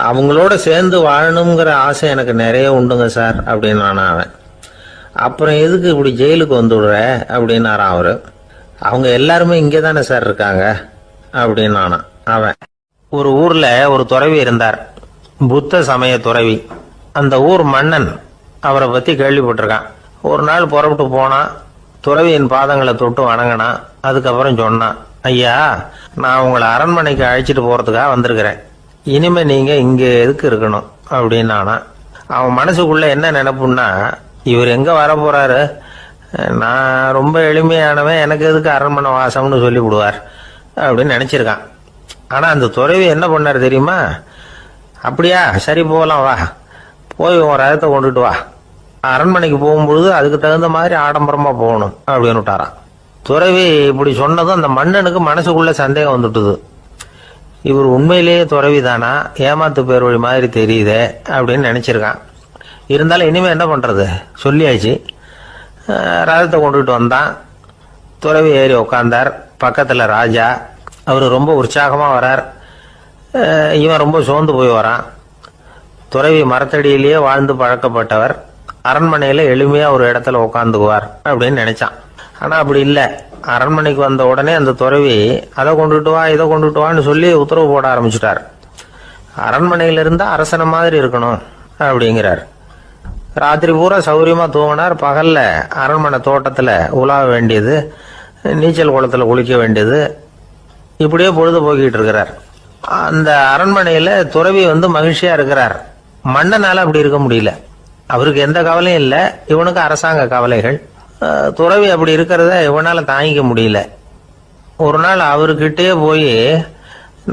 அவங்களோட சேர்ந்து வாழணுங்கிற ஆசை எனக்கு நிறைய உண்டுங்க சார் அப்படின்னு அவன். அப்புறம் எதுக்கு இப்படி ஜெயிலுக்கு வந்து விடுற அப்படின்னாரான் அவரு. அவங்க எல்லாருமே இங்கே தானே சார் இருக்காங்க அப்படின்னு அவன். ஒரு ஊர்ல ஒரு துறவி இருந்தார், புத்த சமய துறவி. அந்த ஊர் மன்னன் அவரை பத்தி கேள்விப்பட்டிருக்கான். ஒரு நாள் புறப்பட்டு போனான், துறவியின் பாதங்களை தொட்டு வணங்கினான். அதுக்கப்புறம் சொன்னான், ஐயா நான் உங்களை அரண்மனைக்கு அழைச்சிட்டு போறதுக்காக வந்திருக்கிறேன், இனிமே நீங்க இங்க எதுக்கு இருக்கணும் அப்படின்னு அவன் மனசுக்குள்ள என்ன நினைப்புன்னா, இவர் எங்க வர போறாரு, நான் ரொம்ப எளிமையானவன், எனக்கு எதுக்கு அரண்மனை வாசம்னு சொல்லி விடுவார் அப்படின்னு நினைச்சிருக்கான். ஆனா அந்த துறவி என்ன பண்ணார் தெரியுமா? அப்படியா, சரி போகலாம், வா போய் உன் ரதத்தை கொண்டுட்டு வா, அரண்மனைக்கு போகும்பொழுது அதுக்கு தகுந்த மாதிரி ஆடம்பரமா போகணும் அப்படின்னு விட்டாரான். துறவி இப்படி சொன்னதும் அந்த மன்னனுக்கு மனசுக்குள்ள சந்தேகம் வந்துட்டுது. இவர் உண்மையிலேயே துறவி தானா, ஏமாத்து பேர் வழி மாதிரி தெரியுதே அப்படின்னு நினைச்சிருக்கான். இருந்தாலும் இனிமே என்ன பண்றது, சொல்லியாச்சு. ரதத்தை கொண்டுட்டு வந்தான். துறவி ஏறி உக்காந்தார். பக்கத்துல ராஜா, அவரு ரொம்ப உற்சாகமா வரார். இவன் ரொம்ப சோர்ந்து போய் வரான். துறவி மரத்தடியிலேயே வாழ்ந்து பழக்கப்பட்டவர், அரண்மனையில எளிமையா ஒரு இடத்துல உட்காந்துக்குவார் அப்படின்னு நினைச்சான். ஆனா அப்படி இல்லை. அரண்மனைக்கு வந்த உடனே அந்த துறவி அதை கொண்டுட்டு வா இதை கொண்டுட்டு வான்னு சொல்லி உத்தரவு போட ஆரம்பிச்சுட்டார். அரண்மனையில இருந்தா அரசனை மாதிரி இருக்கணும் அப்படிங்கிறார். ராத்திரி பூரா சௌரியமா தூங்கினார். பகல்ல அரண்மனை தோட்டத்துல உலாவ வேண்டியது, நீச்சல் குளத்துல குளிக்க வேண்டியது, இப்படியே பொழுது போக்கிட்டு இருக்கிறார். அந்த அரண்மனையில துறவி வந்து மகிழ்ச்சியா இருக்கிறார். மன்னனால அப்படி இருக்க முடியல. அவருக்கு எந்த கவலையும் இல்லை, இவனுக்கு அரசாங்க கவலைகள். துறவி அப்படி இருக்கிறத இவனால தாங்கிக்க முடியல. ஒரு நாள் அவர்கிட்டே போய்,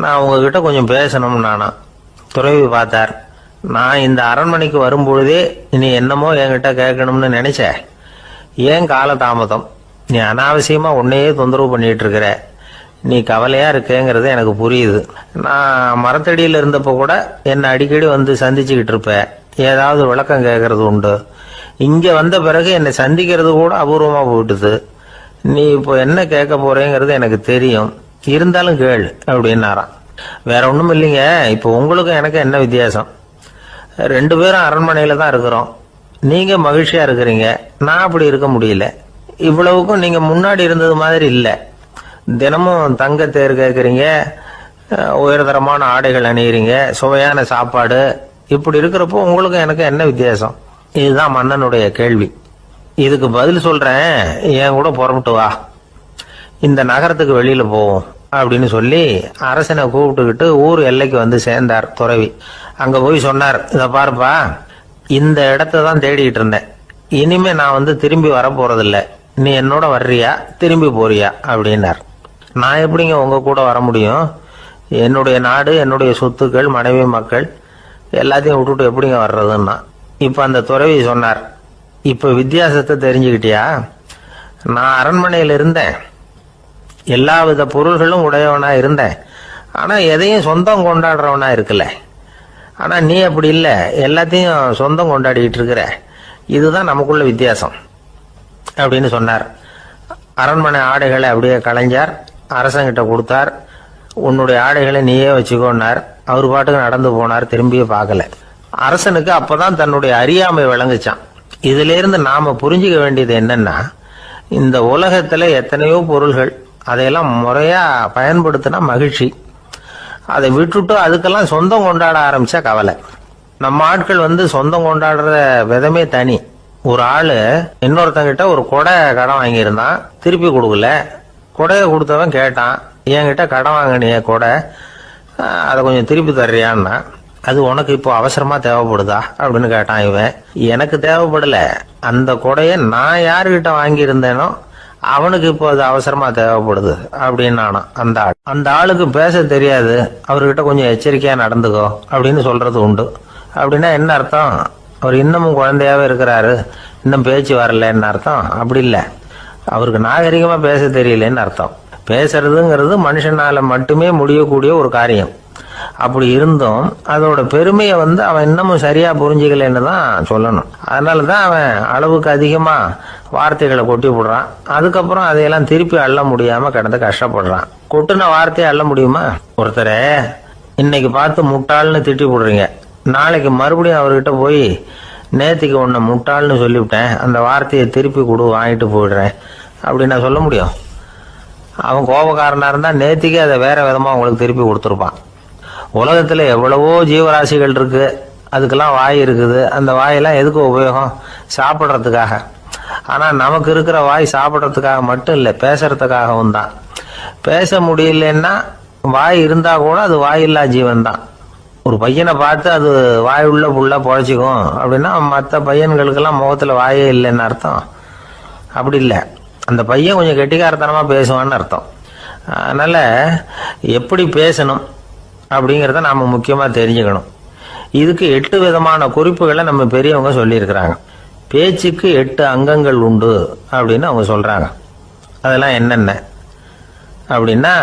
நான் உங்ககிட்ட கொஞ்சம் பேசணும் நானா. துறவி பார்த்தார். நான் இந்த அரண்மனைக்கு வரும்பொழுதே நீ என்னமோ என்கிட்ட கேட்கணும்னு நினைச்ச. ஏன் காலதாமதம்? நீ அனாவசியமா உன்னையே தொந்தரவு பண்ணிட்டு இருக்கிற. நீ கவலையா இருக்கேங்கிறது எனக்கு புரியுது. நான் மரத்தடியில் இருந்தப்போ கூட என்னை அடிக்கடி வந்து சந்திச்சுக்கிட்டு இருப்ப, ஏதாவது விளக்கம் கேட்கறது உண்டு. இங்க வந்த பிறகு என்னை சந்திக்கிறது கூட அபூர்வமா போயிட்டுது. நீ இப்போ என்ன கேட்க போறேங்கிறது எனக்கு தெரியும், இருந்தாலும் கேள் அப்படின்னாராம். வேற ஒண்ணும் இல்லைங்க, இப்போ உங்களுக்கும் எனக்கு என்ன வித்தியாசம்? 2 பேரும் அரண்மனையில தான் இருக்கிறோம். நீங்க மகிழ்ச்சியா இருக்கிறீங்க, நான் அப்படி இருக்க முடியல. இவ்வளவுக்கும் நீங்க முன்னாடி இருந்தது மாதிரி இல்லை. தினமும் தங்க தேர் கேட்குறீங்க, உயர்தரமான ஆடைகள் அணியிறீங்க, சுவையான சாப்பாடு. இப்படி இருக்கிறப்போ உங்களுக்கு எனக்கு என்ன வித்தியாசம்? இதுதான் மன்னனுடைய கேள்வி. இதுக்கு பதில் சொல்றேன், என் கூட புறப்பட்டு வா, இந்த நகரத்துக்கு வெளியில போவோம் அப்படின்னு சொல்லி அரசனை கூப்பிட்டுக்கிட்டு ஊர் எல்லைக்கு வந்து சேர்ந்தார் துறவி. அங்க போய் சொன்னார், இத பாருப்பா, இந்த இடத்த தான் தேடிட்டு இருந்தேன். இனிமே நான் வந்து திரும்பி வர போறதில்ல. நீ என்னோட வர்றியா, திரும்பி போறியா அப்படின்னார். நான் எப்படிங்க உங்க கூட வர முடியும்? என்னுடைய நாடு, என்னுடைய சொத்துக்கள், மனைவி, மக்கள் எல்லாத்தையும் விட்டுட்டு எப்படிங்க வர்றதுன்னா. இப்ப அந்த துறவி சொன்னார், இப்ப வித்தியாசத்தை தெரிஞ்சுக்கிட்டியா? நான் அரண்மனையில் இருந்தேன், எல்லா வித பொருள்களும் உடையவனா இருந்தேன், ஆனா எதையும் சொந்தம் கொண்டாடுறவனா இருக்கல. ஆனா நீ அப்படி இல்லை, எல்லாத்தையும் சொந்தம் கொண்டாடிட்டு இருக்கிற. இதுதான் நமக்குள்ள வித்தியாசம் அப்படின்னு சொன்னார். அரண்மனை ஆடைகளை அப்படியே களைஞ்சார், அரசங்கிட்ட கொடுத்தார். உன்னுடைய ஆடைகளை நீயே வச்சுக்கோன்னார். அவர் பாட்டுக்கு நடந்து போனார், திரும்பியே பார்க்கல. அரசனுக்கு அப்பதான் தன்னுடைய அறியாமை விளங்குச்சான். இதுல இருந்து நாம புரிஞ்சுக்க வேண்டியது என்னன்னா, இந்த உலகத்துல எத்தனையோ பொருள்கள், அதையெல்லாம் முறையா பயன்படுத்தினா மகிழ்ச்சி. அதை விட்டுட்டு அதுக்கெல்லாம் சொந்தம் கொண்டாட ஆரம்பிச்சா கவலை. நம்ம ஆட்கள் வந்து சொந்தம் கொண்டாடுற விதமே தனி. ஒரு ஆளு இன்னொருத்தங்கிட்ட ஒரு கொடை கடன் வாங்கியிருந்தான், திருப்பி கொடுக்கல. கொடையை கொடுத்தவன் கேட்டான், என்கிட்ட கடன் வாங்கினிய கொடை, அதை கொஞ்சம் திருப்பி தர்றியான்னா. அது உனக்கு இப்போ அவசரமா தேவைப்படுதா அப்படின்னு கேட்டான் இவன். எனக்கு தேவைப்படல, அந்த கொடையை நான் யாருகிட்ட வாங்கியிருந்தேனோ அவனுக்கு இப்போ அது அவசரமா தேவைப்படுது அப்படின்னு அந்த ஆளுக்கு பேச தெரியாது, அவர்கிட்ட கொஞ்சம் எச்சரிக்கையா நடந்துக்கோ அப்படின்னு சொல்றது உண்டு. அப்படின்னா என்ன அர்த்தம்? அவர் இன்னமும் குழந்தையாவே இருக்கிறாரு, இன்னும் பேச்சு வரலன்னு அர்த்தம்? அப்படி இல்லை, அவருக்கு நாகரிகமா பேச தெரியலன்னு அர்த்தம். பேசுறதுங்கிறது மனுஷனால மட்டுமே முடியக்கூடிய ஒரு காரியம். அப்படி இருந்தும் அதோட பெருமையை வந்து அவன் இன்னமும் சரியா புரிஞ்சுக்கலன்னு தான் சொல்லணும். அதனாலதான் அவன் அளவுக்கு அதிகமா வார்த்தைகளை கொட்டி விடுறான். அதுக்கப்புறம் அதையெல்லாம் திருப்பி அள்ள முடியாம கிடந்து கஷ்டப்படுறான். கொட்டுன வார்த்தையை அள்ள முடியுமா? ஒருத்தரை இன்னைக்கு பார்த்து முட்டாள்னு திட்டி விடுறீங்க, நாளைக்கு மறுபடியும் அவர்கிட்ட போய் நேத்திக்கு உன்னை முட்டாள்னு சொல்லிவிட்டேன், அந்த வார்த்தையை திருப்பி கொடு, வாங்கிட்டு போயிடுறேன் அப்படின்னு நான் சொல்ல முடியும்? அவன் கோபக்காரனா இருந்தா நேத்திக்கு அதை வேற விதமா உங்களுக்கு திருப்பி கொடுத்துருப்பான். உலகத்துல எவ்வளவோ ஜீவராசிகள் இருக்கு, அதுக்கெல்லாம் வாய் இருக்குது. அந்த வாயெல்லாம் எதுக்கு உபயோகம்? சாப்பிட்றதுக்காக. ஆனா நமக்கு இருக்கிற வாய் சாப்பிட்றதுக்காக மட்டும் இல்லை, பேசுறதுக்காகவும் தான். பேச முடியலன்னா வாய் இருந்தா கூட அது வாயில்லா ஜீவன் தான். ஒரு பையனை பார்த்து அது வாய் உள்ள புள்ள பொழைச்சிக்கும் அப்படின்னா மற்ற பையன்களுக்கெல்லாம் முகத்துல வாயே இல்லைன்னு அர்த்தம்? அப்படி இல்லை, அந்த பையன் கொஞ்சம் கெட்டிக்காரத்தனமா பேசுவான்னு அர்த்தம். அதனால எப்படி பேசணும் அப்படிங்கிறத நாம முக்கியமா தெரிஞ்சுக்கணும். இதுக்கு 8 விதமான குறிப்புகளை நம்ம பெரியவங்க சொல்லியிருக்கிறாங்க. பேச்சுக்கு 8 அங்கங்கள் உண்டு அப்படின்னு அவங்க சொல்றாங்க. அதெல்லாம் என்னென்ன அப்படின்னா,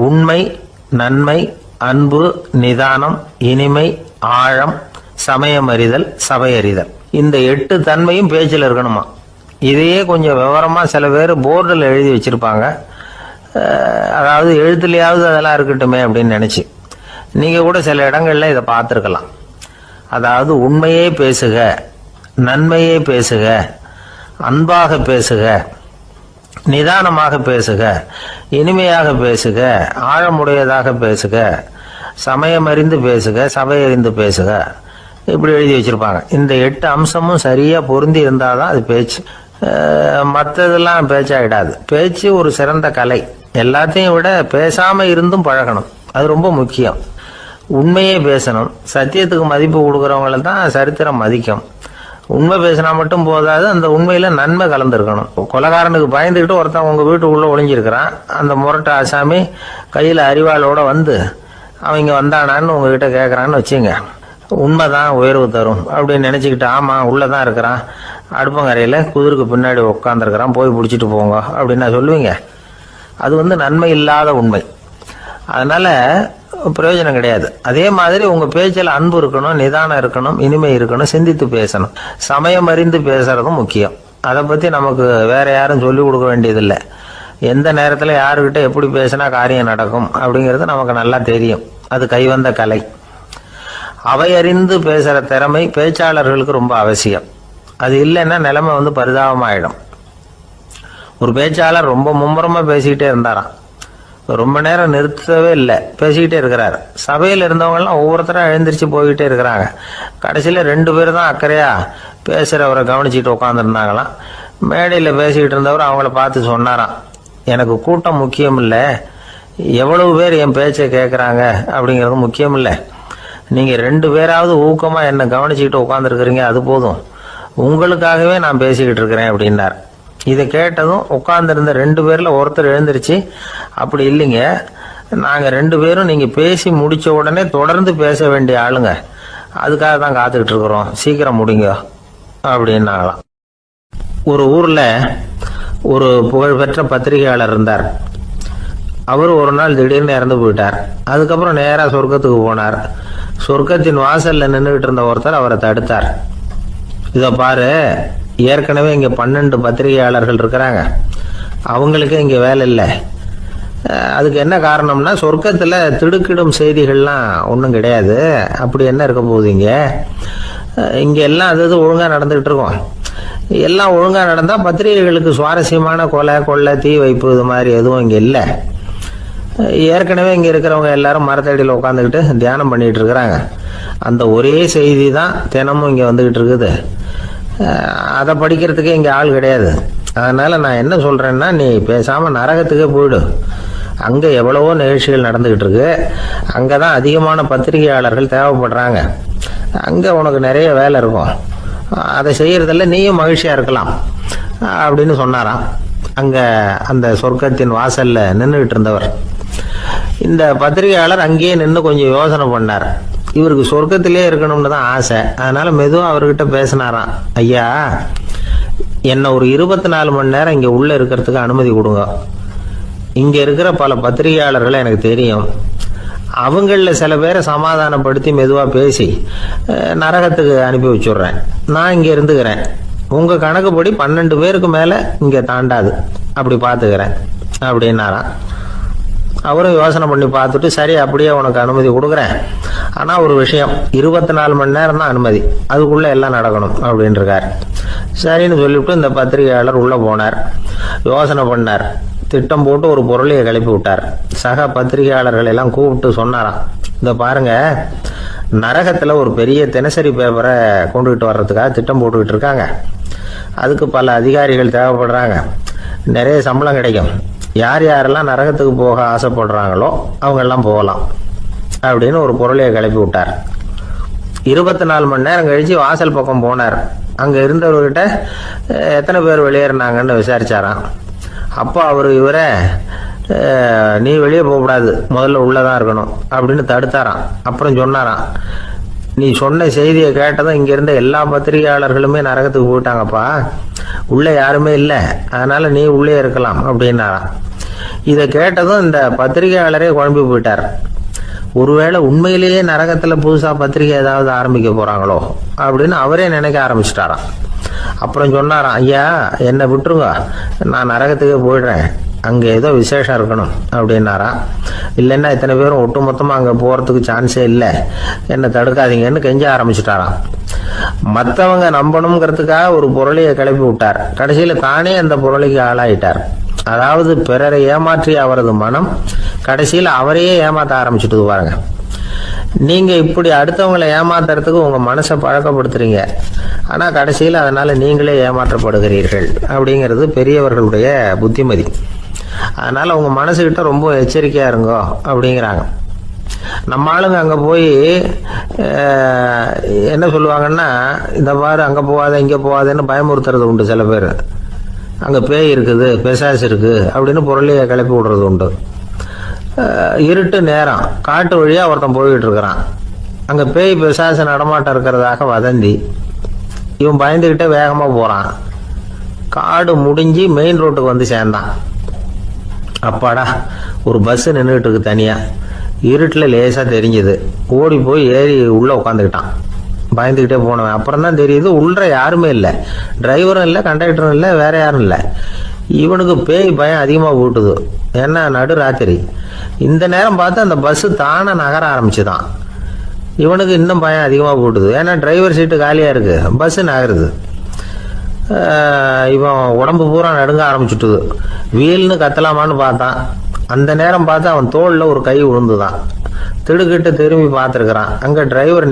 உண்மை, நன்மை, அன்பு, நிதானம், இனிமை, ஆழம், சமயமறிதல், சபையறிதல். இந்த 8 தன்மையும் பேச்சில் இருக்கணுமா. இதையே கொஞ்சம் விவரமா சில பேர் போர்டில் எழுதி வச்சிருப்பாங்க. அதாவது எழுத்துலையாவது அதெல்லாம் இருக்கட்டுமே அப்படின்னு நினைச்சு நீங்க கூட சில இடங்கள்ல இதை பார்த்துருக்கலாம். அதாவது உண்மையே பேசுக, நன்மையே பேசுக, அன்பாக பேசுக, நிதானமாக பேசுக, இனிமையாக பேசுக, ஆழமுடையதாக பேசுக, சமயமறிந்து பேசுக, சபையறிந்து பேசுக, இப்படி எழுதி வச்சிருப்பாங்க. இந்த 8 அம்சமும் சரியா பொருந்தி இருந்தாதான் அது பேச்சு. மற்றதெல்லாம் பேச்சாயிடாது. பேச்சு ஒரு சிறந்த கலை. எல்லாத்தையும் விட பேசாம இருந்தும் பழகணும், அது ரொம்ப முக்கியம். உண்மையே பேசணும். சத்தியத்துக்கு மதிப்பு கொடுக்கறவங்களை தான் சரித்திரம் மதிக்கும். உண்மை பேசினா மட்டும் போதாது, அந்த உண்மையில நன்மை கலந்துருக்கணும். கொலைகாரனுக்கு பயந்துக்கிட்டு ஒருத்தன் உங்க வீட்டுக்குள்ள ஒளிஞ்சிருக்கிறான். அந்த முரட்டு ஆசாமி கையில அரிவாளோட வந்து அவங்க வந்தானான்னு உங்ககிட்ட கேட்கறான்னு வச்சுங்க. உண்மைதான் உயர்வு தரும் அப்படின்னு நினைச்சுக்கிட்டு, ஆமா உள்ளதான் இருக்கிறான், அடுப்பங்கரையில குதிருக்கு பின்னாடி உட்காந்துருக்கிறான், போய் பிடிச்சிட்டு போங்க அப்படின்னு சொல்லுவீங்க. அது நன்மை இல்லாத உண்மை. அதனால பிரயோஜனம் கிடையாது. அதே மாதிரி உங்க பேச்சில் அன்பு இருக்கணும், நிதானம் இருக்கணும், இனிமை இருக்கணும், சிந்தித்து பேசணும், சமயம் அறிந்து பேசுறதும் முக்கியம். அதை பத்தி நமக்கு வேற யாரும் சொல்லிக் கொடுக்க வேண்டியதில்லை. எந்த நேரத்துல யாருக்கிட்ட எப்படி பேசினா காரியம் நடக்கும் அப்படிங்கிறது நமக்கு நல்லா தெரியும். அது கைவந்த கலை. அவையறிந்து பேசுற திறமை பேச்சாளர்களுக்கு ரொம்ப அவசியம். அது இல்லைன்னா நிலைமை பரிதாபமாயிடும். ஒரு பேச்சாளர் ரொம்ப மும்முரமா பேசிக்கிட்டே இருந்தாராம். ரொம்ப நேரம் நிறுத்தவே இல்லை, பேசிக்கிட்டே இருக்கிறார். சபையில் இருந்தவங்க எல்லாம் ஒவ்வொருத்தரும் எழுந்திரிச்சு போய்கிட்டே இருக்கிறாங்க. கடைசியில 2 பேர் தான் அக்கறையா பேசுறவரை கவனிச்சுட்டு உட்காந்துருந்தாங்களாம். மேடையில் பேசிக்கிட்டு இருந்தவர் அவங்கள பார்த்து சொன்னாராம், எனக்கு கூட்டம் முக்கியம் இல்லை, எவ்வளவு பேர் என் பேச்சை கேட்குறாங்க அப்படிங்கிறது முக்கியம் இல்லை. நீங்க 2 பேராவது ஊக்கமா என்னை கவனிச்சுக்கிட்டு உட்காந்துருக்கிறீங்க, அது போதும். உங்களுக்காகவே நான் பேசிக்கிட்டு இருக்கிறேன் அப்படின்னார். இதை கேட்டதும் உட்கார்ந்துருந்த 2 பேர்ல ஒருத்தர் எழுந்திருச்சு, அப்படி இல்லைங்க, நாங்க 2 பேரும் நீங்க பேசி முடிச்ச உடனே தொடர்ந்து பேச வேண்டிய ஆளுங்க, அதுக்காக தான் காத்துக்கிட்டு இருக்கிறோம், சீக்கிரம் முடிங்க அப்படின்னாங்களாம். ஒரு ஊர்ல ஒரு புகழ்பெற்ற பத்திரிகையாளர் இருந்தார். அவர் ஒரு நாள் திடீர்னு இறந்து போயிட்டார். அதுக்கப்புறம் நேரா சொர்க்கத்துக்கு போனார். சொர்க்கத்தின் வாசல்ல நின்றுகிட்டு இருந்த ஒருத்தர் அவரை தடுத்தார். இத பாரு, ஏற்கனவே இங்க 12 பத்திரிகையாளர்கள் இருக்கிறாங்க, அவங்களுக்கு இங்க வேலை இல்லை. அதுக்கு என்ன காரணம்னா, சொர்க்கத்துல திடுக்கிடும் செய்திகள்லாம் ஒன்றும் கிடையாது. அப்படி என்ன இருக்க போகுது இங்க எல்லாம் அது ஒழுங்கா நடந்துகிட்டு இருக்கும். எல்லாம் ஒழுங்கா நடந்தா பத்திரிகைகளுக்கு சுவாரஸ்யமான கொலை கொள்ளை தீ வைப்பு இது மாதிரி எதுவும் இங்க இல்லை. ஏற்கனவே இங்க இருக்கிறவங்க எல்லாரும் மரத்தடியில் உட்காந்துக்கிட்டு தியானம் பண்ணிட்டு இருக்கிறாங்க. அந்த ஒரே செய்தி தான் தினமும் இங்க வந்துகிட்டு இருக்குது. அதை படிக்கிறதுக்கே இங்க ஆள் கிடையாது. அதனால நான் என்ன சொல்றேன்னா, நீ பேசாம நரகத்துக்கே போயிடு. அங்க எவ்வளவோ நிகழ்ச்சிகள் நடந்துகிட்டு இருக்கு, அங்கதான் அதிகமான பத்திரிகையாளர்கள் தேவைப்படுறாங்க. அங்க உனக்கு நிறைய வேலை இருக்கும், அதை செய்யறதில்ல, நீயும் மகிழ்ச்சியா இருக்கலாம் அப்படின்னு சொன்னாராம். அங்க அந்த சொர்க்கத்தின் வாசல்ல நின்றுகிட்டு இருந்தவர். இந்த பத்திரிகையாளர் அங்கேயே நின்று கொஞ்சம் யோசனை பண்ணார். இவருக்கு சொர்க்கத்திலே இருக்கணும்னு தான் ஆசை. அதனால மெதுவா அவர்கிட்ட பேசினாராம், ஐயா, என்ன ஒரு 24 மணி நேரம் இங்க உள்ள இருக்கிறதுக்கு அனுமதி கொடுங்க. இங்க இருக்கிற பல பத்திரிகையாளர்களை எனக்கு தெரியும். அவங்கள சில பேரை சமாதானப்படுத்தி மெதுவா பேசி நரகத்துக்கு அனுப்பி வச்சுடுறேன். நான் இங்க இருந்துக்கிறேன். உங்க கணக்குப்படி 12 பேருக்கு மேல இங்க தாண்டாது, அப்படி பாத்துக்கிறேன் அப்படின்னாராம். அவரும் யோசனை பண்ணி பார்த்துட்டு, சரி அப்படியே உனக்கு அனுமதி கொடுக்குறேன், ஆனா ஒரு விஷயம், 24 மணி நேரம் தான் அனுமதி, அதுக்குள்ள எல்லாம் நடக்கணும் அப்படின்னு இருக்காரு. சரின்னு சொல்லிவிட்டு இந்த பத்திரிகையாளர் உள்ள போனார். யோசனை பண்ணார், திட்டம் போட்டு ஒரு பொருளையை கிளப்பி விட்டார். சக பத்திரிகையாளர்கள் எல்லாம் கூப்பிட்டு சொன்னாராம், இந்த பாருங்க, நரகத்துல ஒரு பெரிய தினசரி பேப்பரை கொண்டுகிட்டு வர்றதுக்காக திட்டம் போட்டுக்கிட்டு இருக்காங்க. அதுக்கு பல அதிகாரிகள் தேவைப்படுறாங்க, நிறைய சம்பளம் கிடைக்கும். யார் யாரெல்லாம் நரகத்துக்கு போக ஆசைப்படுறாங்களோ அவங்க எல்லாம் போகலாம் அப்படின்னு ஒரு பொருளையை கிளப்பி விட்டார். 24 மணி நேரம் கழிச்சு வாசல் பக்கம் போனார். அங்க இருந்தவர்கிட்ட எத்தனை பேர் வெளியேறினாங்கன்னு விசாரிச்சாராம். அப்போ அவர் இவரை, நீ வெளியே போகக்கூடாது, முதல்ல உள்ளதான் இருக்கணும் அப்படின்னு தடுத்தாராம். அப்புறம் சொன்னாராம், நீ சொன்ன செய்தியை கேட்டதும் இங்க இருந்த எல்லா பத்திரிகையாளர்களுமே நரகத்துக்கு போயிட்டாங்கப்பா, உள்ள யாருமே இல்லை, அதனால நீ உள்ளே இருக்கலாம் அப்படின்னாராம். இதை கேட்டதும் இந்த பத்திரிகையாளரே குழம்பி போயிட்டார். ஒருவேளை உண்மையிலேயே நரகத்துல புதுசா பத்திரிகை ஏதாவது ஆரம்பிக்க போறாங்களோ அப்படின்னு அவரே நினைக்க ஆரம்பிச்சிட்டாராம். அப்புறம் சொன்னாராம், ஐயா என்னை விட்டுருங்க, நான் நரகத்துக்கே போயிடுறேன், அங்க ஏதோ விசேஷம் இருக்கணும் அப்படின்னாராம். இல்லைன்னா இத்தனை பேரும் ஒட்டு மொத்தமா அங்க போறதுக்கு சான்ஸே இல்லை, என்னை தடுக்காதீங்கன்னு கெஞ்ச ஆரம்பிச்சுட்டாராம். மற்றவங்க நம்பணுங்கிறதுக்காக ஒரு பொருளையை கிளப்பி விட்டார். கடைசியில தானே அந்த பொருளைக்கு ஆளாயிட்டார். அதாவது பிறரை ஏமாற்றிய அவரது மனம் கடைசியில் அவரையே ஏமாத்த ஆரம்பிச்சுட்டு பாருங்க. நீங்க இப்படி அடுத்தவங்களை ஏமாத்துறதுக்கு உங்க மனசை பழக்கப்படுத்துறீங்க, ஆனா கடைசியில் அதனால நீங்களே ஏமாற்றப்படுகிறீர்கள் அப்படிங்கிறது பெரியவர்களுடைய புத்திமதி. அதனால உங்க மனசுகிட்ட ரொம்ப எச்சரிக்கையா இருங்கோ அப்படிங்கிறாங்க. நம்ம ஆளுங்க அங்கே போய் என்ன சொல்லுவாங்கன்னா, இந்த மாதிரி அங்கே போகாத இங்கே போகாதன்னு பயமுறுத்துறது உண்டு சில பேர். அங்கே பேய் இருக்குது, பிசாசு இருக்குது அப்படின்னு பொருளையை கிளப்பி விடுறது உண்டு. இருட்டு நேரம், காட்டு வழியாக ஒருத்தன் போய்கிட்டு இருக்கிறான். அங்கே பேய் பிசாசு நடமாட்டம் இருக்கிறதாக வதந்தி. இவன் பயந்துக்கிட்டே வேகமாக போகிறான். காடு முடிஞ்சு மெயின் ரோட்டுக்கு வந்து சேர்ந்தான். அப்பாடா, ஒரு பஸ்ஸு நின்றுட்டு இருக்கு தனியாக. இருட்டில் லேசாக தெரிஞ்சுது. ஓடி போய் ஏறி உள்ளே உட்காந்துக்கிட்டான். பயந்துக்கிட்டே போனவன் அப்புறம் தான் தெரியுது உள்ள யாருமே இல்லை. டிரைவரும் இல்லை, கண்டக்டரும் இல்லை, வேற யாரும் இல்லை. இவனுக்கு பேய் பயம் அதிகமாக போட்டுது. ஏன்னா நடு ராத்திரி. இந்த நேரம் பார்த்து அந்த பஸ்ஸு தானே நகர ஆரம்பிச்சுதான். இவனுக்கு இன்னும் பயம் அதிகமாக போட்டுது. ஏன்னா டிரைவர் சீட்டு காலியாக இருக்கு, பஸ்ஸு நகருது. இவன் உடம்பு பூரா நடுங்க ஆரம்பிச்சுட்டுது. வீல்னு கத்தலாமான்னு பார்த்தான். அந்த நேரம் பார்த்து அவன் தோளில் ஒரு கை விழுந்துதான். திடுக்கிட்டு திரும்பி பார்த்துருக்குறான். அங்கே டிரைவர்